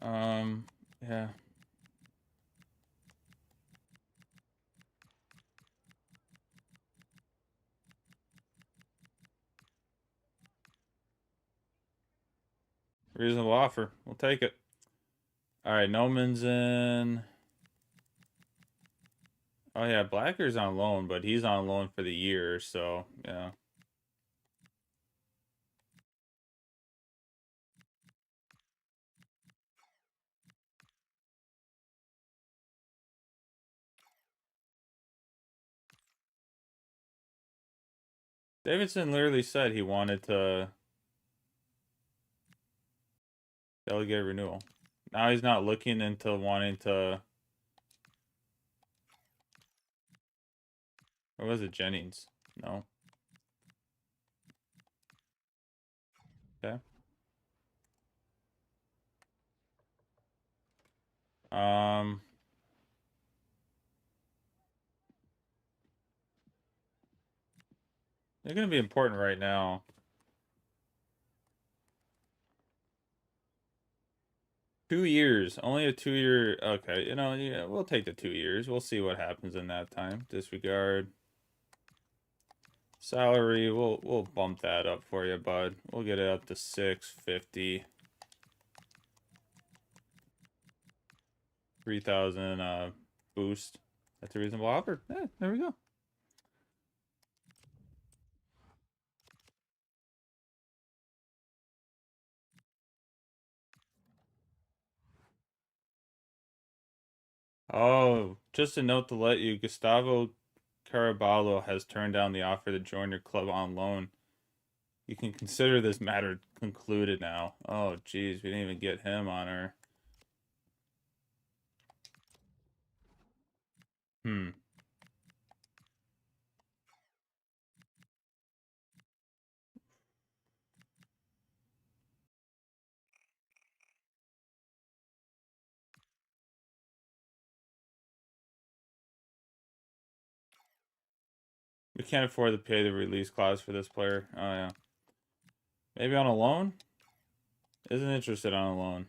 Yeah. Reasonable offer. We'll take it. All right, Noman's in. Oh yeah, Blacker's on loan, but he's on loan for the year, so yeah. Davidson literally said he wanted to delegate renewal. Now he's not looking into wanting to. Or was it Jennings? No. Okay. Um. They're gonna be important right now. 2 years, only a 2 year. Okay, yeah, we'll take the 2 years. We'll see what happens in that time. Disregard salary. We'll bump that up for you, bud. We'll get it up to 650. 3,000 boost. That's a reasonable offer. There we go. Oh, just a note to let you, Gustavo Caraballo has turned down the offer to join your club on loan. You can consider this matter concluded now. Oh, geez, we didn't even get him on our. We can't afford to pay the release clause for this player. Oh, yeah. Maybe on a loan? Isn't interested on a loan.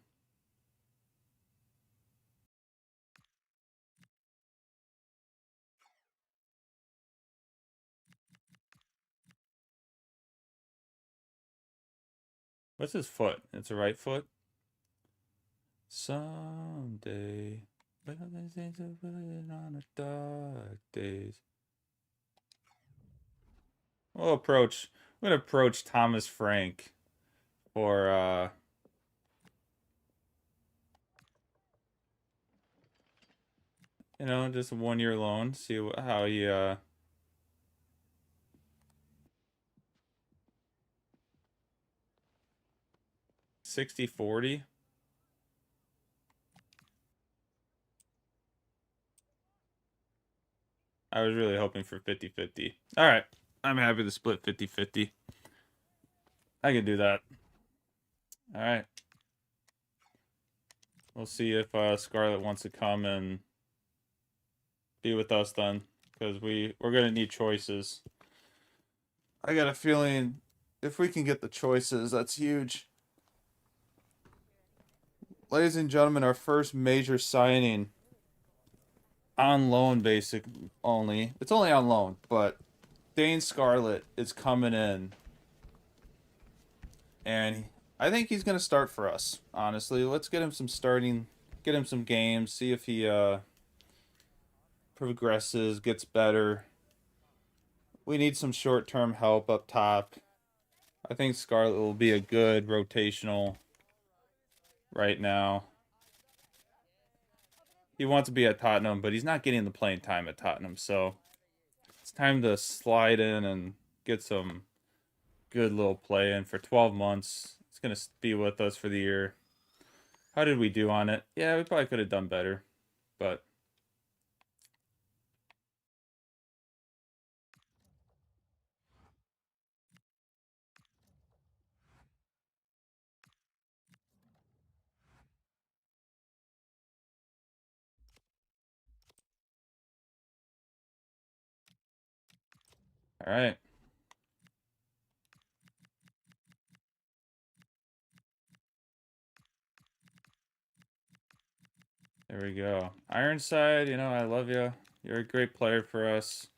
What's his foot? It's a right foot? Someday, when the saints are putting on the dark days. We'll approach. I'm gonna approach Thomas Frank for just a 1 year loan. See how he 60-40. I was really hoping for 50-50. All right. I'm happy to split 50-50. I can do that. All right. We'll see if Scarlett wants to come and be with us then, because we're gonna need choices. I got a feeling if we can get the choices, that's huge. Ladies and gentlemen, our first major signing on loan, basic only. It's only on loan, but Dane Scarlett is coming in, and I think he's gonna start for us. Honestly, let's get him some starting, get him some games, see if he progresses, gets better. We need some short-term help up top. I think Scarlett will be a good rotational right now. He wants to be at Tottenham, but he's not getting the playing time at Tottenham, so it's time to slide in and get some good little play in for 12 months. It's going to be with us for the year. How did we do on it? Yeah, we probably could have done better, but all right. There we go. Ironside, you know, I love you. You're a great player for us.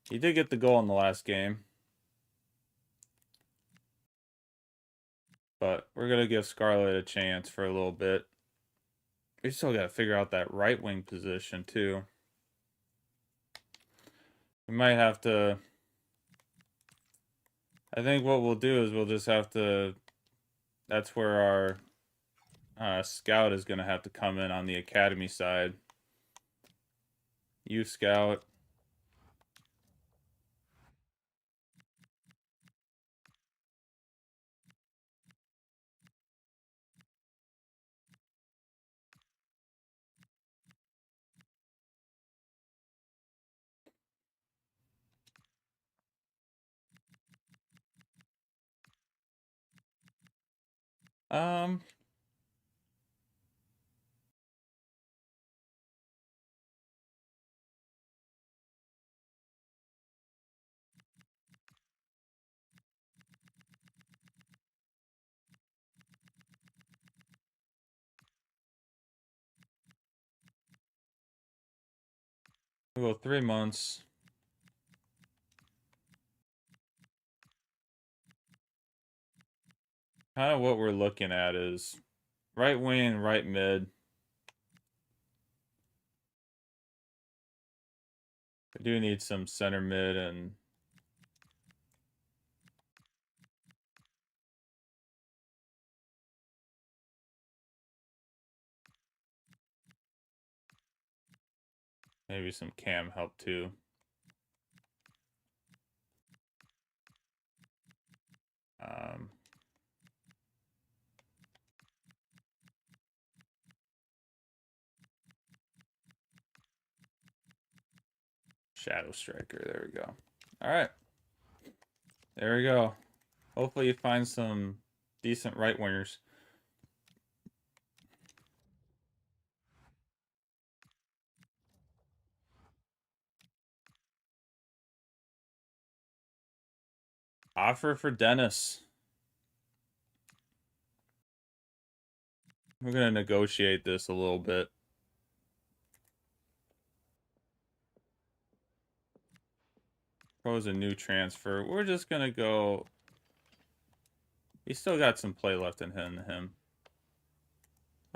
He did get the goal in the last game. But we're going to give Scarlett a chance for a little bit. We still got to figure out that right wing position, too. We might have to... I think what we'll do is we'll just have to... That's where our scout is going to have to come in on the academy side. You scout. Um... We'll go 3 months. Kind of what we're looking at is right wing, right mid. We do need some center mid and maybe some cam help too. Shadow Striker, there we go. All right. There we go. Hopefully you find some decent right wingers. Offer for Dennis. We're going to negotiate this a little bit. Propose a new transfer. We're just going to go... He's still got some play left in him.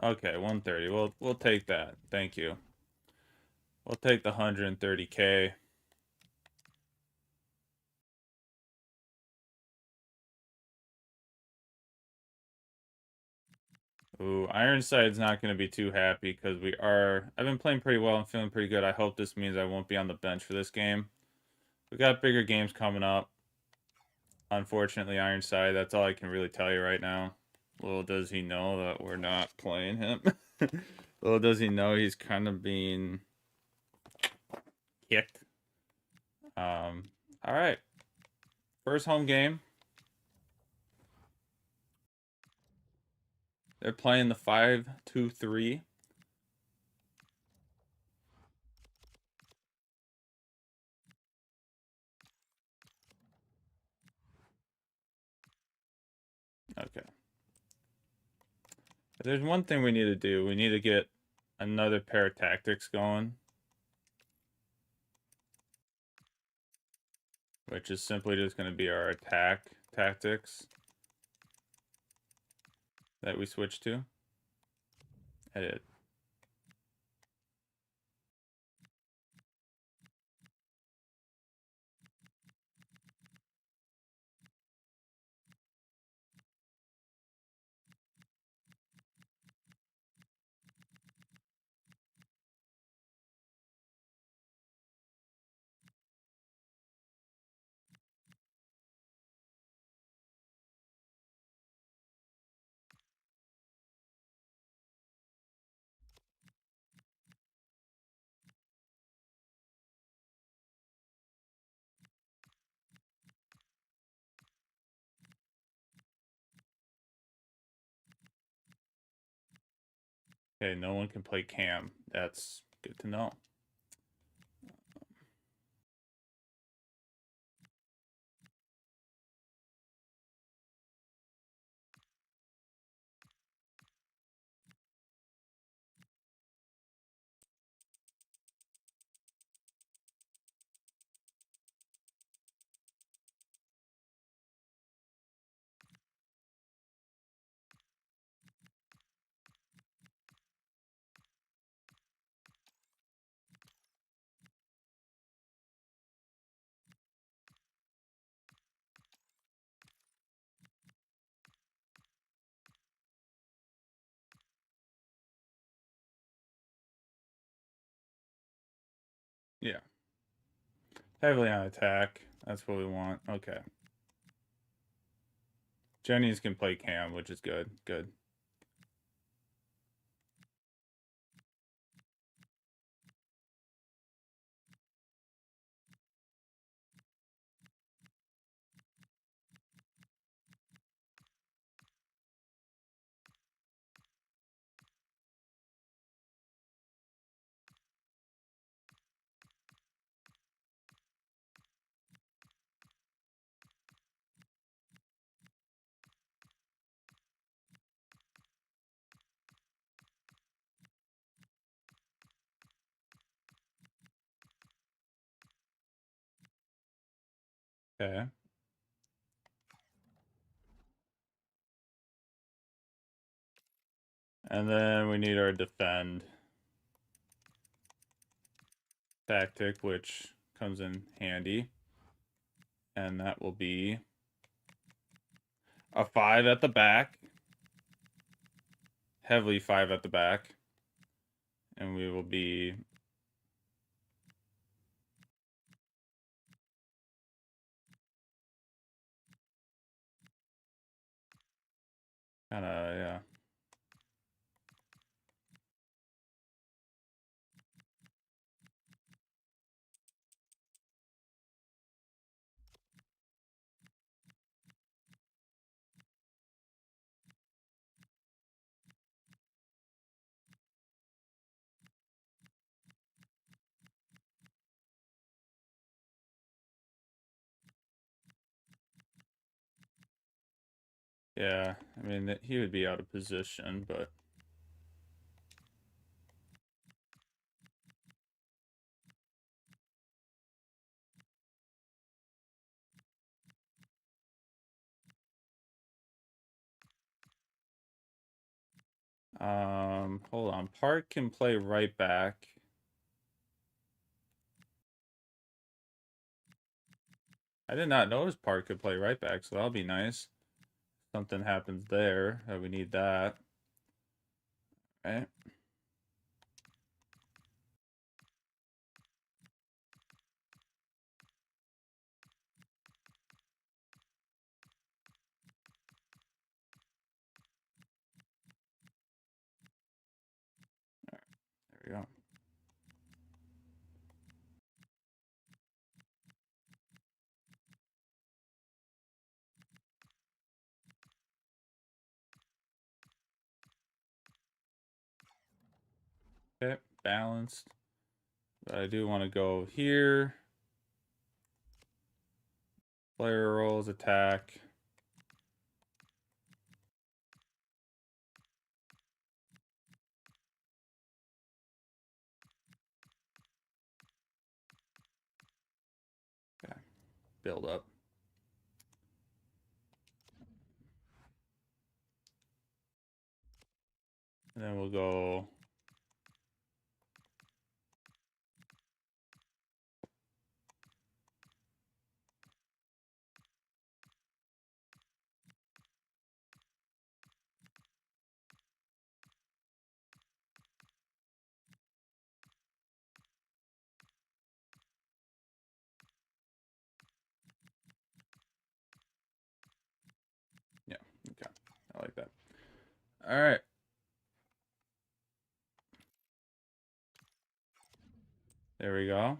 Okay, 130. We'll take that. Thank you. We'll take the 130K. Ooh, Ironside's not going to be too happy because I've been playing pretty well and feeling pretty good. I hope this means I won't be on the bench for this game. We got bigger games coming up. Unfortunately, Ironside, that's all I can really tell you right now. Little does he know that we're not playing him. Little does he know he's kind of being kicked. All right. First home game. They're playing the 5-2-3. Okay. If there's one thing we need to do. We need to get another pair of tactics going. Which is simply just going to be our attack tactics that we switch to. Edit. Okay, no one can play Cam. That's good to know. Yeah. Heavily on attack. That's what we want. Okay. Jennings can play Cam, which is good. Good. Okay. And then we need our defend tactic, which comes in handy. And that will be a 5 at the back. Heavily 5 at the back. And we will be kind of, yeah. Yeah, I mean, he would be out of position, but hold on. Park can play right back. I did not notice Park could play right back, so that'll be nice. Something happens there, we need that. Right? There we go. Okay, balanced. But I do want to go here. Player rolls, attack. Okay, build up. And then we'll go yeah, okay. I like that. All right. There we go.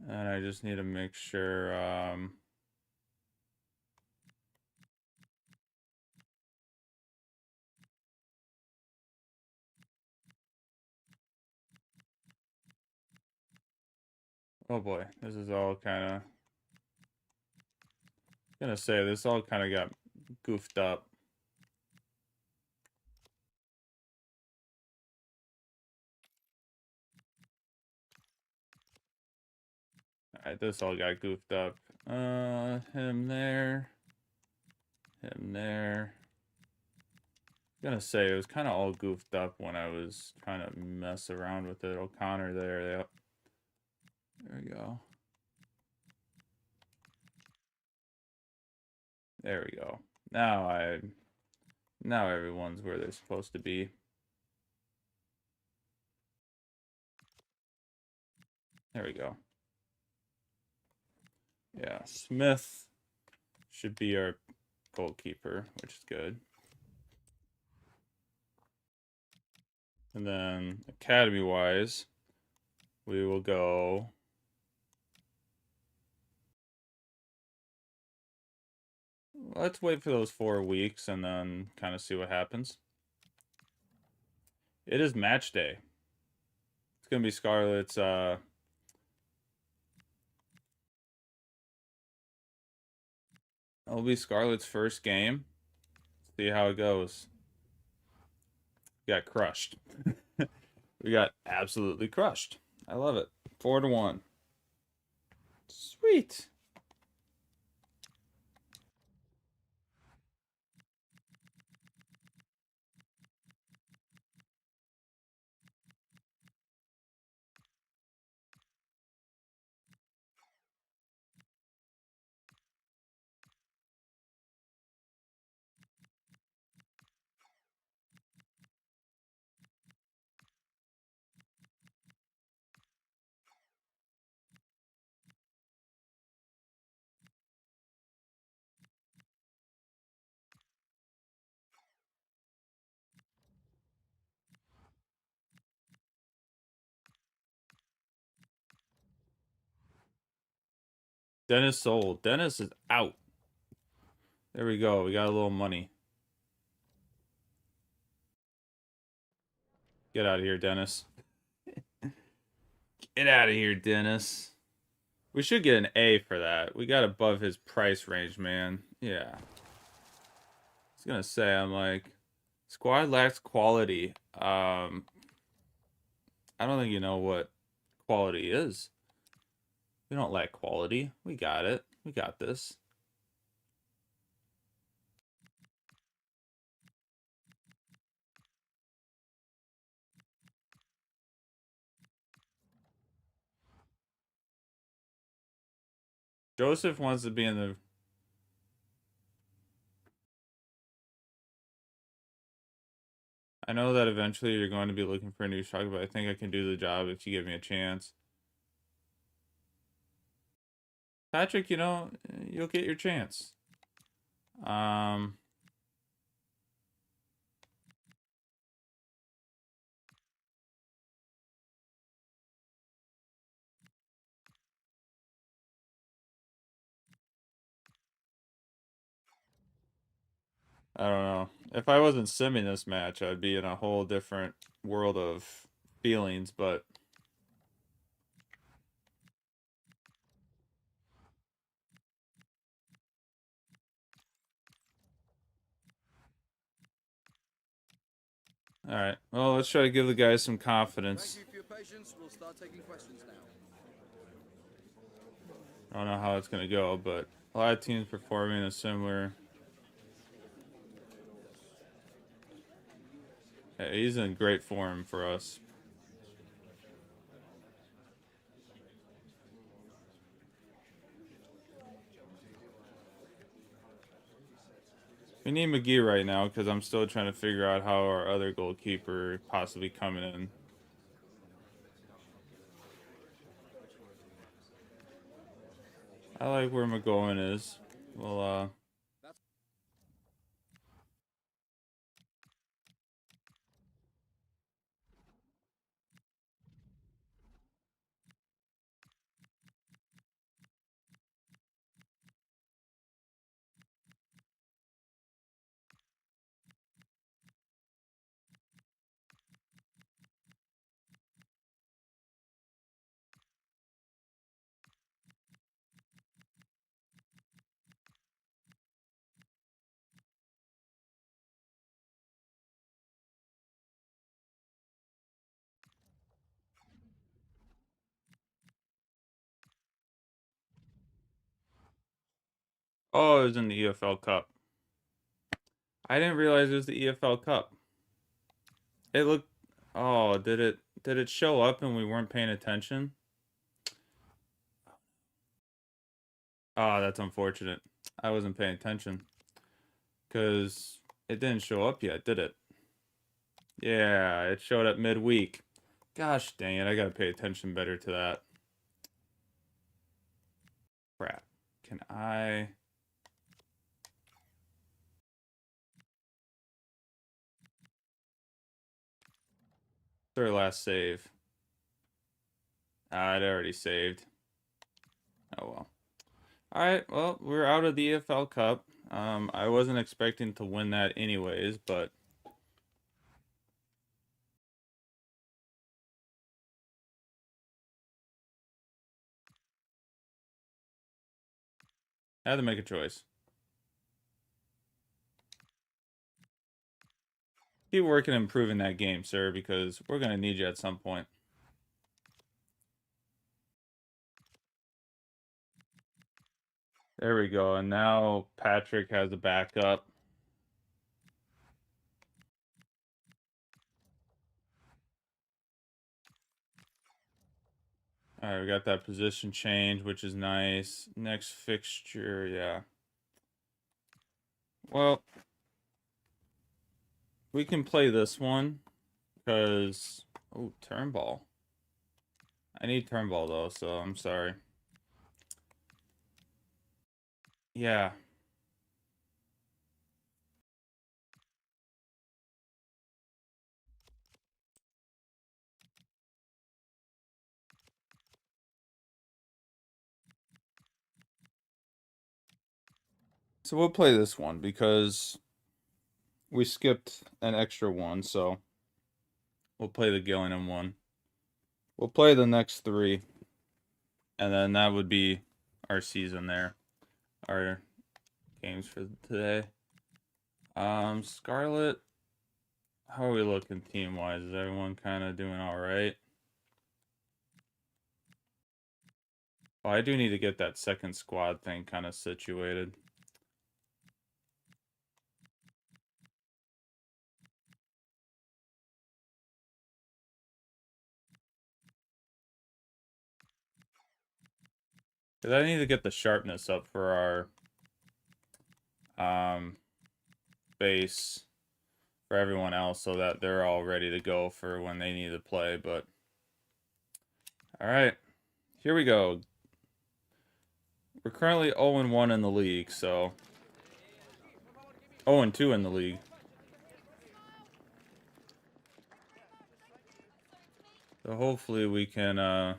And I just need to make sure Oh boy, this is all kind of... Gonna say, this all kind of got goofed up. Alright, this all got goofed up. Him there. Him there. Gonna say, it was kind of all goofed up when I was trying to mess around with it. O'Connor there, yep. There we go. There we go. Now everyone's where they're supposed to be. There we go. Yeah, Smith should be our goalkeeper, which is good. And then academy-wise, we will go... Let's wait for those 4 weeks and then kind of see what happens. It is match day. It's going to be Scarlet's... It'll be Scarlet's first game. See how it goes. We got crushed. We got absolutely crushed. I love it. 4-1. Sweet. Dennis sold. Dennis is out. There we go. We got a little money. Get out of here, Dennis. Get out of here, Dennis. We should get an A for that. We got above his price range, man. Yeah. I was gonna say, I'm like, squad lacks quality. I don't think you know what quality is. We don't lack quality. We got it. We got this. Joseph wants to be in the... I know that eventually you're going to be looking for a new truck, but I think I can do the job if you give me a chance. Patrick, you know, you'll get your chance. I don't know. If I wasn't simming this match, I'd be in a whole different world of feelings, but... Alright, well, let's try to give the guys some confidence. Thank you for your patience. We'll start taking questions now. I don't know how it's going to go, but a lot of teams performing a similar... Yeah, he's in great form for us. We need McGee right now because I'm still trying to figure out how our other goalkeeper possibly coming in. I like where McGowan is. Well, Oh, it was in the EFL Cup. I didn't realize it was the EFL Cup. It looked. Oh, did it show up and we weren't paying attention? Oh, that's unfortunate. I wasn't paying attention because it didn't show up yet, did it? Yeah, it showed up midweek. Gosh dang it, I gotta pay attention better to that. Crap. Can I... Their last save. I'd already saved. Oh well. Alright, well, we're out of the EFL Cup. I wasn't expecting to win that anyways, but... I had to make a choice. Keep working and improving that game, sir, because we're going to need you at some point. There we go. And now Patrick has a backup. All right, we got that position change, which is nice. Next fixture, yeah. Well, we can play this one because... Oh, turnball. I need turnball, though, so I'm sorry. Yeah. So we'll play this one because we skipped an extra one, so we'll play the Gillingham one. We'll play the next three, and then that would be our season there. Our games for today. Scarlet, how are we looking team-wise? Is everyone kind of doing all right? Oh, I do need to get that second squad thing kind of situated. Because I need to get the sharpness up for our base for everyone else so that they're all ready to go for when they need to play. But all right, here we go. We're currently 0-1 in the league, so 0-2 in the league. So hopefully we can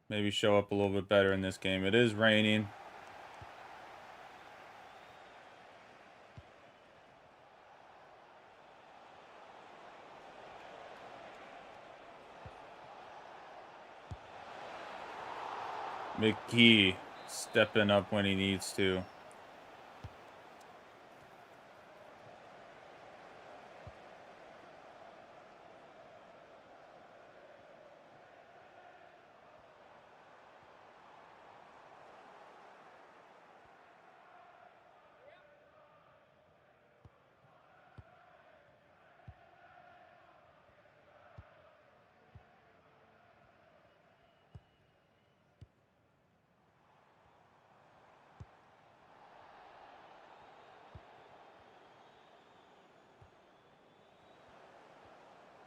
maybe show up a little bit better in this game. It is raining. McGee stepping up when he needs to.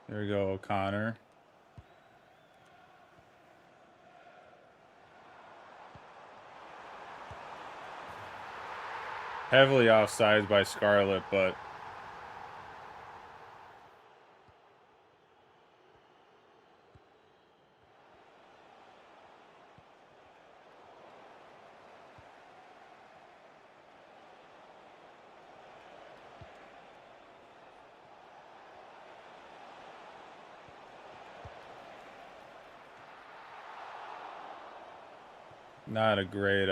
There we go, O'Connor. Heavily offsides by Scarlet, but not a great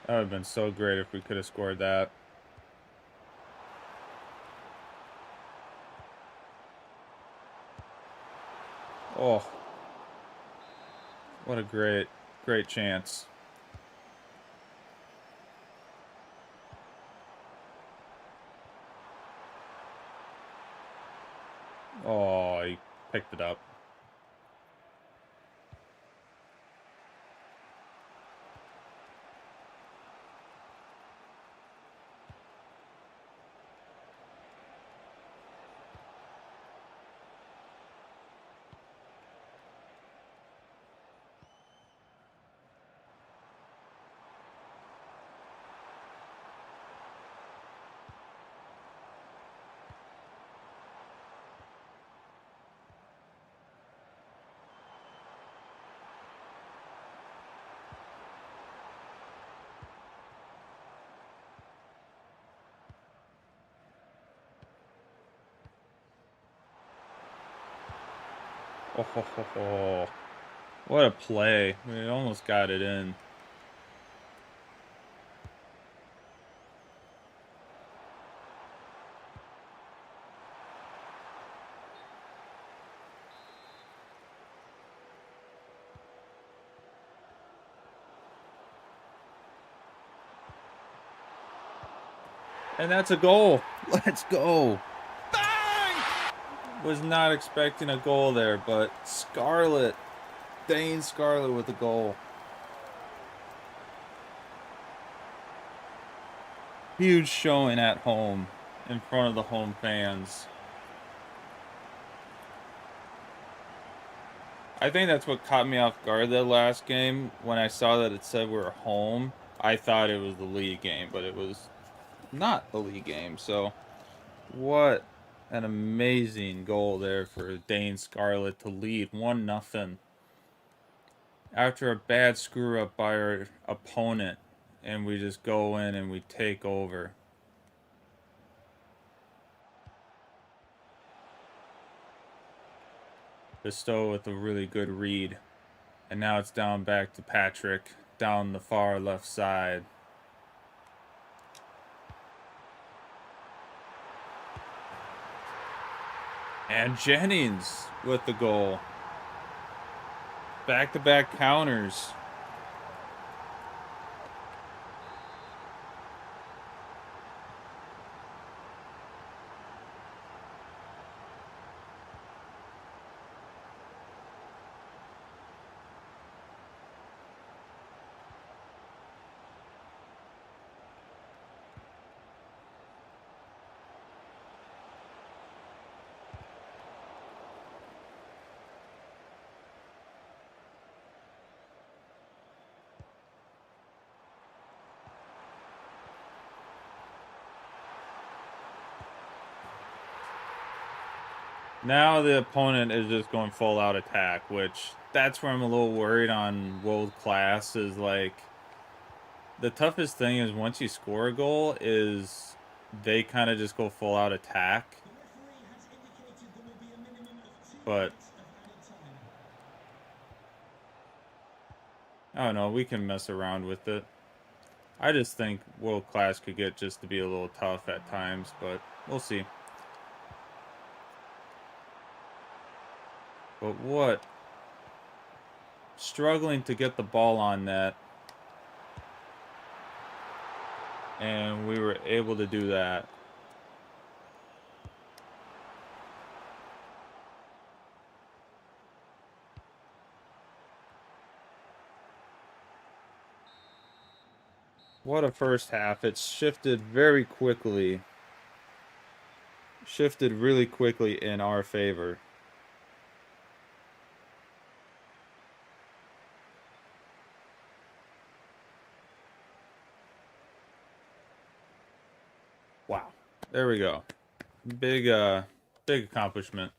That would have been so great if we could have scored that. Oh, what a great chance. Oh, he picked it up. Oh, what a play. We almost got it in. And that's a goal. Let's go. Bang! Was not expecting a goal there, but Scarlett, Dane Scarlett with a goal. Huge showing at home in front of the home fans. I think that's what caught me off guard that last game. When I saw that it said we were home, I thought it was the league game, but it was not the league game. So what an amazing goal there for Dane Scarlett to lead 1-0 after a bad screw up by our opponent, and we just go in and we take over. Bestow with a really good read. And now it's down back to Patrick, down the far left side. And Jennings with the goal. Back-to-back counters. Now the opponent is just going full out attack, which that's where I'm a little worried on world class. Is like the toughest thing is once you score a goal is they kind of just go full out attack. But I don't know, we can mess around with it. I just think world class could get just to be a little tough at times, but we'll see. But what? Struggling to get the ball on net. And we were able to do that. What a first half. It's shifted very quickly. Shifted really quickly in our favor. Wow. There we go. Big accomplishment.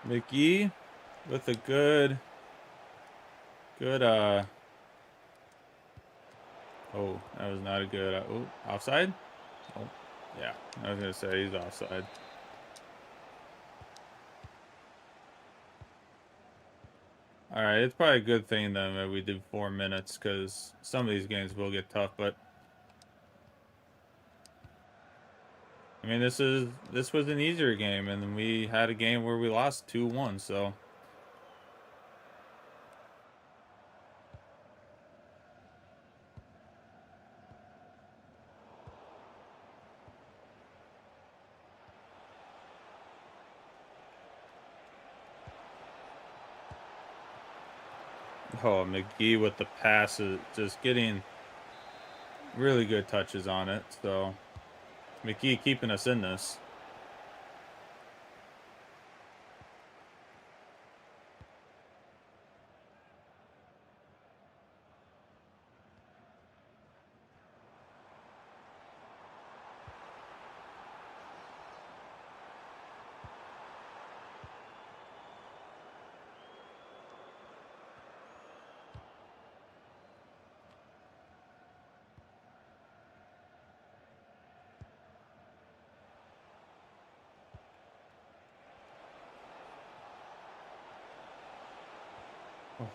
McGee with a good, oh, that was not a good, oh, offside? Oh, yeah, I was going to say he's offside. All right, it's probably a good thing then that we did 4 minutes because some of these games will get tough, but I mean, this was an easier game, and then we had a game where we lost 2-1, so. Oh, McGee with the passes, just getting really good touches on it. So McGee keeping us in this.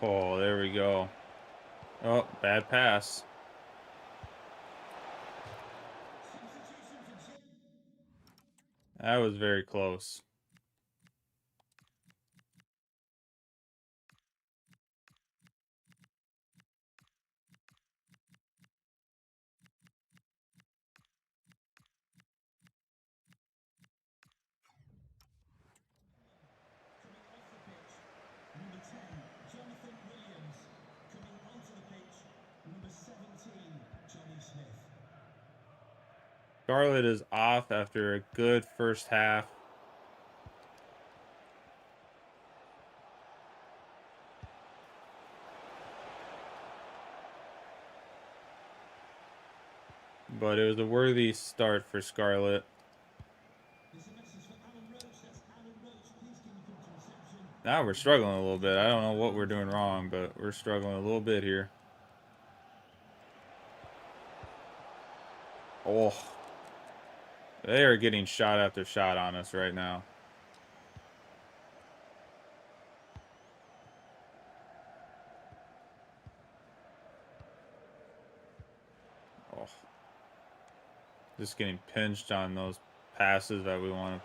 Oh, there we go. Oh, bad pass. That was very close. Number 10, Jonathan Williams. Coming onto the pitch, number 17, Johnny Smith. Scarlett is off after a good first half. But it was a worthy start for Scarlett. There's a message for Alan Roach. That's Alan Roach. Please can you come to reception? Now we're struggling a little bit. I don't know what we're doing wrong, but we're struggling a little bit here. Oh. They are getting shot after shot on us right now. Oh. Just getting pinched on those passes that we want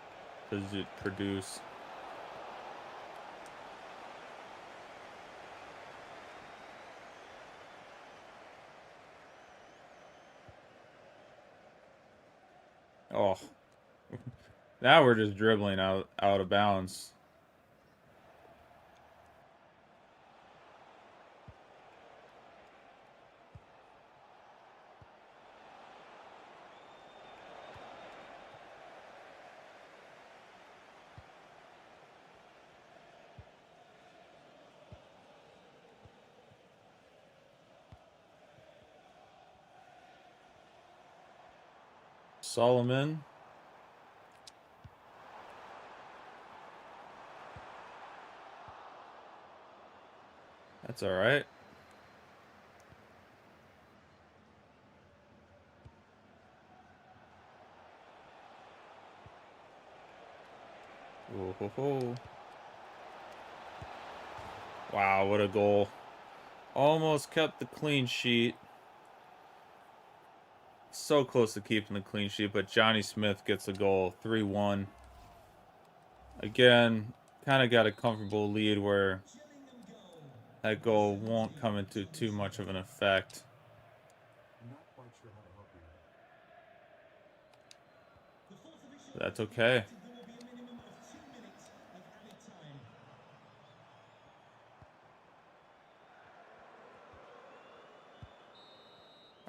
to produce. Oh. Now we're just dribbling out of bounds. Solomon. That's all right. Whoa, whoa, whoa. Wow, what a goal. Almost kept the clean sheet. So close to keeping the clean sheet, but Johnny Smith gets a goal. 3-1. Again, kind of got a comfortable lead where that goal won't come into too much of an effect. That's okay.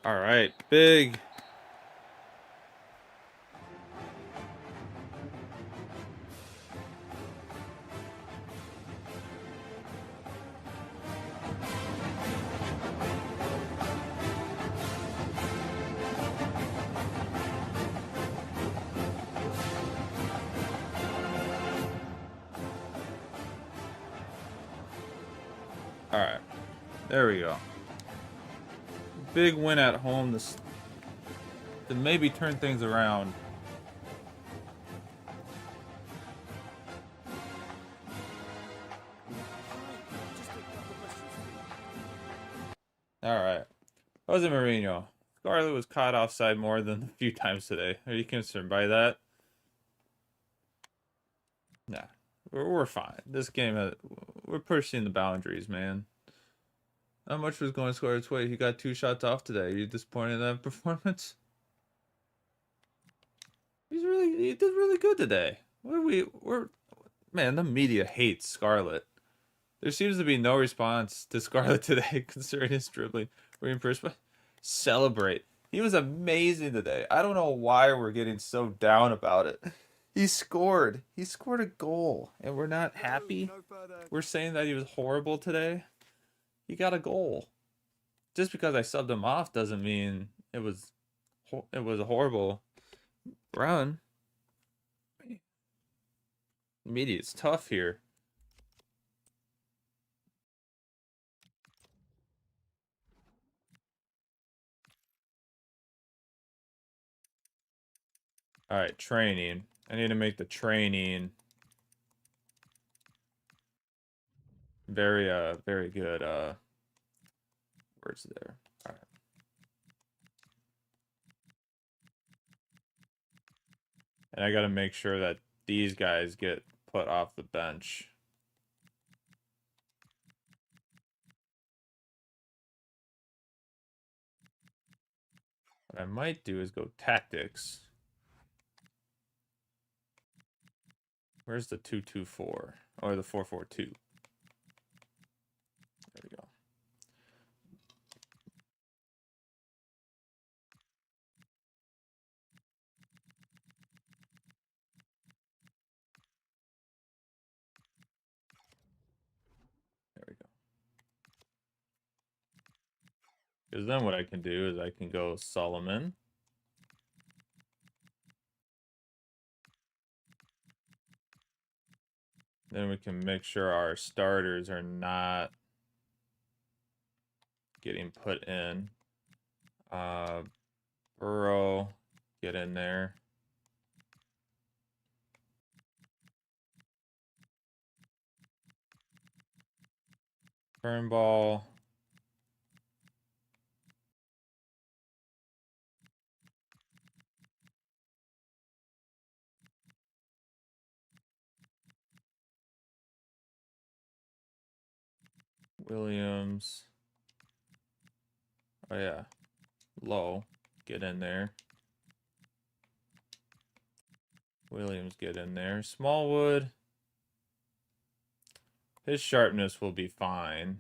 All right, big. Alright. There we go. Big win at home to maybe turn things around. Alright. Jose Mourinho. Scarlett was caught offside more than a few times today. Are you concerned by that? Nah. We're fine. This game, we're pushing the boundaries, man. How much was going Scarlett's way? He got 2 shots off today. Are you disappointed in that performance? He did really good today. Man, the media hates Scarlett. There seems to be no response to Scarlett today concerning his dribbling. We're impressed by celebrate. He was amazing today. I don't know why we're getting so down about it. He scored. He scored a goal, and we're not happy. We're saying that he was horrible today. He got a goal. Just because I subbed him off doesn't mean it was a horrible run. Media, it's tough here. All right, training. I need to make the training very good. Words there. All right. And I got to make sure that these guys get put off the bench. What I might do is go tactics. Where's the 2-2-4 or the 4-4-2? There we go. There we go. Because then what I can do is I can go Solomon. Then we can make sure our starters are not getting put in. Burrow, get in there. Turnball. Williams. Oh yeah. Low. Get in there. Williams, get in there. Smallwood. His sharpness will be fine.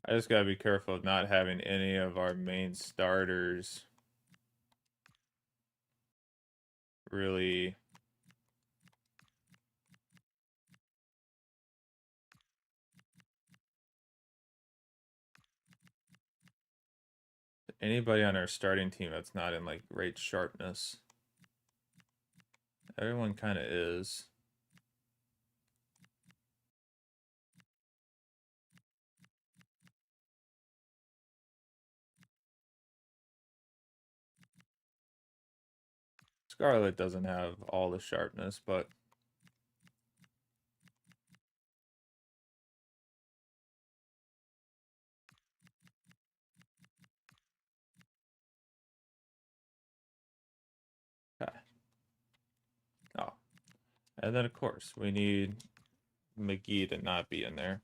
I just gotta be careful of not having any of our main starters really anybody on our starting team that's not in like great sharpness. Everyone kind of is. Scarlet doesn't have all the sharpness, but okay. Oh, and then of course we need McGee to not be in there.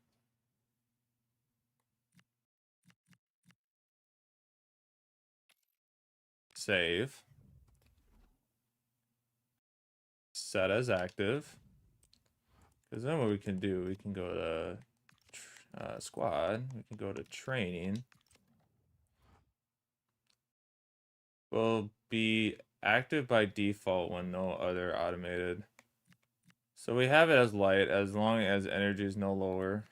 Save. Set as active. Because then what we can do, we can go to squad. We can go to training. Will be active by default when no other automated. So we have it as light as long as energy is no lower.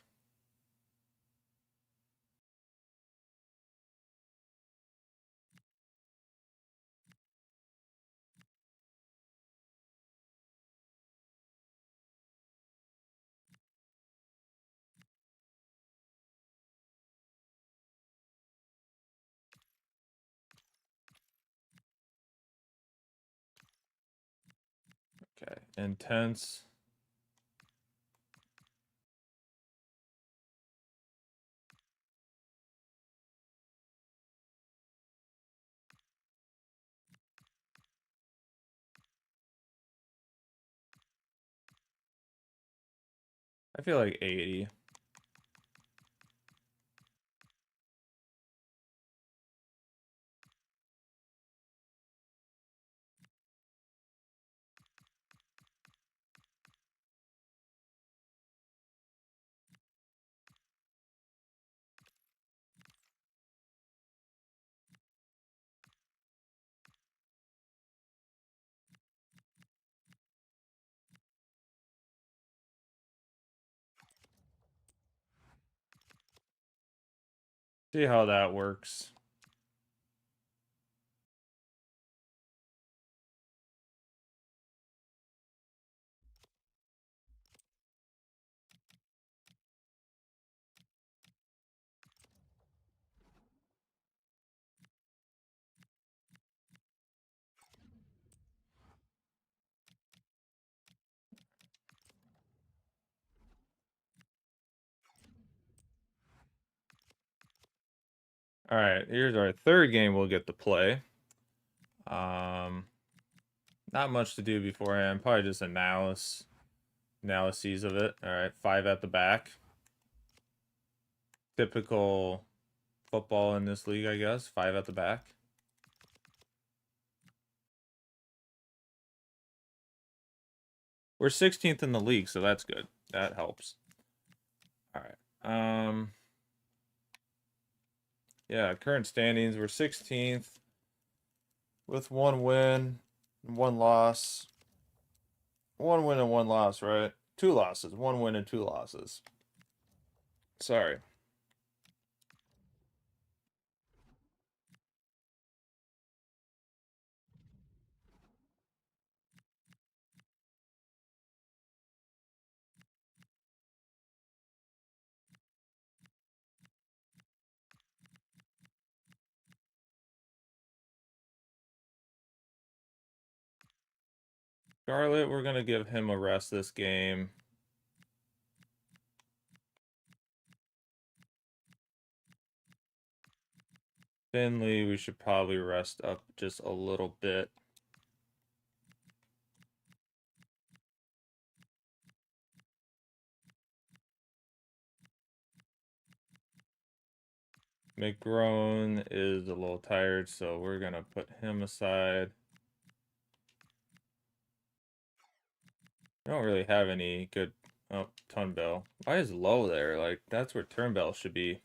intense. I feel like 80. See how that works. All right, here's our third game we'll get to play. Not much to do beforehand, probably just analyses of it. All right, 5 at the back. Typical football in this league, I guess. 5 at the back. We're 16th in the league, so that's good. That helps. All right. Yeah, current standings, we're 16th with 1 win and 1 loss. 1 win and 1 loss, right? 2 losses. 1 win and 2 losses. Sorry. Charlotte, we're going to give him a rest this game. Finley, we should probably rest up just a little bit. McGrone is a little tired, so we're going to put him aside. I don't really have any good... Oh, Turnbull. Why is low there? Like, that's where Turnbull should be.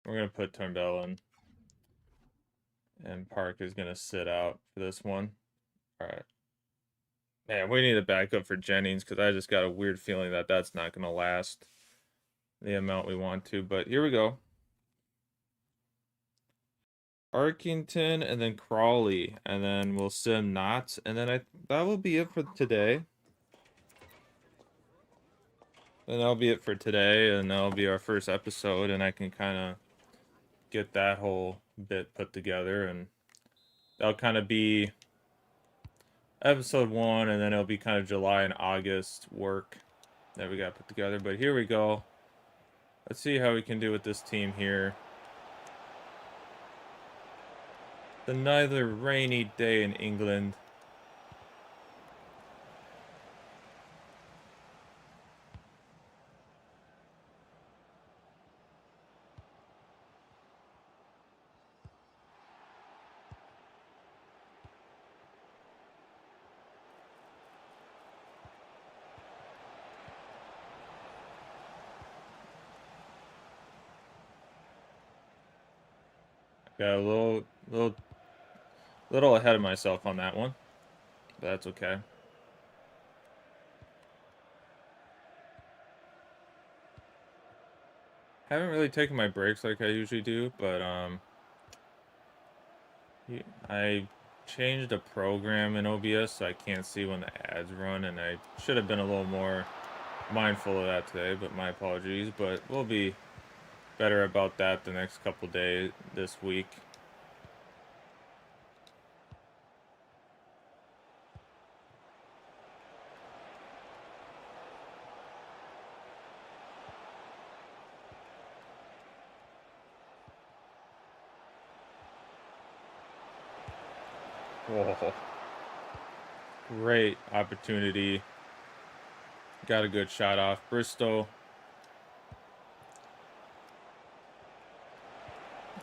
We're going to put Turnbull in. And Park is going to sit out for this one. All right. Man, we need a backup for Jennings because I just got a weird feeling that that's not going to last the amount we want to. But here we go. Arkington and then Crawley, and then we'll sim Knots, and then that will be it for today. And that'll be it for today, and that'll be our first episode, and I can kind of get that whole bit put together, and that'll kind of be episode 1, and then it'll be kind of July and August work that we got put together. But here we go. Let's see how we can do with this team here. Another rainy day in England. Got a little ahead of myself on that one. But that's okay. Haven't really taken my breaks like I usually do, but I changed a program in OBS so I can't see when the ads run, and I should have been a little more mindful of that today, but my apologies. But we'll be better about that the next couple days this week. Oh, great opportunity. Got a good shot off. Bristow.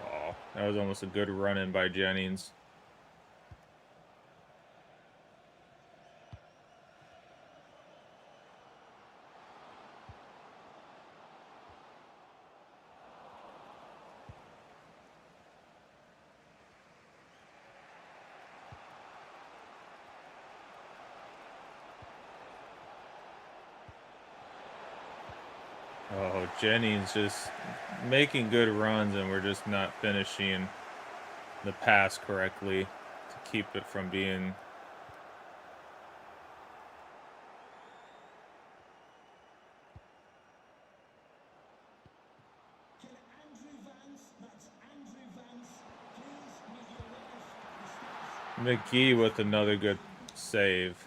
Oh, that was almost a good run in by Jennings. Oh, Jennings just making good runs, and we're just not finishing the pass correctly to keep it from being... Can Andrew Vance, that's Andrew Vance, please meet your witness for the stats. McGee with another good save.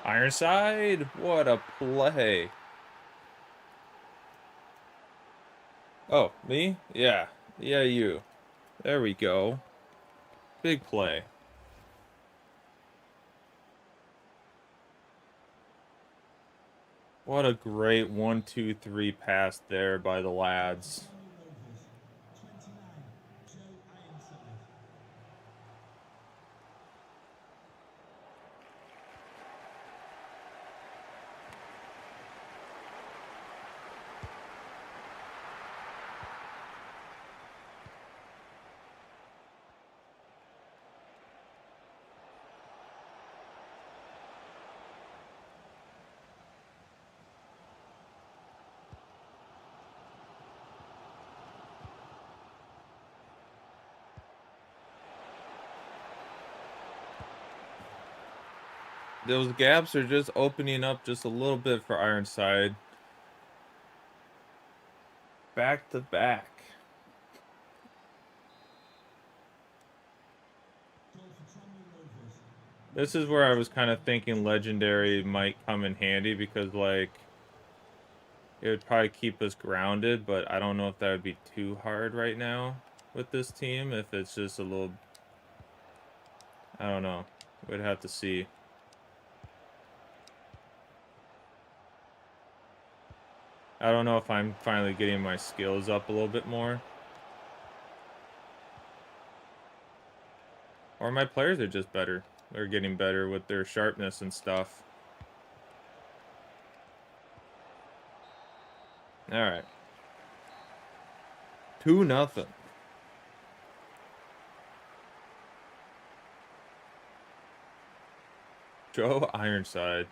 Ironside, what a play. Oh, me? Yeah. Yeah, you. There we go. Big play. What a great 1-2-3 pass there by the lads. Rovers, 29, Joe Ironside. Those gaps are just opening up just a little bit for Ironside. Back to back. Goal for Tranmere Rovers. This is where I was kind of thinking legendary might come in handy because, like, it would probably keep us grounded, but I don't know if that would be too hard right now with this team. If it's just a little... I don't know. We'd have to see. I don't know if I'm finally getting my skills up a little bit more. Or my players are just better. They're getting better with their sharpness and stuff. Alright. 2-0. Joe Ironside.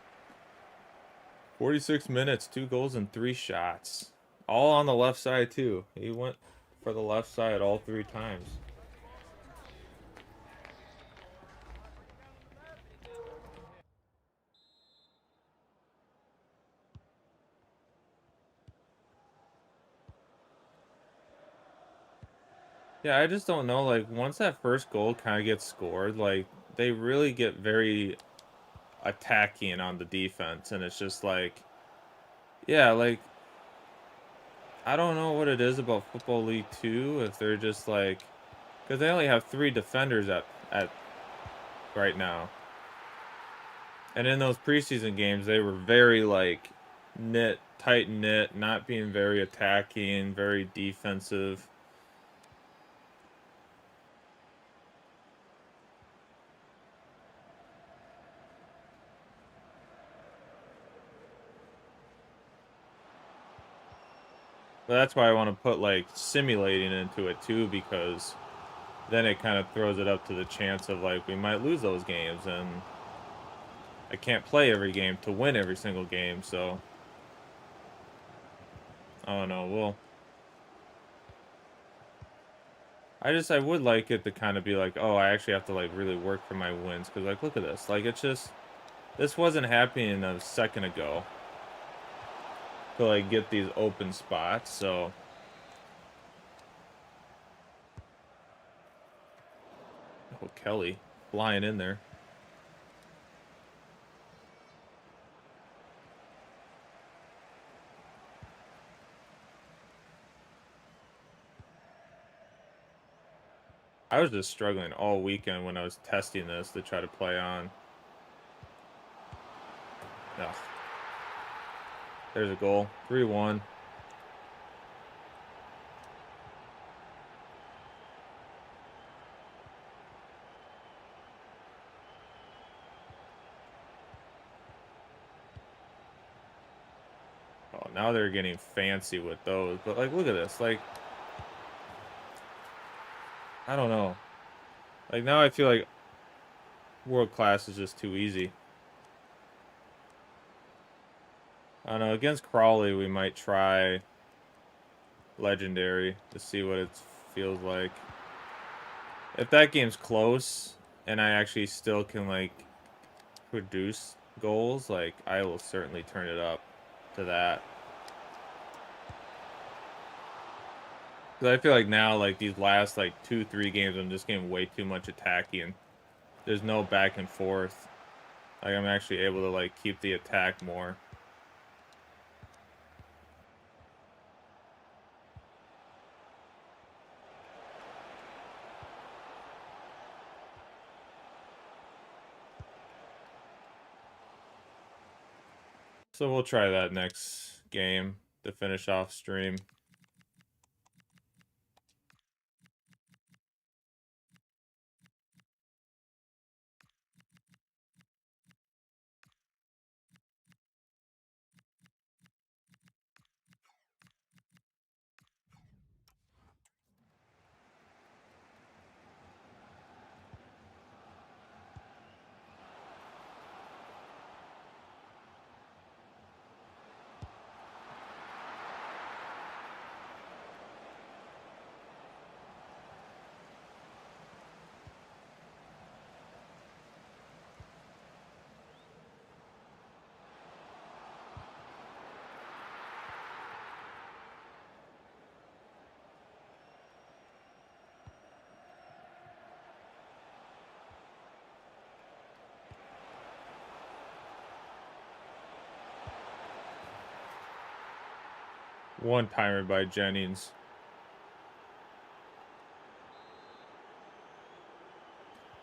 46 minutes, 2 goals and 3 shots. All on the left side, too. He went for the left side all 3 times. Yeah, I just don't know. Like, once that first goal kind of gets scored, like, they really get very attacking on the defense. And it's just like, yeah, like, I don't know what it is about Football League 2, if they're just like, because they only have 3 defenders at right now. And in those preseason games, they were very, like, tight-knit, not being very attacking, very defensive. But that's why I want to put, like, simulating into it, too, because then it kind of throws it up to the chance of, like, we might lose those games, and I can't play every game to win every single game, so... I don't know, I would like it to kind of be like, oh, I actually have to, like, really work for my wins, because, like, look at this. Like, it's just... This wasn't happening a second ago. To, like, get these open spots, so... Oh, Kelly flying in there. I was just struggling all weekend when I was testing this to try to play on. Ugh. There's a goal. 3-1. Oh, now they're getting fancy with those. But, like, look at this. Like, I don't know. Like, now I feel like world class is just too easy. I don't know. Against Crawley, we might try legendary to see what it feels like. If that game's close and I actually still can, like, produce goals, like, I will certainly turn it up to that. Because I feel like now, like, these last, like, 2-3 games, I'm just getting way too much attacking. There's no back and forth. Like, I'm actually able to, like, keep the attack more. So we'll try that next game to finish off stream. One timer by Jennings.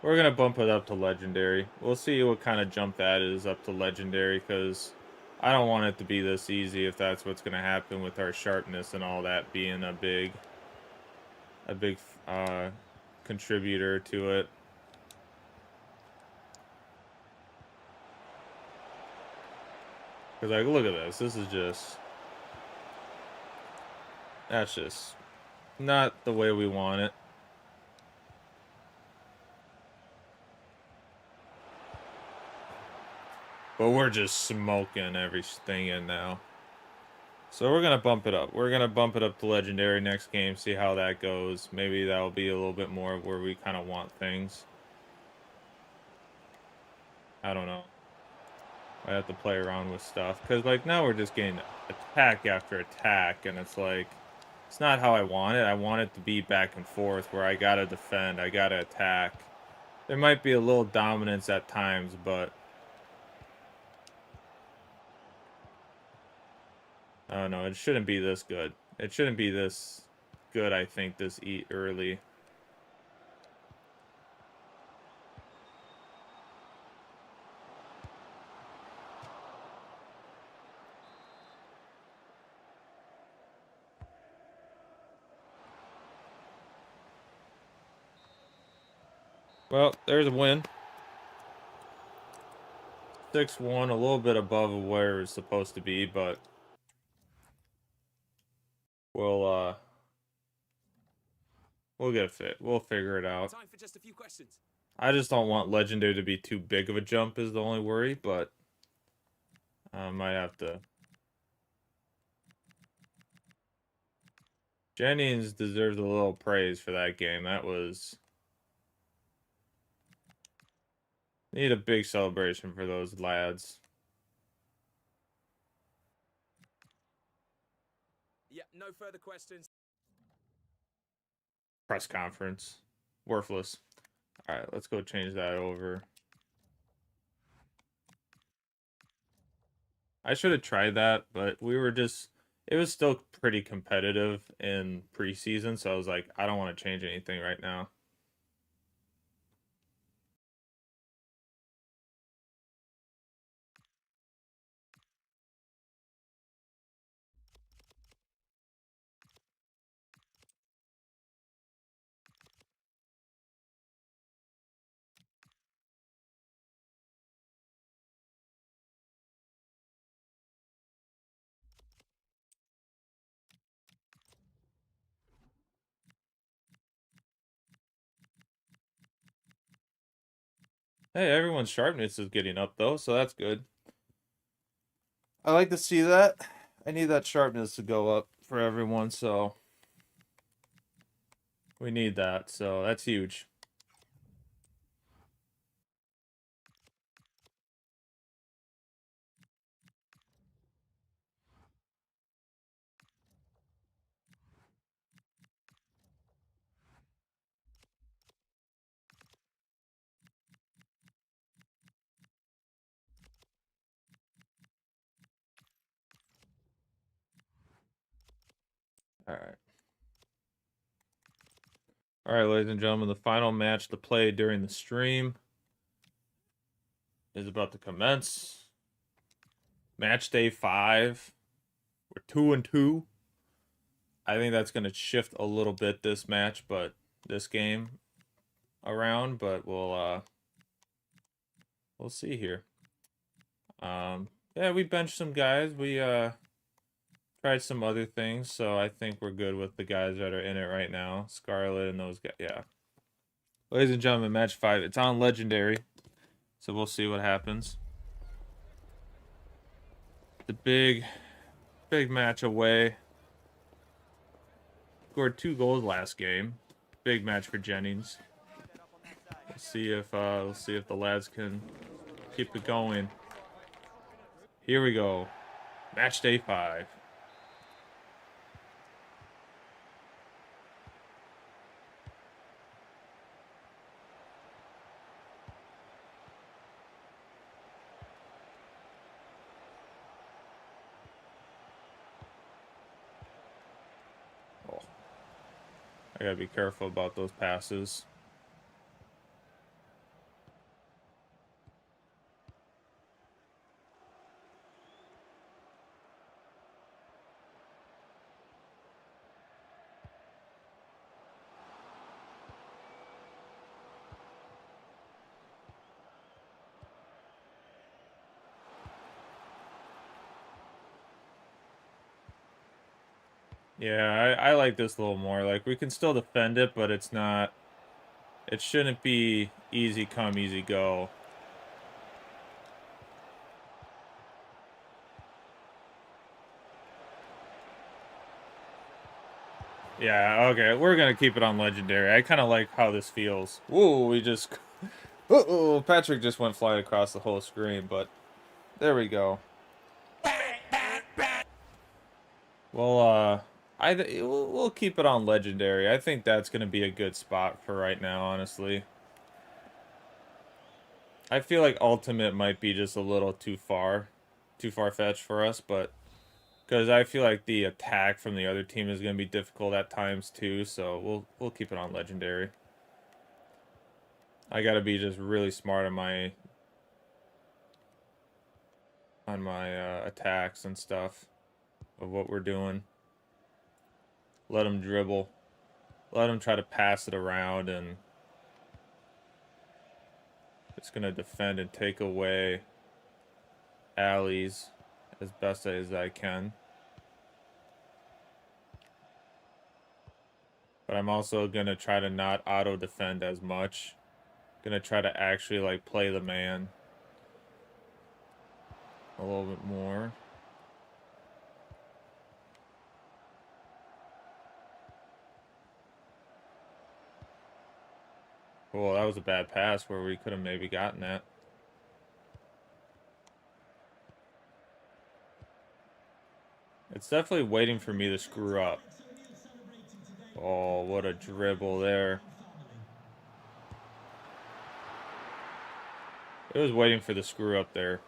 We're going to bump it up to legendary. We'll see what kind of jump that is up to legendary, because I don't want it to be this easy if that's what's going to happen with our sharpness and all that being a big contributor to it. Because, like, look at this. This is just... That's just not the way we want it. But we're just smoking everything in now. So we're going to bump it up. We're going to bump it up to legendary next game, see how that goes. Maybe that'll be a little bit more where we kind of want things. I don't know. I have to play around with stuff. Because, like, now we're just getting attack after attack. And it's like, it's not how I want it. I want it to be back and forth where I got to defend. I got to attack. There might be a little dominance at times, but... I don't know. It shouldn't be this good. It shouldn't be this good, I think, this early. Well, there's a win. 6-1, a little bit above where it's supposed to be, but we'll get it fit. We'll figure it out. Time for just a few questions. I just don't want legendary to be too big of a jump is the only worry, but I might have to. Jennings deserves a little praise for that game. That was... Need a big celebration for those lads. Yeah, no further questions. Press conference. Worthless. All right, let's go change that over. I should have tried that, but it was still pretty competitive in preseason, so I was like, I don't want to change anything right now. Hey, everyone's sharpness is getting up though, so that's good. I like to see that. I need that sharpness to go up for everyone, so we need that. So that's huge. All right. All right, ladies and gentlemen, the final match to play during the stream is about to commence. Match day 5. We're 2-2. I think that's going to shift a little bit this match, but this game around, but we'll see here. Yeah, we benched some guys. We tried some other things, so I think we're good with the guys that are in it right now. Scarlet and those guys. Yeah. Ladies and gentlemen, match 5. It's on Legendary, so we'll see what happens. The big match away. Scored 2 goals last game. Big match for Jennings. Let's see if the lads can keep it going. Here we go. Match day 5. Oh. I gotta be careful about those passes. Yeah, I like this a little more. Like, we can still defend it, but it's not... It shouldn't be easy come, easy go. Yeah, okay, we're gonna keep it on Legendary. I kind of like how this feels. Whoa, we just... Uh-oh, Patrick just went flying across the whole screen, but... There we go. Well, we'll keep it on Legendary. I think that's going to be a good spot for right now, honestly. I feel like Ultimate might be just a little too far-fetched for us, but because I feel like the attack from the other team is going to be difficult at times too, so we'll keep it on Legendary. I got to be just really smart on my attacks and stuff of what we're doing. Let them dribble. Let them try to pass it around, and it's going to defend and take away alleys as best as I can. But I'm also going to try to not auto-defend as much. Going to try to actually, like, play the man a little bit more. Cool, that was a bad pass where we could have maybe gotten that. It's definitely waiting for me to screw up. Oh, what a dribble there. It was waiting for the screw up there.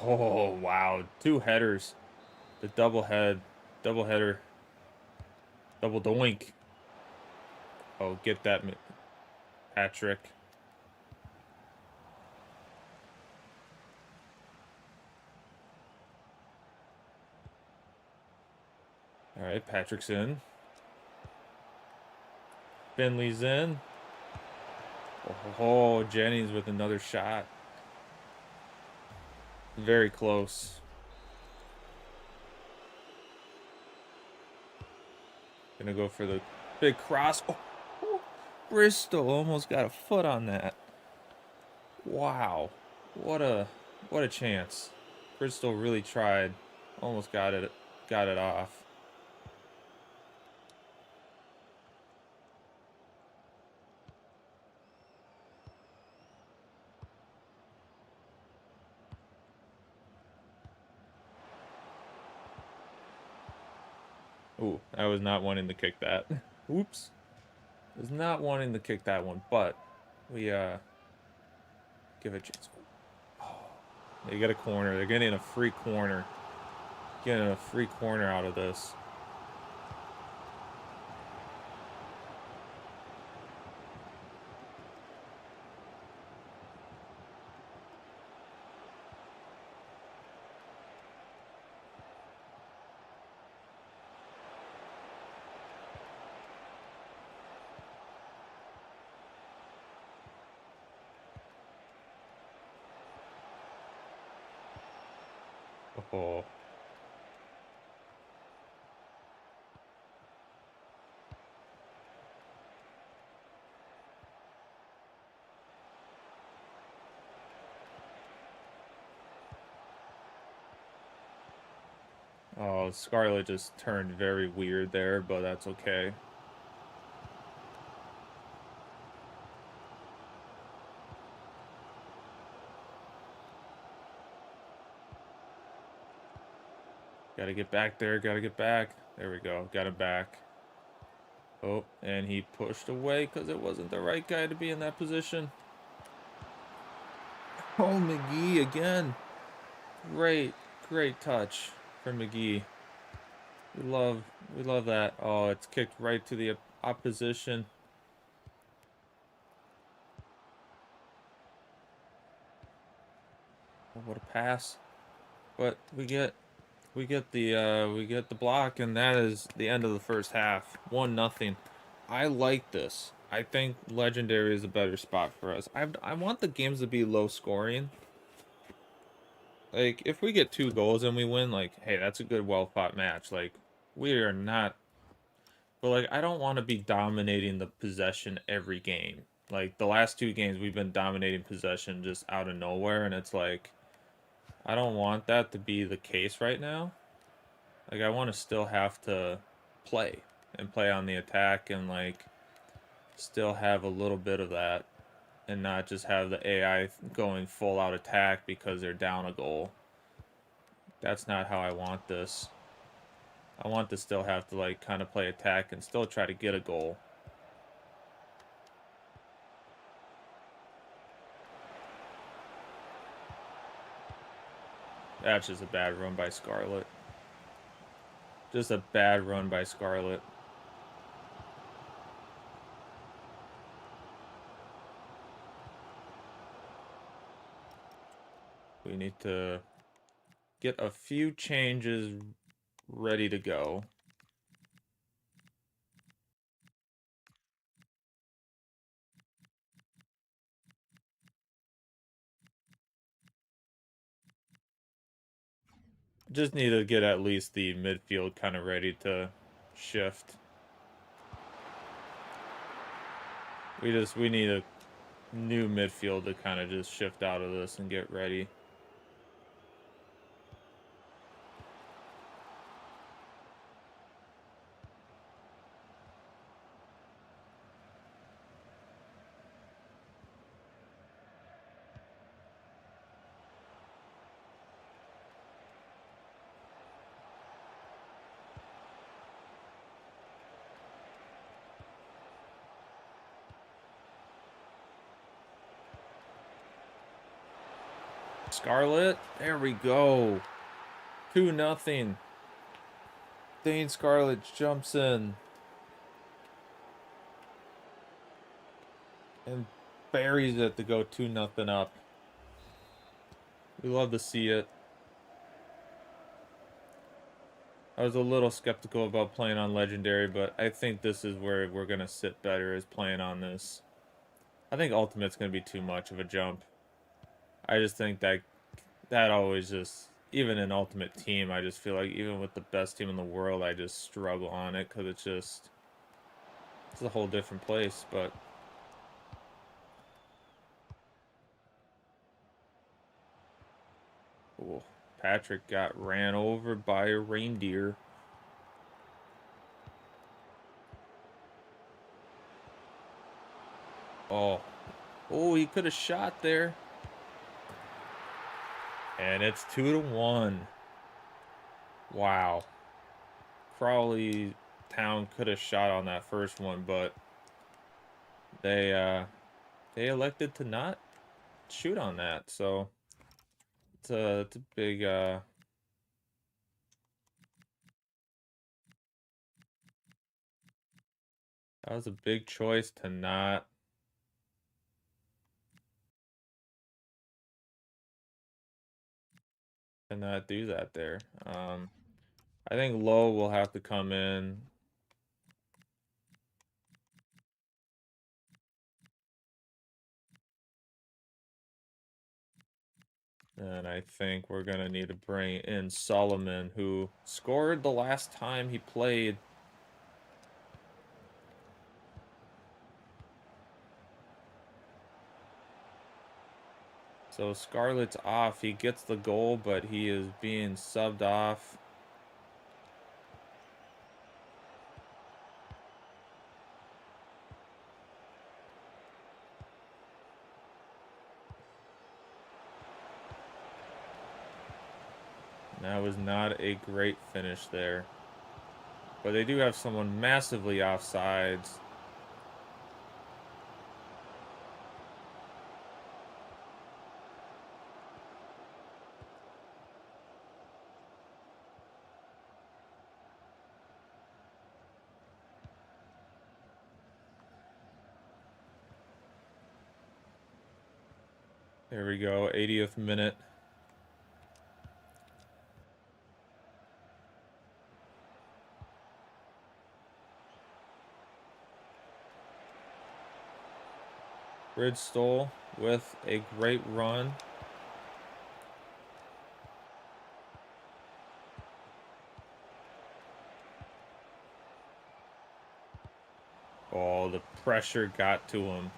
Oh, wow. 2 headers. The double header. Double doink. Oh, get that, Patrick. All right, Patrick's in. Finley's in. Oh, Jennings with another shot. Very close. Gonna go for the big cross. Oh, Bristol almost got a foot on that. Wow. What a chance. Bristol really tried. Almost got it off. Ooh, I was not wanting to kick that. Oops. Was not wanting to kick that one, but we give it a chance. They get a corner. They're getting a free corner. Getting a free corner out of this. Oh. Oh, Scarlett just turned very weird there, but that's okay. Gotta get back there, gotta get back. There we go, got him back. Oh, and he pushed away because it wasn't the right guy to be in that position. Oh, McGee again. Great touch from McGee. We love that. Oh, it's kicked right to the opposition. Oh, what a pass. But we get the block, and that is the end of the first half. 1-0. I like this. I think Legendary is a better spot for us. I want the games to be low scoring. Like, if we get 2 goals and we win, like, hey, that's a good, well-fought match. Like, we are not... But, like, I don't want to be dominating the possession every game. Like, the last 2 games, we've been dominating possession just out of nowhere, and it's like... I don't want that to be the case right now. Like, I want to still have to play and play on the attack and, like, still have a little bit of that and not just have the AI going full out attack because they're down a goal. That's not how I want this. I want to still have to, like, kind of play attack and still try to get a goal. That's just a bad run by Scarlett. Just a bad run by Scarlett. We need to get a few changes ready to go. Just need to get at least the midfield kind of ready to shift. We need a new midfield to kind of just shift out of this and get ready. Scarlett. There we go. 2-0. Dane Scarlett jumps in and buries it to go 2-0 up. We love to see it. I was a little skeptical about playing on Legendary, but I think this is where we're going to sit better, is playing on this. I think Ultimate's going to be too much of a jump. I just think that always just, even in Ultimate Team, I just feel like even with the best team in the world, I just struggle on it because it's a whole different place, but... Ooh, Patrick got ran over by a reindeer. Oh, he could have shot there. And it's 2-1. Wow. Crawley Town could have shot on that first one, but they elected to not shoot on that. So it's a big that was a big choice to not do that there. I think Lowe will have to come in. And I think we're going to need to bring in Solomon, who scored the last time he played. So Scarlett's off. He gets the goal, but he is being subbed off. That was not a great finish there. But they do have someone massively offsides. There we go, 80th minute. Bridgestone with a great run. Oh, the pressure got to him.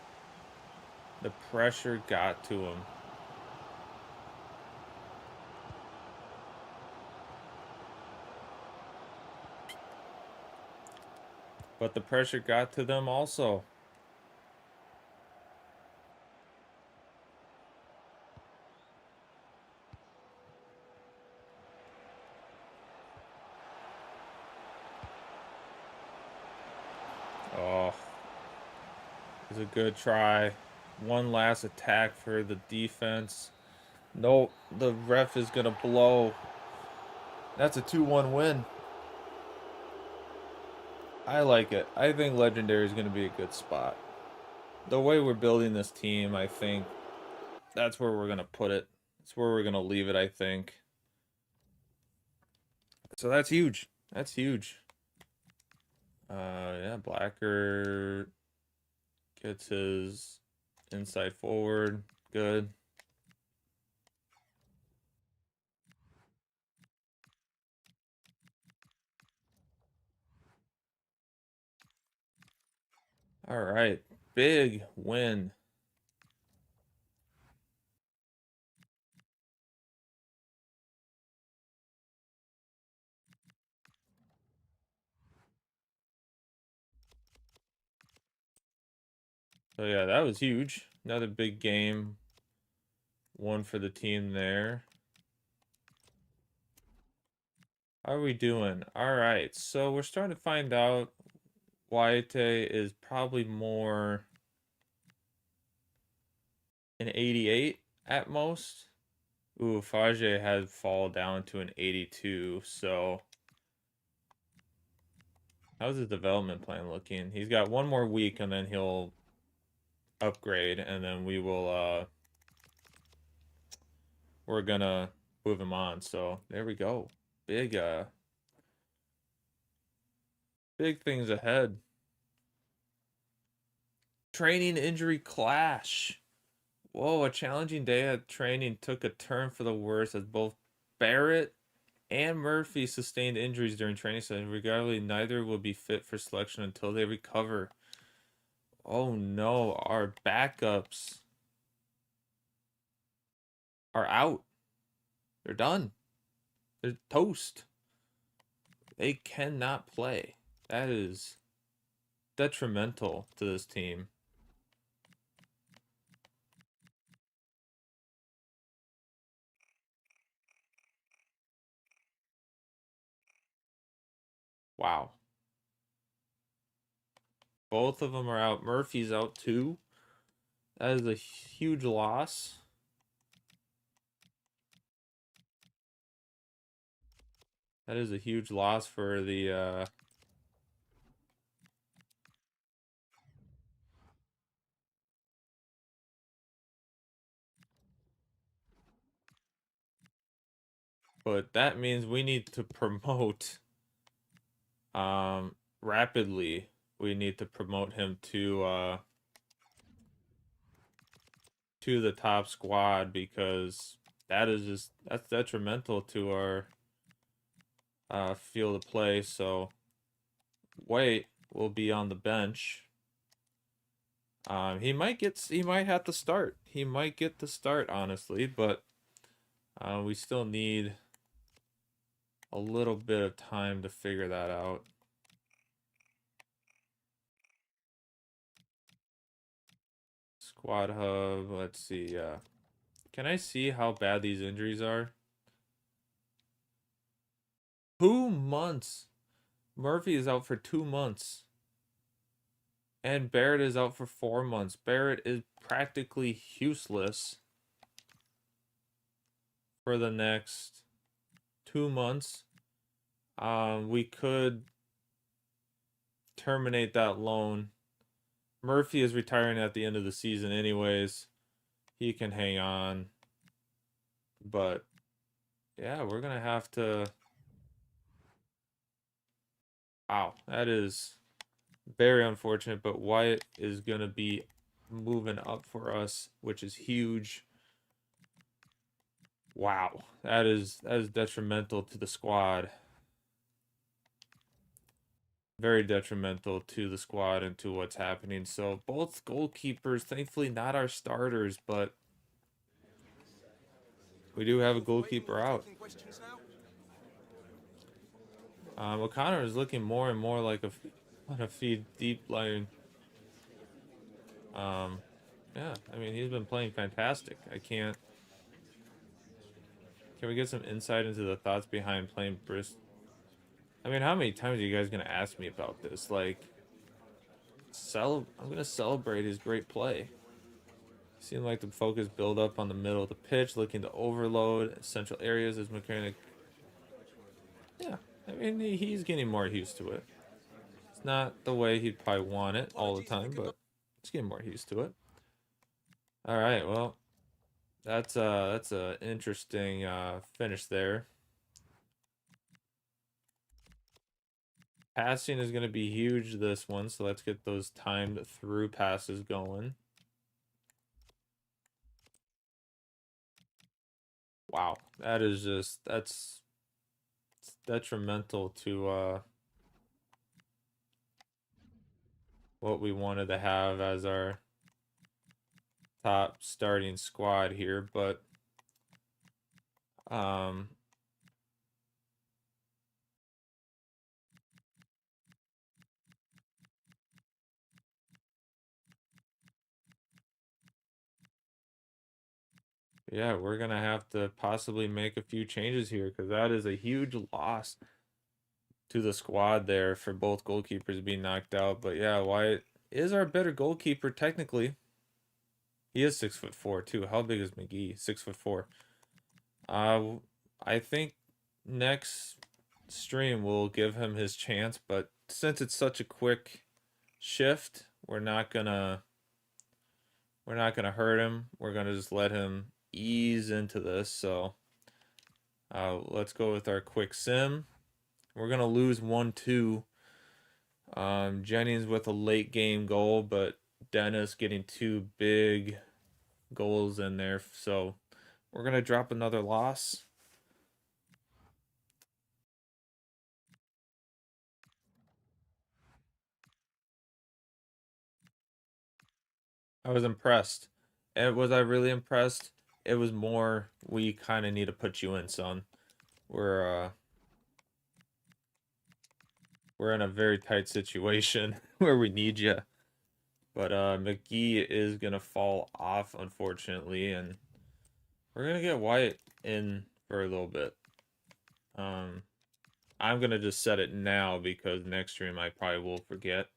The pressure got to him. But the pressure got to them also. Oh, it was a good try. One last attack for the defense. No, the ref is going to blow. That's a 2-1 win. I like it. I think Legendary is going to be a good spot. The way we're building this team, I think that's where we're going to put it. That's where we're going to leave it, I think. So that's huge. That's huge. Yeah, Blacker gets his inside forward. Good. All right. Big win. So yeah, that was huge. Another big game. One for the team there. How are we doing? All right. So we're starting to find out White is probably more an 88 at most. Ooh, Fage had fall down to an 82, so how's his development plan looking? He's got one more week and then he'll upgrade, and then we're gonna move him on. So there we go. Big big things ahead. Training injury clash. Whoa, a challenging day at training took a turn for the worse as both Barrett and Murphy sustained injuries during training sessions. Regardless, neither will be fit for selection until they recover. Oh no, our backups are out. They're done. They're toast. They cannot play. That is detrimental to this team. Wow. Both of them are out. Murphy's out too. That is a huge loss. That is a huge loss for the but that means we need to promote rapidly. We need to promote him to the top squad, because that's detrimental to our field of play. So White will be on the bench. He might have to start. He might get the start, honestly, but we still need a little bit of time to figure that out. Squad hub, let's see. Can I see how bad these injuries are? 2 months. Murphy is out for 2 months. And Barrett is out for 4 months. Barrett is practically useless for the next 2 months. We could terminate that loan. Murphy is retiring at the end of the season anyways. He can hang on. But yeah, we're gonna have to. Wow, that is very unfortunate, but Wyatt is gonna be moving up for us, which is huge. Wow, that is detrimental to the squad. Very detrimental to the squad and to what's happening. So both goalkeepers, thankfully not our starters, but we do have a goalkeeper out. O'Connor is looking more and more like a feed deep line. Yeah, I mean, he's been playing fantastic. Can we get some insight into the thoughts behind playing Brist? I mean, how many times are you guys gonna ask me about this? Like, I'm gonna celebrate his great play. Seemed like the focus build up on the middle of the pitch, looking to overload central areas as mechanic. Yeah, I mean, he's getting more used to it. It's not the way he'd probably want it all the time, but he's getting more used to it. All right, well, that's a interesting finish there. Passing is going to be huge this one, so let's get those timed through passes going. Wow, that's detrimental to what we wanted to have as our top starting squad here, but yeah, we're gonna have to possibly make a few changes here, because that is a huge loss to the squad there for both goalkeepers being knocked out. But yeah, Wyatt is our better goalkeeper technically. He is 6'4" too. How big is McGee? 6'4". I think next stream we'll give him his chance, but since it's such a quick shift, we're not gonna hurt him. We're gonna just let him ease into this. So let's go with our quick sim. We're gonna lose 1-2. Jennings with a late game goal, but Dennis getting 2 big goals in there. So we're gonna drop another loss. I was impressed. And was I really impressed? It was more we kind of need to put you in, son. We're we're in a very tight situation where we need you. But McGee is gonna fall off, unfortunately, and we're gonna get Wyatt in for a little bit. I'm gonna just set it now because next stream I probably will forget.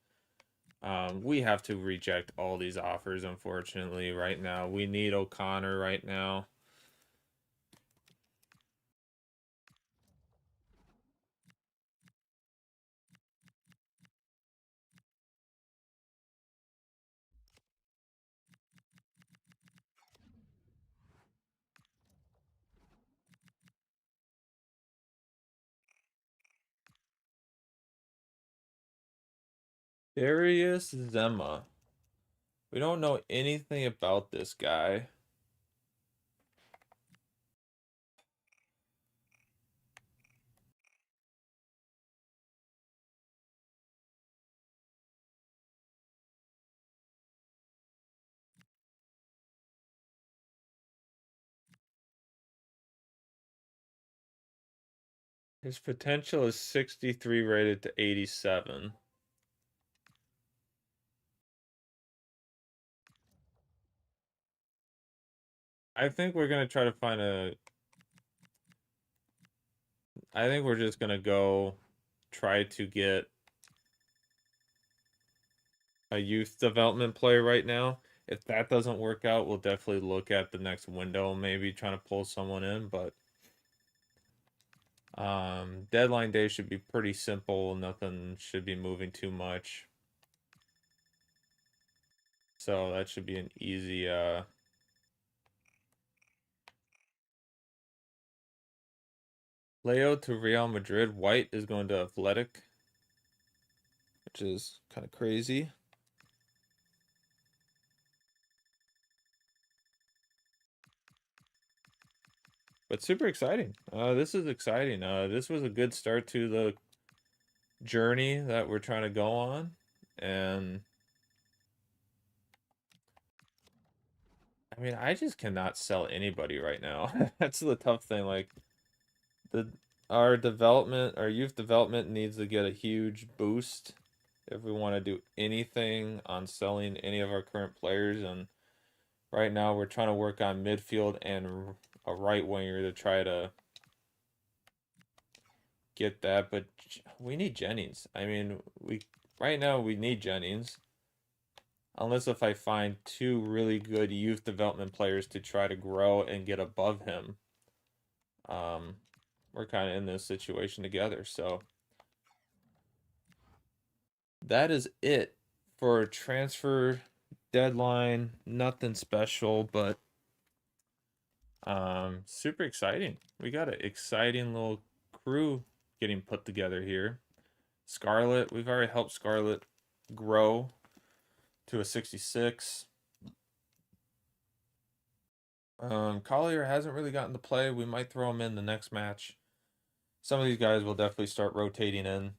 We have to reject all these offers, unfortunately, right now. We need O'Connor right now. Darius Zema. We don't know anything about this guy. His potential is 63 rated to 87. I think we're going to try to find I think we're just going to go try to get a youth development player right now. If that doesn't work out, we'll definitely look at the next window, maybe trying to pull someone in, but deadline day should be pretty simple. Nothing should be moving too much. So that should be an easy Leo to Real Madrid. White is going to Athletic, which is kind of crazy. But super exciting. This is exciting. This was a good start to the journey that we're trying to go on. And I mean, I just cannot sell anybody right now. That's the tough thing. Like our youth development needs to get a huge boost if we want to do anything on selling any of our current players. And right now we're trying to work on midfield and a right winger to try to get that, but we need Jennings. I mean, right now we need Jennings. Unless if I find 2 really good youth development players to try to grow and get above him. We're kind of in this situation together, so that is it for transfer deadline. Nothing special, but super exciting. We got an exciting little crew getting put together here. Scarlett, we've already helped Scarlett grow to a 66. Collier hasn't really gotten to play. We might throw him in the next match. Some of these guys will definitely start rotating in.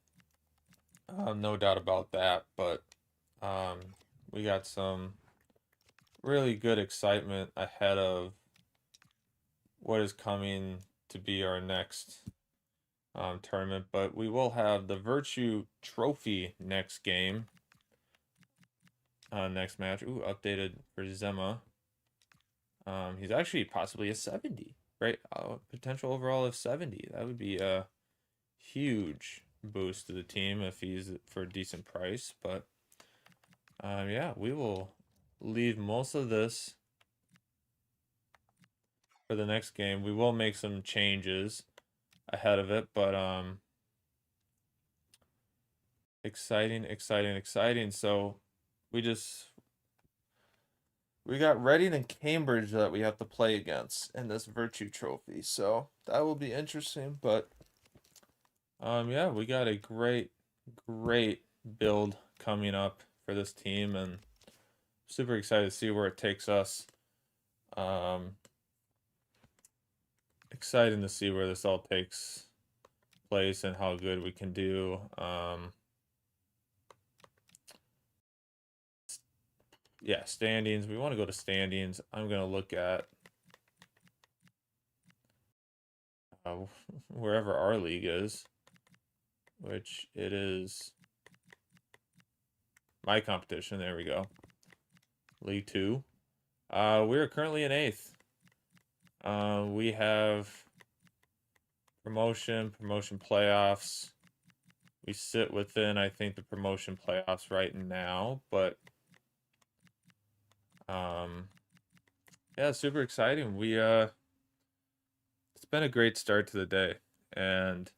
No doubt about that. But we got some really good excitement ahead of what is coming to be our next tournament. But we will have the Virtue Trophy next game. Next match. Ooh, updated for Zema. He's actually possibly a 70, right? Potential overall of 70. That would be a huge boost to the team if he's for a decent price. But yeah, we will leave most of this for the next game. We will make some changes ahead of it, but exciting. So we got Reading and Cambridge that we have to play against in this Virtue Trophy. So that will be interesting, but yeah, we got a great build coming up for this team, and super excited to see where it takes us. Exciting to see where this all takes place and how good we can do. Yeah, standings. We want to go to standings. I'm going to look at wherever our league is, which it is my competition. There we go. League 2. We're currently in 8th. We have promotion playoffs. We sit within, I think, the promotion playoffs right now, but yeah, super exciting. It's been a great start to the day, and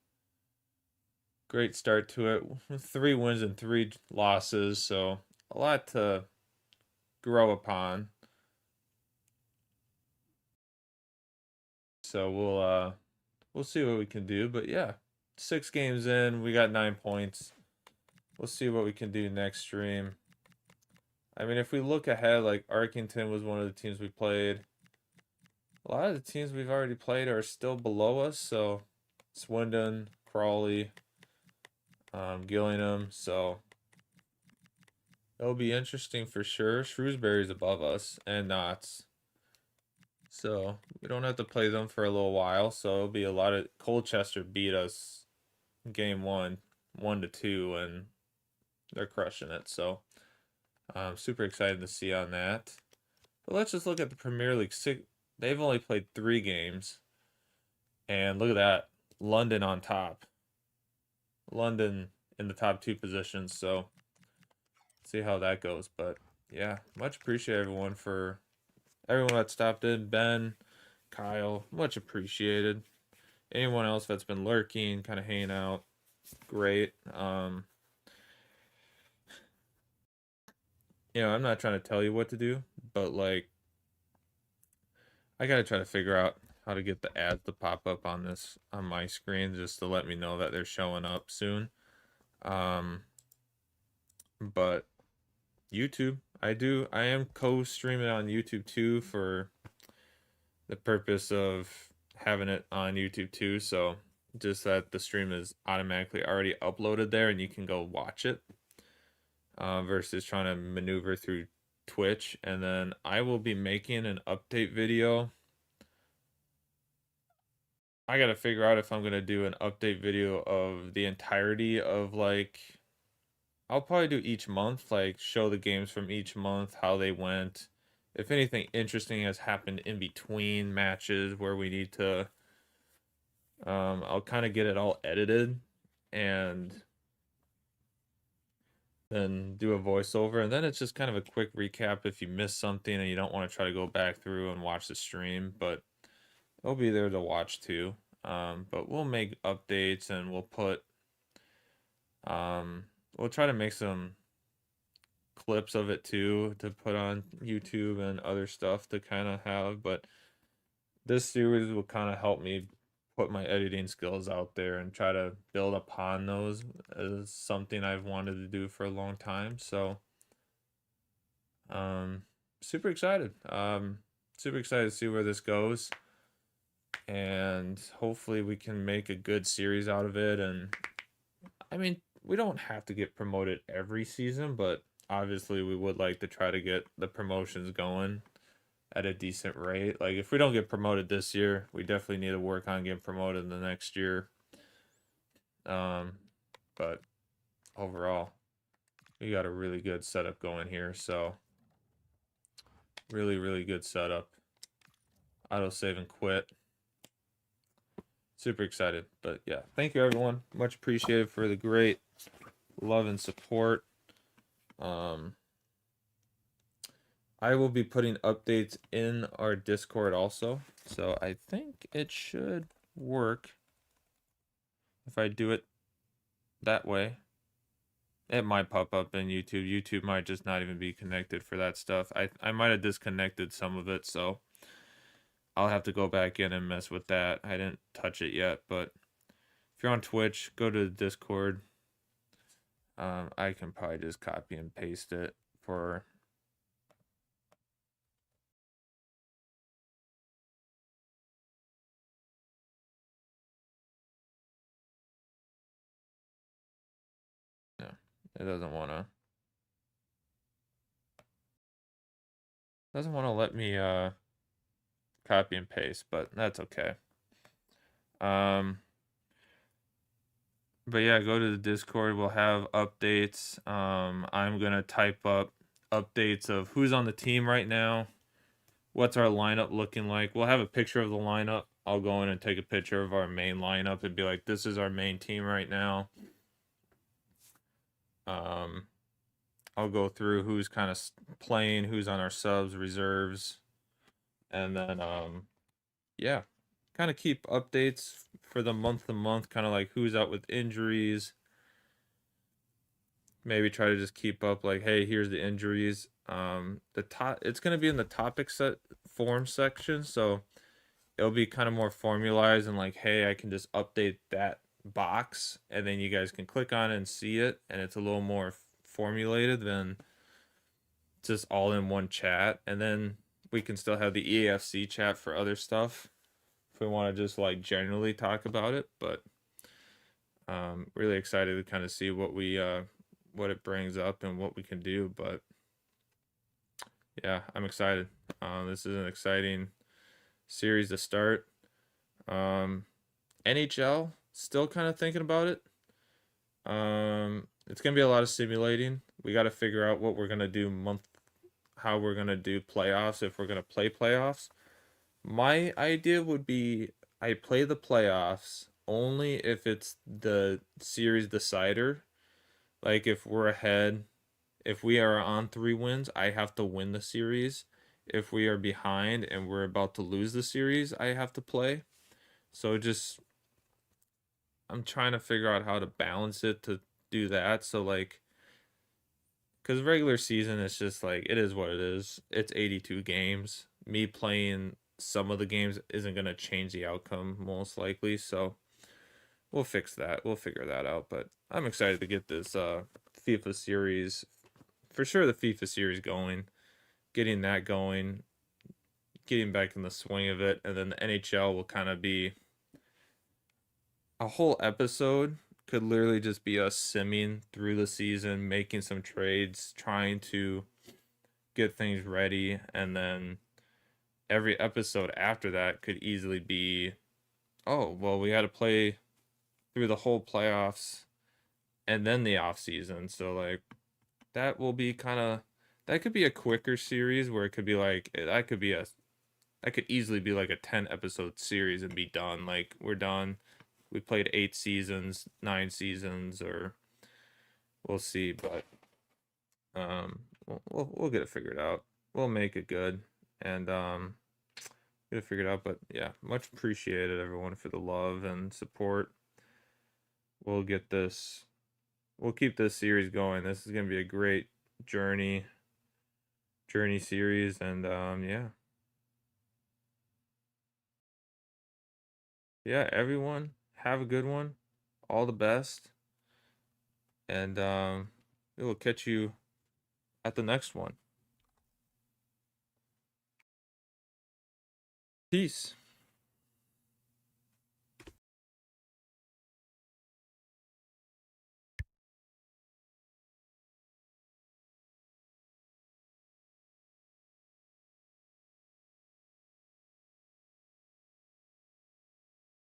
great start to it. 3 wins and 3 losses, so a lot to grow upon. So we'll see what we can do, but yeah, 6 games in, we got 9 points. We'll see what we can do next stream. I mean, if we look ahead, like Arlington was one of the teams we played. A lot of the teams we've already played are still below us, so Swindon, Crawley, Gillingham, so it'll be interesting for sure. Shrewsbury's above us, and Notts. So we don't have to play them for a little while, so it'll be a lot of... Colchester beat us game 1, 1-2, and they're crushing it, so I'm super excited to see on that. But let's just look at the Premier League. They've only played 3 games. And look at that. London on top. London in the top 2 positions. So see how that goes. But yeah, much appreciate everyone that stopped in. Ben, Kyle, much appreciated. Anyone else that's been lurking, kind of hanging out, great. You know, I'm not trying to tell you what to do, but like, I gotta try to figure out how to get the ads to pop up on my screen, just to let me know that they're showing up soon. But YouTube, I am co-streaming on YouTube too, for the purpose of having it on YouTube too, so just that the stream is automatically already uploaded there and you can go watch it, versus trying to maneuver through Twitch. And then I will be making an update video. I gotta figure out if I'm gonna do an update video of the entirety of, like, I'll probably do each month, like show the games from each month, how they went. If anything interesting has happened in between matches where we need to, I'll kind of get it all edited and then do a voiceover, and then it's just kind of a quick recap if you missed something and you don't want to try to go back through and watch the stream, but it'll be there to watch too. But we'll make updates, and we'll try to make some clips of it too to put on YouTube and other stuff to kind of have. But this series will kind of help me put my editing skills out there and try to build upon those, as something I've wanted to do for a long time. So super excited. Super excited to see where this goes, and hopefully we can make a good series out of it. And I mean, we don't have to get promoted every season, but obviously we would like to try to get the promotions going at a decent rate. Like, if we don't get promoted this year, we definitely need to work on getting promoted in the next year. But overall, we got a really good setup going here. So really good setup. Auto save and quit. Super excited. But yeah, thank you everyone. Much appreciated for the great love and support. I will be putting updates in our Discord also. So I think it should work if I do it that way. It might pop up in YouTube. YouTube might just not even be connected for that stuff. I might have disconnected some of it, so I'll have to go back in and mess with that. I didn't touch it yet, but if you're on Twitch, go to the Discord. I can probably just copy and paste it for... No, it doesn't want to let me copy and paste, but that's okay. But yeah, go to the Discord. We'll have updates. I'm gonna type up updates of who's on the team right now, what's our lineup looking like. We'll have a picture of the lineup. I'll go in and take a picture of our main lineup and be like, this is our main team right now. I'll go through who's kind of playing, who's on our subs, reserves, and then yeah, kind of keep updates for the month to month, kind of like who's out with injuries. Maybe try to just keep up like, hey, here's the injuries. It's gonna be in the topic set form section, so it'll be kind of more formalized and like, hey, I can just update that box and then you guys can click on it and see it, and it's a little more formulated than just all in one chat. And then we can still have the EAFC chat for other stuff if we want to just like generally talk about it. But really excited to kind of see what what it brings up and what we can do. But yeah, I'm excited. This is an exciting series to start. NHL, still kind of thinking about it. It's gonna be a lot of simulating. We got to figure out what we're gonna do how we're gonna do playoffs, if we're gonna play playoffs. My idea would be I play the playoffs only if it's the series decider. Like if we're ahead, if we are on 3 wins, I have to win the series. If we are behind and we're about to lose the series, I have to play. So just I'm trying to figure out how to balance it to do that. So like, because regular season is just like, it is what it is. It's 82 games. Me playing some of the games isn't going to change the outcome most likely. So we'll fix that. We'll figure that out. But I'm excited to get this FIFA series, for sure the FIFA series going, getting that going, getting back in the swing of it. And then the NHL will kind of be a whole episode. Could literally just be us simming through the season, making some trades, trying to get things ready, and then every episode after that could easily be, oh, well, we had to play through the whole playoffs and then the off season. So like that will be that could be a quicker series where it could be like that could easily be like a 10 episode series and be done. Like we're done. We played 8 seasons, 9 seasons, or we'll see. But we'll get it figured out. We'll make it good and get it figured out. But yeah, much appreciated everyone for the love and support. We'll keep this series going. This is gonna be a great journey series, and yeah, everyone have a good one. All the best. And we will catch you at the next one. Peace.